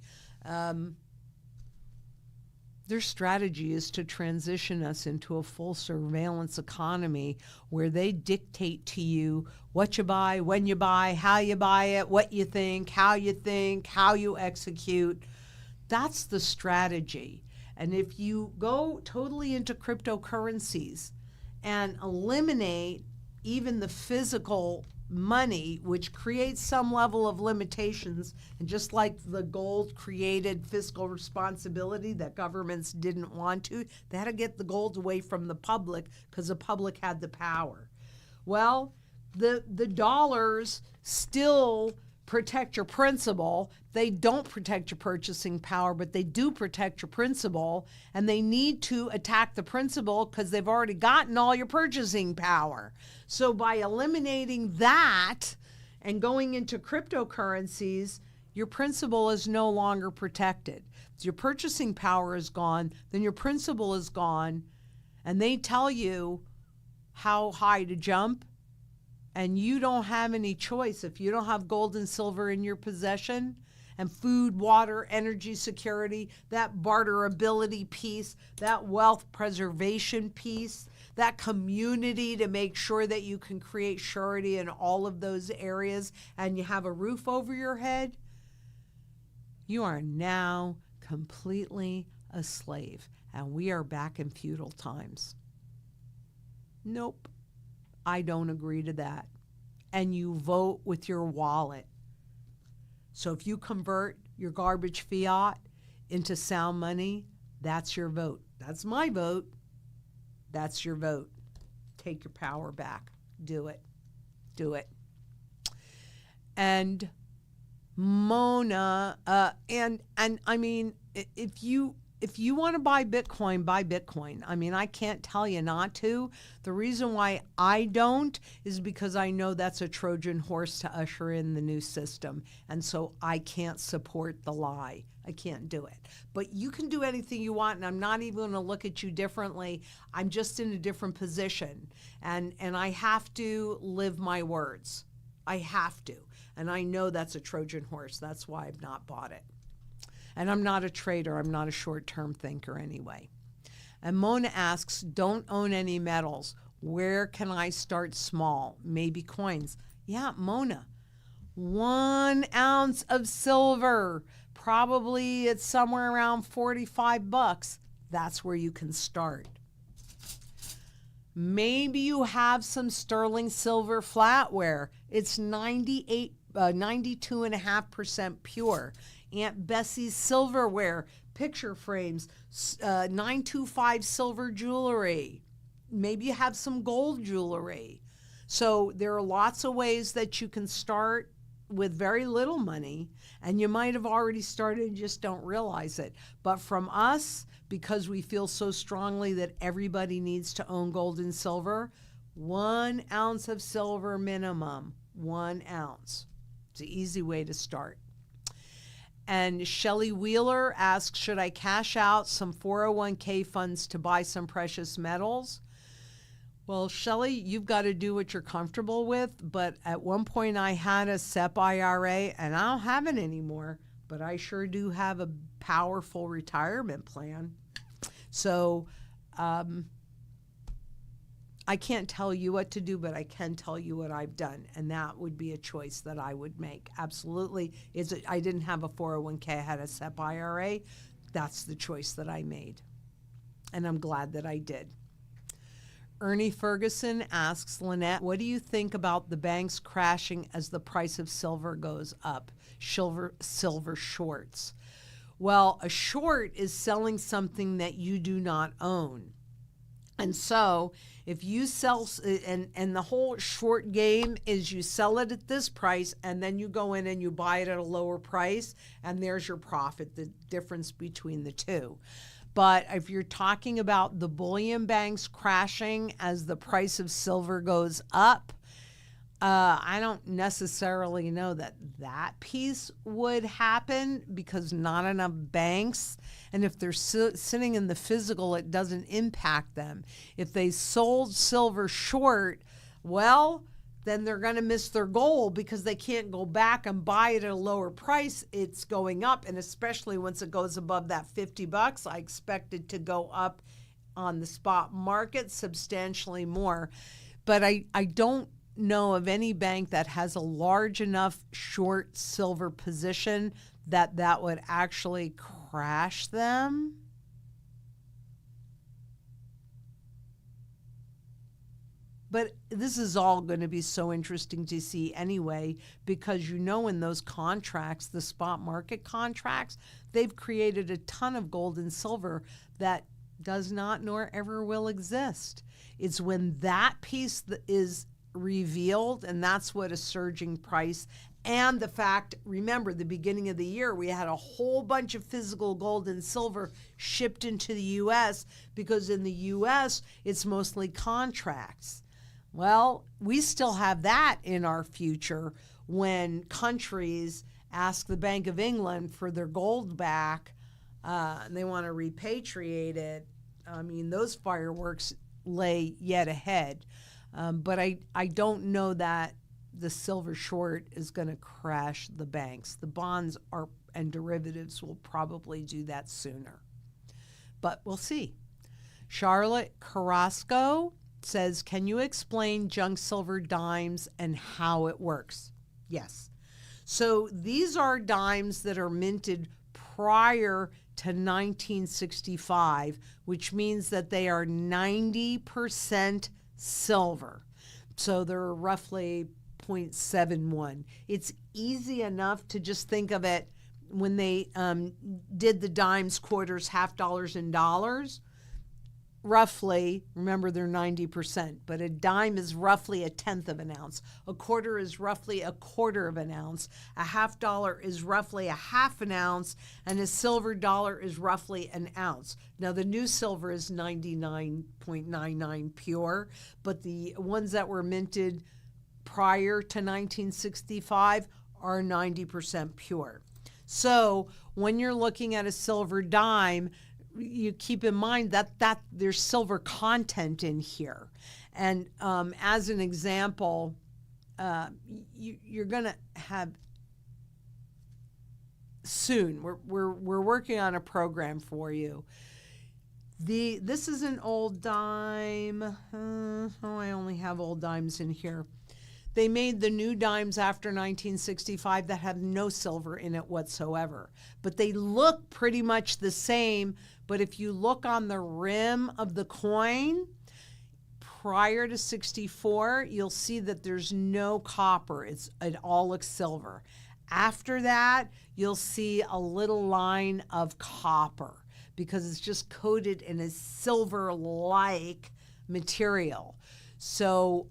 Their strategy is to transition us into a full surveillance economy where they dictate to you what you buy, when you buy, how you buy it, what you think, how you execute. That's the strategy. And if you go totally into cryptocurrencies and eliminate even the physical money, which creates some level of limitations, and just like the gold created fiscal responsibility that governments didn't want to, they had to get the gold away from the public because the public had the power. Well, the dollars still protect your principal. They don't protect your purchasing power, but they do protect your principal, and they need to attack the principal because they've already gotten all your purchasing power. So by eliminating that and going into cryptocurrencies, your principal is no longer protected. If your purchasing power is gone, then your principal is gone, and they tell you how high to jump, and you don't have any choice. If you don't have gold and silver in your possession and food, water, energy security, that barterability piece, that wealth preservation piece, that community to make sure that you can create surety in all of those areas and you have a roof over your head, you are now completely a slave. And we are back in feudal times. Nope, I don't agree to that. And you vote with your wallet. So if you convert your garbage fiat into sound money, that's your vote. That's my vote. That's your vote. Take your power back. Do it. Do it. And Mona, and I mean, if you want to buy Bitcoin, buy Bitcoin. I mean, I can't tell you not to. The reason why I don't is because I know that's a Trojan horse to usher in the new system. And so I can't support the lie. I can't do it. But you can do anything you want, and I'm not even going to look at you differently. I'm just in a different position. And I have to live my words. I have to. And I know that's a Trojan horse. That's why I've not bought it. And I'm not a trader. I'm not a short-term thinker anyway. And Mona asks, don't own any metals. Where can I start small? Maybe coins. Yeah, Mona. 1 ounce of silver. Probably it's somewhere around $45. That's where you can start. Maybe you have some sterling silver flatware. It's 92.5% pure. Aunt Bessie's silverware, picture frames, 925 silver jewelry. Maybe you have some gold jewelry. So there are lots of ways that you can start with very little money, and you might have already started and just don't realize it. But from us, because we feel so strongly that everybody needs to own gold and silver, 1 ounce of silver minimum, 1 ounce. It's an easy way to start. And Shelley Wheeler asks, should I cash out some 401k funds to buy some precious metals? Well, Shelley, you've got to do what you're comfortable with. But at one point I had a SEP IRA, and I don't have it anymore. But I sure do have a powerful retirement plan. So I can't tell you what to do, but I can tell you what I've done, and that would be a choice that I would make. Absolutely. I didn't have a 401k, I had a SEP IRA. That's the choice that I made, and I'm glad that I did. Ernie Ferguson asks, Lynette, what do you think about the banks crashing as the price of silver goes up? Silver shorts. Well, a short is selling something that you do not own. And so if you sell, and the whole short game is you sell it at this price, and then you go in and you buy it at a lower price, and there's your profit, the difference between the two. But if you're talking about the bullion banks crashing as the price of silver goes up, I don't necessarily know that piece would happen, because not enough banks, and if they're sitting in the physical, it doesn't impact them. If they sold silver short, well, then they're going to miss their goal, because they can't go back and buy it at a lower price. It's going up, and especially once it goes above that $50, I expect it to go up on the spot market substantially more. But I don't know of any bank that has a large enough short silver position that would actually crash them. But this is all going to be so interesting to see anyway, because in those contracts, the spot market contracts, they've created a ton of gold and silver that does not nor ever will exist. It's when that piece is revealed, and that's what a surging price, and the fact, remember, the beginning of the year, we had a whole bunch of physical gold and silver shipped into the U.S. because in the U.S. it's mostly contracts. Well, we still have that in our future when countries ask the Bank of England for their gold back, and they want to repatriate it. I mean, those fireworks lay yet ahead. But I don't know that the silver short is going to crash the banks. The bonds are and derivatives will probably do that sooner. But we'll see. Charlotte Carrasco says, can you explain junk silver dimes and how it works? Yes. So these are dimes that are minted prior to 1965, which means that they are 90% silver. So they're roughly 0.71. It's easy enough to just think of it when they did the dimes, quarters, half dollars, and dollars. Roughly, remember they're 90%, but a dime is roughly a tenth of an ounce. A quarter is roughly a quarter of an ounce. A half dollar is roughly a half an ounce, and a silver dollar is roughly an ounce. Now, the new silver is 99.99 pure, but the ones that were minted prior to 1965 are 90% pure. So when you're looking at a silver dime, you keep in mind that there's silver content in here. And as an example, you're going to have soon, we're working on a program for you. This is an old dime. I only have old dimes in here. They made the new dimes after 1965 that have no silver in it whatsoever. But they look pretty much the same. But if you look on the rim of the coin, prior to 64, you'll see that there's no copper. It all looks silver. After that, you'll see a little line of copper because it's just coated in a silver-like material. So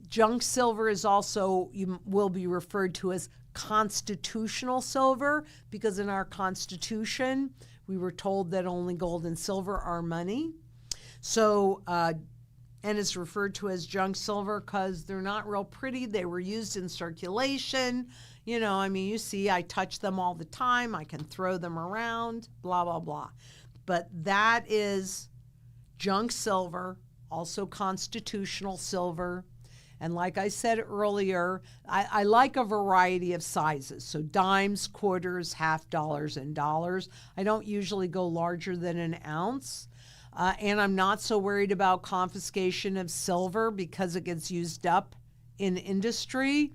junk silver is also, will be referred to as constitutional silver, because in our Constitution, we were told that only gold and silver are money. So, and it's referred to as junk silver because they're not real pretty. They were used in circulation. You know, I mean, you see, I touch them all the time. I can throw them around, blah, blah, blah. But that is junk silver, also constitutional silver. And like I said earlier, I like a variety of sizes. So dimes, quarters, half dollars, and dollars. I don't usually go larger than an ounce. And I'm not so worried about confiscation of silver because it gets used up in industry.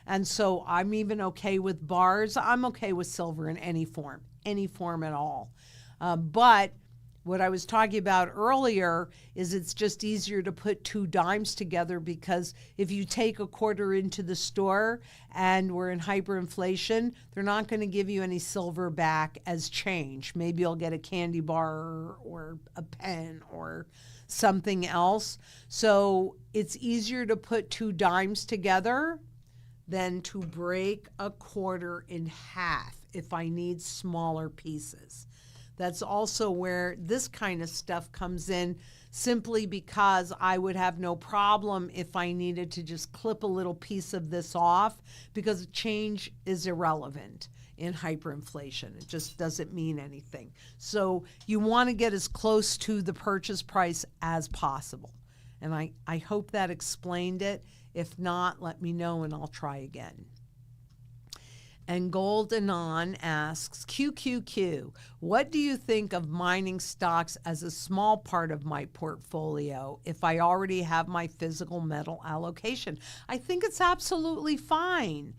And so I'm even okay with bars. I'm okay with silver in any form at all. But what I was talking about earlier is it's just easier to put two dimes together, because if you take a quarter into the store and we're in hyperinflation, they're not going to give you any silver back as change. Maybe you'll get a candy bar or a pen or something else. So it's easier to put two dimes together than to break a quarter in half if I need smaller pieces. That's also where this kind of stuff comes in, simply because I would have no problem if I needed to just clip a little piece of this off, because change is irrelevant in hyperinflation. It just doesn't mean anything. So you want to get as close to the purchase price as possible. And I hope that explained it. If not, let me know and I'll try again. And Gold Anon asks, QQQ, what do you think of mining stocks as a small part of my portfolio if I already have my physical metal allocation? I think it's absolutely fine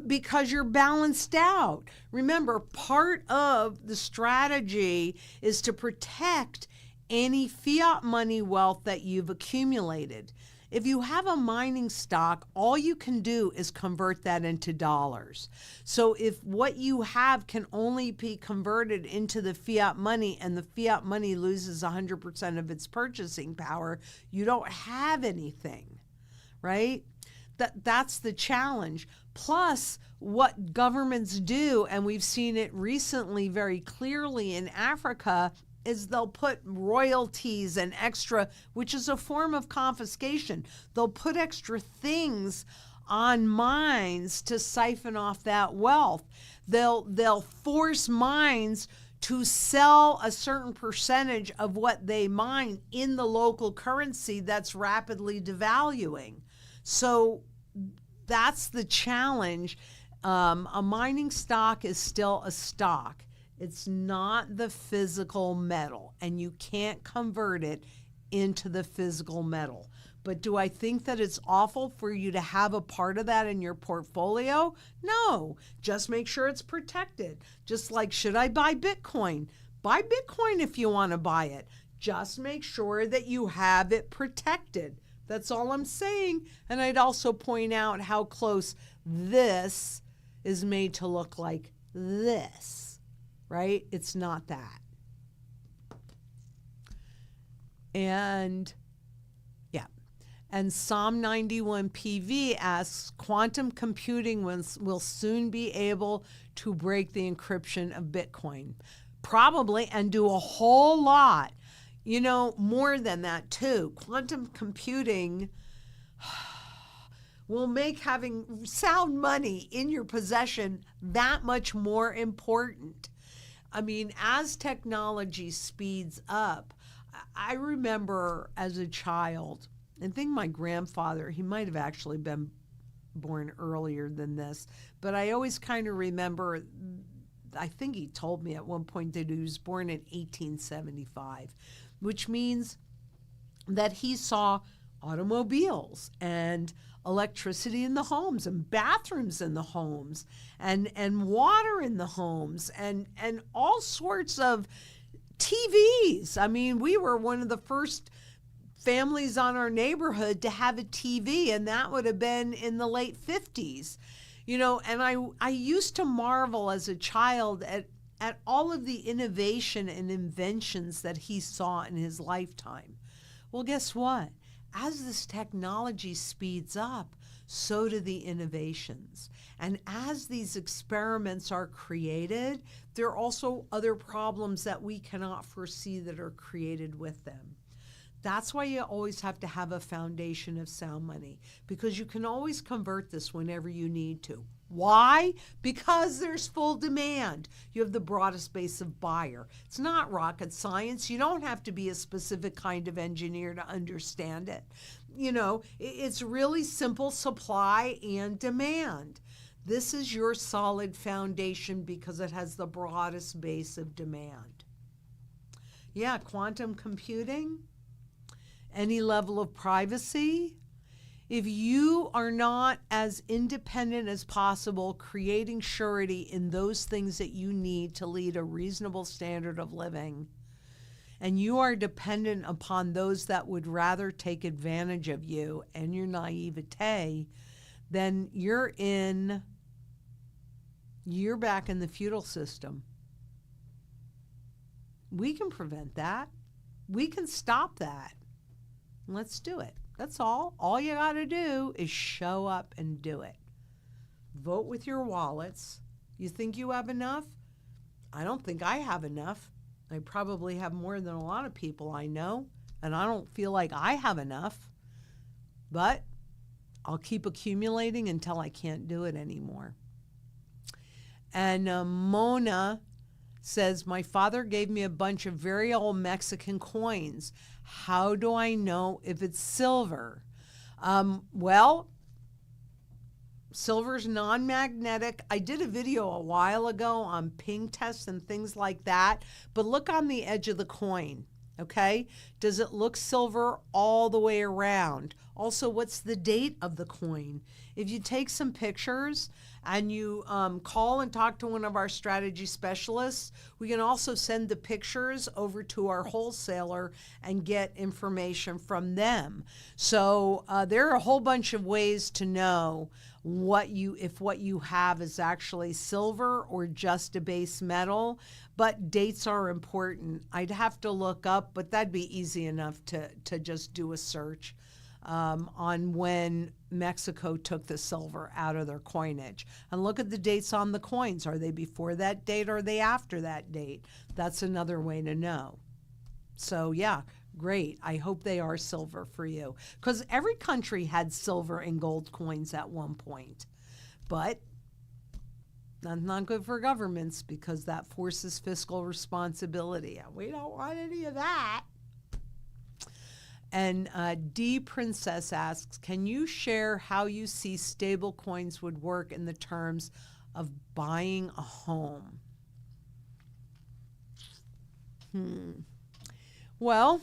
because you're balanced out. Remember, part of the strategy is to protect any fiat money wealth that you've accumulated. If you have a mining stock, all you can do is convert that into dollars. So if what you have can only be converted into the fiat money and the fiat money loses 100% of its purchasing power, you don't have anything, right? That's the challenge. Plus, what governments do, and we've seen it recently very clearly in Africa, is they'll put royalties and extra, which is a form of confiscation. They'll put extra things on mines to siphon off that wealth. They'll force mines to sell a certain percentage of what they mine in the local currency that's rapidly devaluing. So that's the challenge. A mining stock is still a stock. It's not the physical metal, and you can't convert it into the physical metal. But do I think that it's awful for you to have a part of that in your portfolio? No, just make sure it's protected. Just like, should I buy Bitcoin? Buy Bitcoin if you want to buy it. Just make sure that you have it protected. That's all I'm saying. And I'd also point out how close this is made to look like this, right? It's not that. And Psalm 91 PV asks, quantum computing will soon be able to break the encryption of Bitcoin. Probably, and do a whole lot. You know, more than that too. Quantum computing will make having sound money in your possession that much more important. I mean, as technology speeds up, I remember as a child, I think my grandfather, he might have actually been born earlier than this, but I always kind of remember, I think he told me at one point that he was born in 1875, which means that he saw automobiles and electricity in the homes and bathrooms in the homes and water in the homes and all sorts of TVs. I mean, we were one of the first families on our neighborhood to have a TV, and that would have been in the late 50s. You know, and I used to marvel as a child at all of the innovation and inventions that he saw in his lifetime. Well, guess what? As this technology speeds up, so do the innovations. And as these experiments are created, there are also other problems that we cannot foresee that are created with them. That's why you always have to have a foundation of sound money, because you can always convert this whenever you need to. Why? Because there's full demand. You have the broadest base of buyer. It's not rocket science. You don't have to be a specific kind of engineer to understand it. You know, it's really simple supply and demand. This is your solid foundation because it has the broadest base of demand. Yeah, quantum computing, any level of privacy. If you are not as independent as possible, creating surety in those things that you need to lead a reasonable standard of living, and you are dependent upon those that would rather take advantage of you and your naivete, then you're back in the feudal system. We can prevent that. We can stop that. Let's do it. That's all. All you got to do is show up and do it. Vote with your wallets. You think you have enough? I don't think I have enough. I probably have more than a lot of people I know, and I don't feel like I have enough. But I'll keep accumulating until I can't do it anymore. And Mona says, my father gave me a bunch of very old Mexican coins. How do I know if it's silver? Well, silver's non-magnetic. I did a video a while ago on ping tests and things like that, but look on the edge of the coin, okay? Does it look silver all the way around? Also, what's the date of the coin? If you take some pictures and you call and talk to one of our strategy specialists, we can also send the pictures over to our wholesaler and get information from them. So there are a whole bunch of ways to know if what you have is actually silver or just a base metal, but dates are important. I'd have to look up, but that'd be easy enough to just do a search on when Mexico took the silver out of their coinage. And look at the dates on the coins. Are they before that date or are they after that date? That's another way to know. So yeah, great. I hope they are silver for you. Because every country had silver and gold coins at one point. But that's not good for governments because that forces fiscal responsibility. We don't want any of that. And D Princess asks, can you share how you see stable coins would work in the terms of buying a home? Well,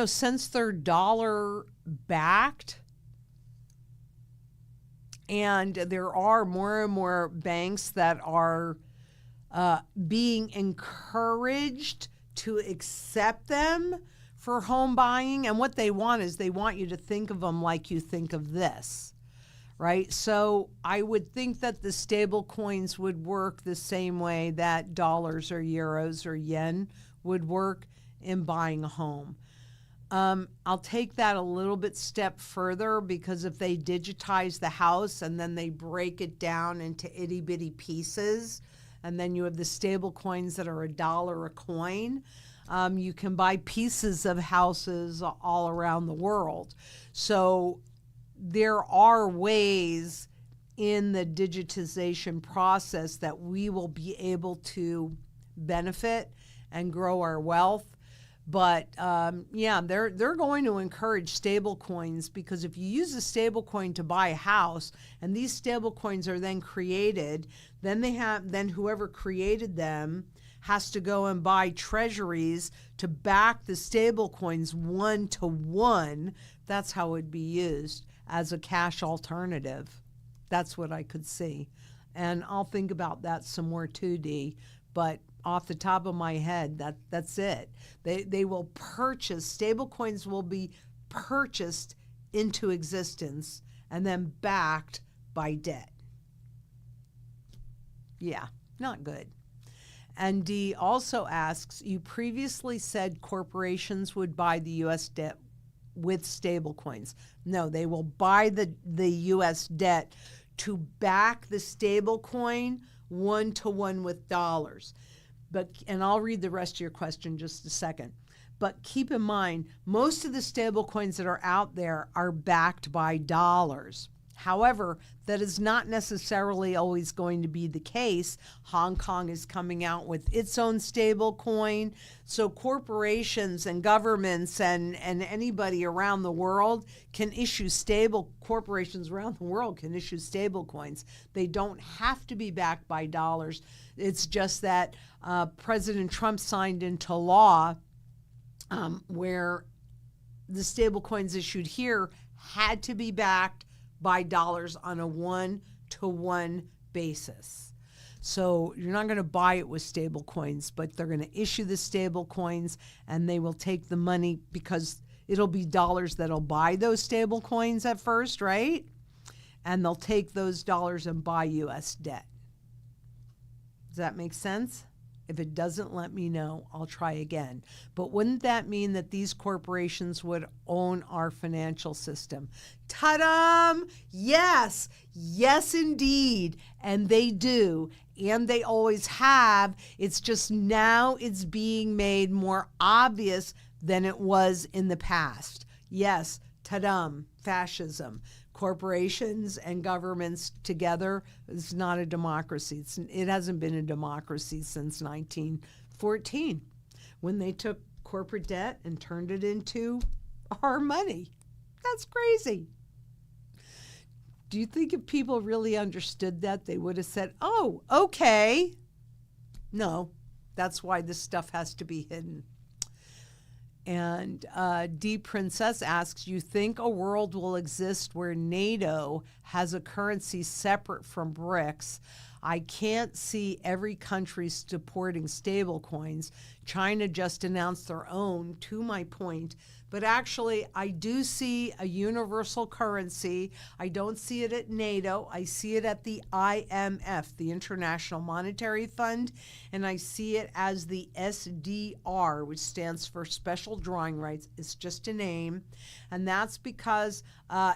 since they're dollar backed, and there are more and more banks that are being encouraged to accept them for home buying. And what they want is they want you to think of them like you think of this, right? So I would think that the stable coins would work the same way that dollars or euros or yen would work in buying a home. I'll take that a little bit step further, because if they digitize the house and then they break it down into itty bitty pieces, and then you have the stable coins that are $1 a coin, you can buy pieces of houses all around the world. So there are ways in the digitization process that we will be able to benefit and grow our wealth. But they're going to encourage stable coins, because if you use a stable coin to buy a house and these stable coins are then created, then whoever created them has to go and buy treasuries to back the stable coins 1-to-1. That's how it would be used as a cash alternative. That's what I could see. And I'll think about that some more too, D. But off the top of my head, that's it. They will purchase, stable coins will be purchased into existence and then backed by debt. Yeah, not good. And D also asks, you previously said corporations would buy the U.S. debt with stable coins. No, they will buy the U.S. debt to back the stable coin 1-to-1 with dollars. And I'll read the rest of your question in just a second. But keep in mind, most of the stable coins that are out there are backed by dollars. However, that is not necessarily always going to be the case. Hong Kong is coming out with its own stable coin. So corporations and governments and anybody around the world can issue corporations around the world can issue stable coins. They don't have to be backed by dollars. It's just that President Trump signed into law where the stable coins issued here had to be backed by dollars on a 1-to-1 basis. So you're not going to buy it with stable coins, but they're going to issue the stable coins, and they will take the money, because it'll be dollars that'll buy those stable coins at first, right? And they'll take those dollars and buy U.S. debt. Does that make sense? If it doesn't, let me know. I'll try again. But wouldn't that mean that these corporations would own our financial system? Ta-da! Yes. Yes, indeed. And they do. And they always have. It's just now it's being made more obvious than it was in the past. Yes, ta-da, fascism. Corporations and governments together is not a democracy. It hasn't been a democracy since 1914, when they took corporate debt and turned it into our money. That's crazy. Do you think if people really understood that, they would have said, oh, okay? No, that's why this stuff has to be hidden. And D Princess asks, you think a world will exist where NATO has a currency separate from BRICS? I can't see every country supporting stable coins. China just announced their own, to my point. But actually, I do see a universal currency. I don't see it at NATO. I see it at the IMF, the International Monetary Fund, and I see it as the SDR, which stands for Special Drawing Rights. It's just a name, and that's because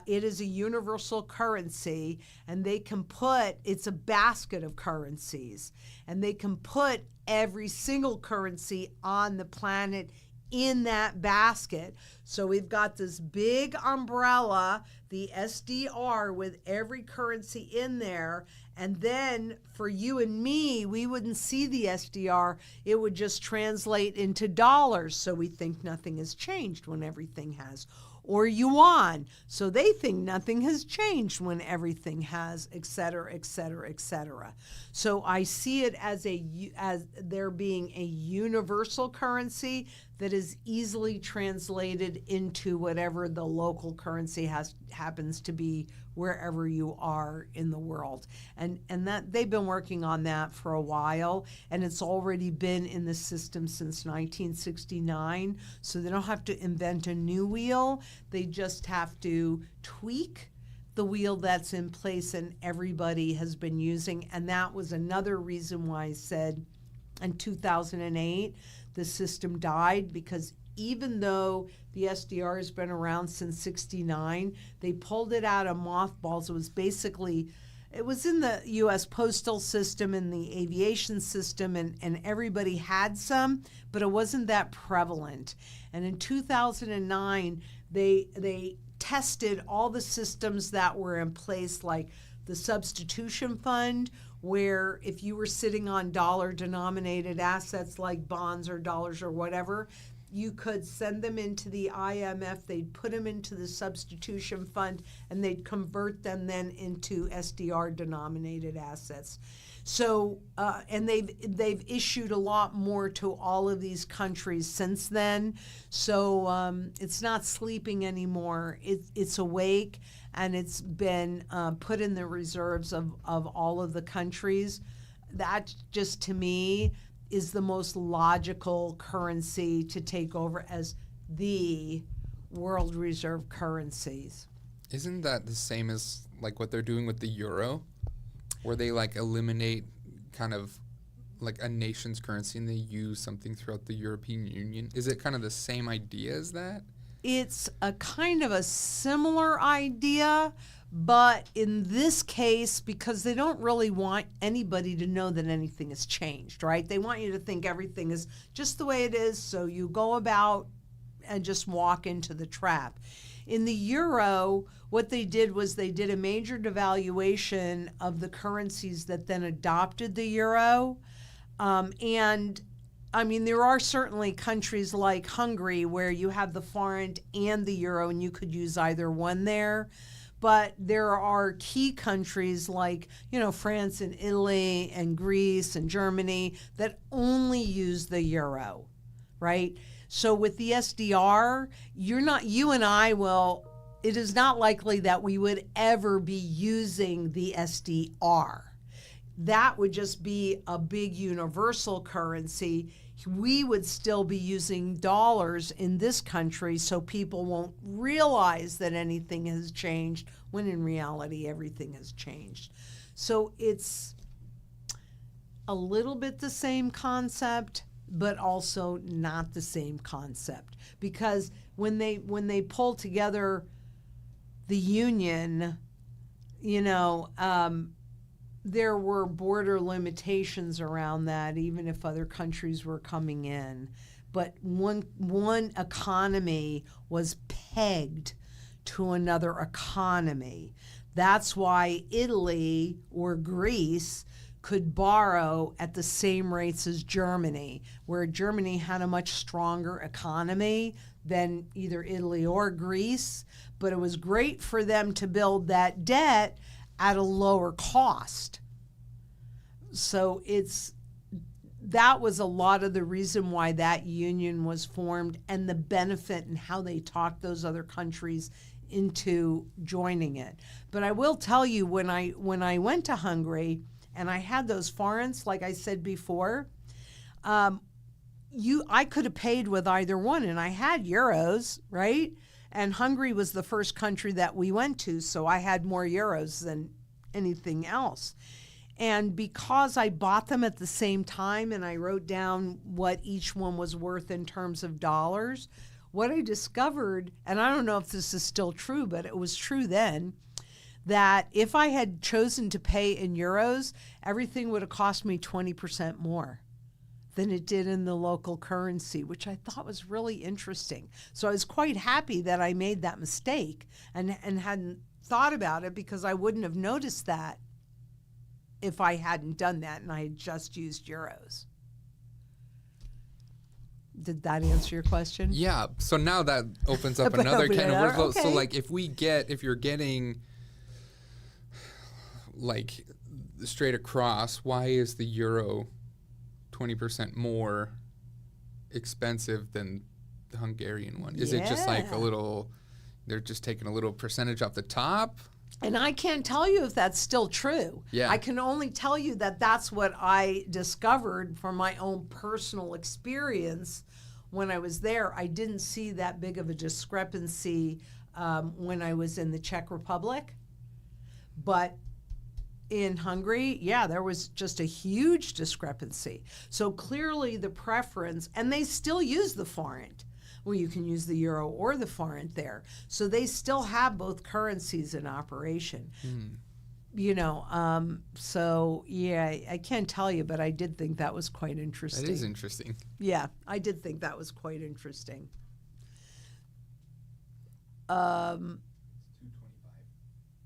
it is a universal currency, and it's a basket of currencies, and they can put every single currency on the planet in that basket. So we've got this big umbrella, the SDR, with every currency in there. And then for you and me, we wouldn't see the SDR. It would just translate into dollars. So we think nothing has changed when everything has. Or yuan. So they think nothing has changed when everything has, et cetera, et cetera, et cetera. So I see it as there being a universal currency that is easily translated into whatever the local currency happens to be wherever you are in the world. And that they've been working on that for a while, and it's already been in the system since 1969. So they don't have to invent a new wheel. They just have to tweak the wheel that's in place and everybody has been using. And that was another reason why I said in 2008 the system died, because even though the SDR has been around since 69, they pulled it out of mothballs. It was in the U.S. postal system and the aviation system, and everybody had some, but it wasn't that prevalent. And in 2009, they tested all the systems that were in place, like the substitution fund, where if you were sitting on dollar-denominated assets like bonds or dollars or whatever, you could send them into the IMF, they'd put them into the substitution fund, and they'd convert them then into SDR-denominated assets. So, and they've issued a lot more to all of these countries since then. So it's not sleeping anymore. It's awake, and it's been put in the reserves of all of the countries. That just, to me, is the most logical currency to take over as the world reserve currencies. Isn't that the same as like what they're doing with the euro, where they like eliminate kind of like a nation's currency and they use something throughout the European Union? Is it kind of the same idea as that? It's a kind of a similar idea, but in this case, because they don't really want anybody to know that anything has changed, right? They want you to think everything is just the way it is, so you go about and just walk into the trap. In the euro, what they did was they did a major devaluation of the currencies that then adopted the euro. And I mean, there are certainly countries like Hungary where you have the forint and the euro, and you could use either one there. But there are key countries like, France and Italy and Greece and Germany that only use the euro, right? So with the SDR, it is not likely that we would ever be using the SDR. That would just be a big universal currency. We would still be using dollars in this country, so people won't realize that anything has changed, when in reality everything has changed. So it's a little bit the same concept, but also not the same concept, because when they pull together the union, there were border limitations around that, even if other countries were coming in. But one economy was pegged to another economy. That's why Italy or Greece could borrow at the same rates as Germany, where Germany had a much stronger economy than either Italy or Greece. But it was great for them to build that debt at a lower cost. So that was a lot of the reason why that union was formed, and the benefit and how they talked those other countries into joining it. But I will tell you, when I went to Hungary and I had those forints, like I said before, I could have paid with either one, and I had euros, right? And Hungary was the first country that we went to, so I had more euros than anything else. And because I bought them at the same time and I wrote down what each one was worth in terms of dollars, what I discovered, and I don't know if this is still true, but it was true then, that if I had chosen to pay in euros, everything would have cost me 20% more than it did in the local currency, which I thought was really interesting. So I was quite happy that I made that mistake and hadn't thought about it, because I wouldn't have noticed that if I hadn't done that and I had just used euros. Did that answer your question? Yeah. So now that opens up But another open can it of worms. up, Well, So okay. like if you're getting like straight across, why is the euro 20% more expensive than the Hungarian one? Is it just like a Yeah. little, they're just taking a little percentage off the top? And I can't tell you if that's still true. Yeah. I can only tell you that that's what I discovered from my own personal experience when I was there. I didn't see that big of a discrepancy when I was in the Czech Republic. But in Hungary, yeah, there was just a huge discrepancy. So clearly the preference, and they still use the forint. Well, you can use the euro or the forint there. So they still have both currencies in operation. You know, so yeah, I can't tell you, but I did think that was quite interesting. That is interesting. Yeah, I did think that was quite interesting. 225.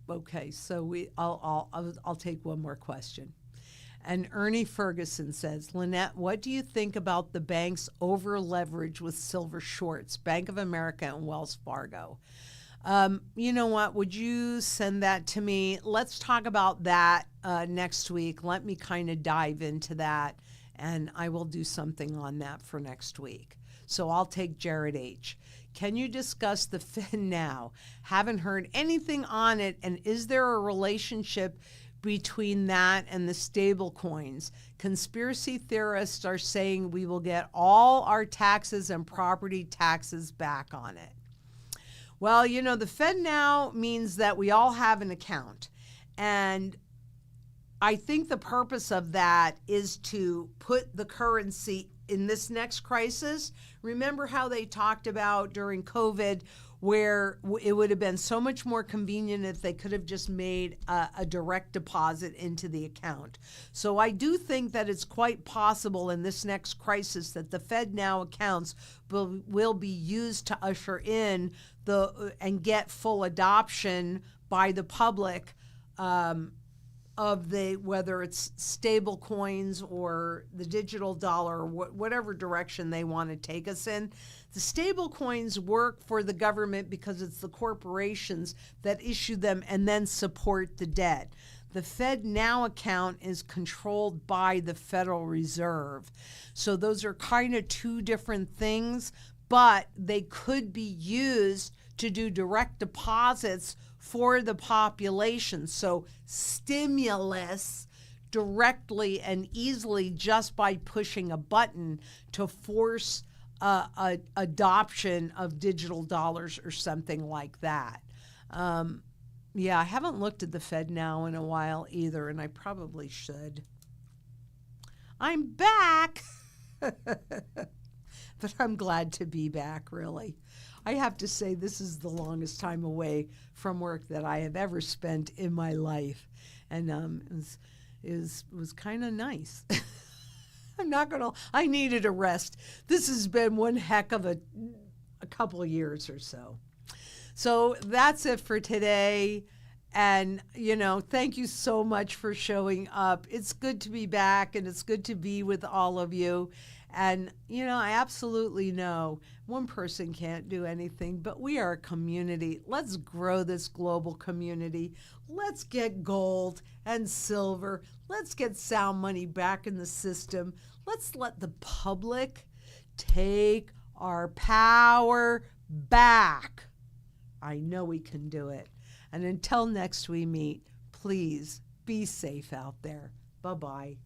Okay, so I'll take one more question. And Ernie Ferguson says, Lynette, what do you think about the banks over leverage with silver shorts, Bank of America and Wells Fargo? You know what? Would you send that to me? Let's talk about that next week. Let me kind of dive into that, and I will do something on that for next week. So I'll take Jared H. Can you discuss the Fed now? Haven't heard anything on it, and is there a relationship between that and the stable coins? Conspiracy theorists are saying we will get all our taxes and property taxes back on it. Well, you know, the Fed now means that we all have an account. And I think the purpose of that is to put the currency in this next crisis. Remember how they talked about during COVID, where it would have been so much more convenient if they could have just made a direct deposit into the account. So I do think that it's quite possible in this next crisis that the Fed now accounts will be used to usher in and get full adoption by the public of whether it's stable coins or the digital dollar, or whatever direction they want to take us in. The stable coins work for the government because it's the corporations that issue them and then support the debt. The Fed Now account is controlled by the Federal Reserve. So those are kind of two different things, but they could be used to do direct deposits for the population. So stimulus directly and easily just by pushing a button to force adoption of digital dollars or something like that. Yeah, I haven't looked at the Fed Now in a while either, and I probably should. I'm back! But I'm glad to be back, really. I have to say this is the longest time away from work that I have ever spent in my life. And it was kind of nice. I needed a rest. This has been one heck of a couple of years or so. So that's it for today. And, you know, thank you so much for showing up. It's good to be back, and it's good to be with all of you. And, you know, I absolutely know one person can't do anything, but we are a community. Let's grow this global community. Let's get gold and silver. Let's get sound money back in the system. Let's let the public take our power back. I know we can do it. And until next we meet, please be safe out there. Bye-bye.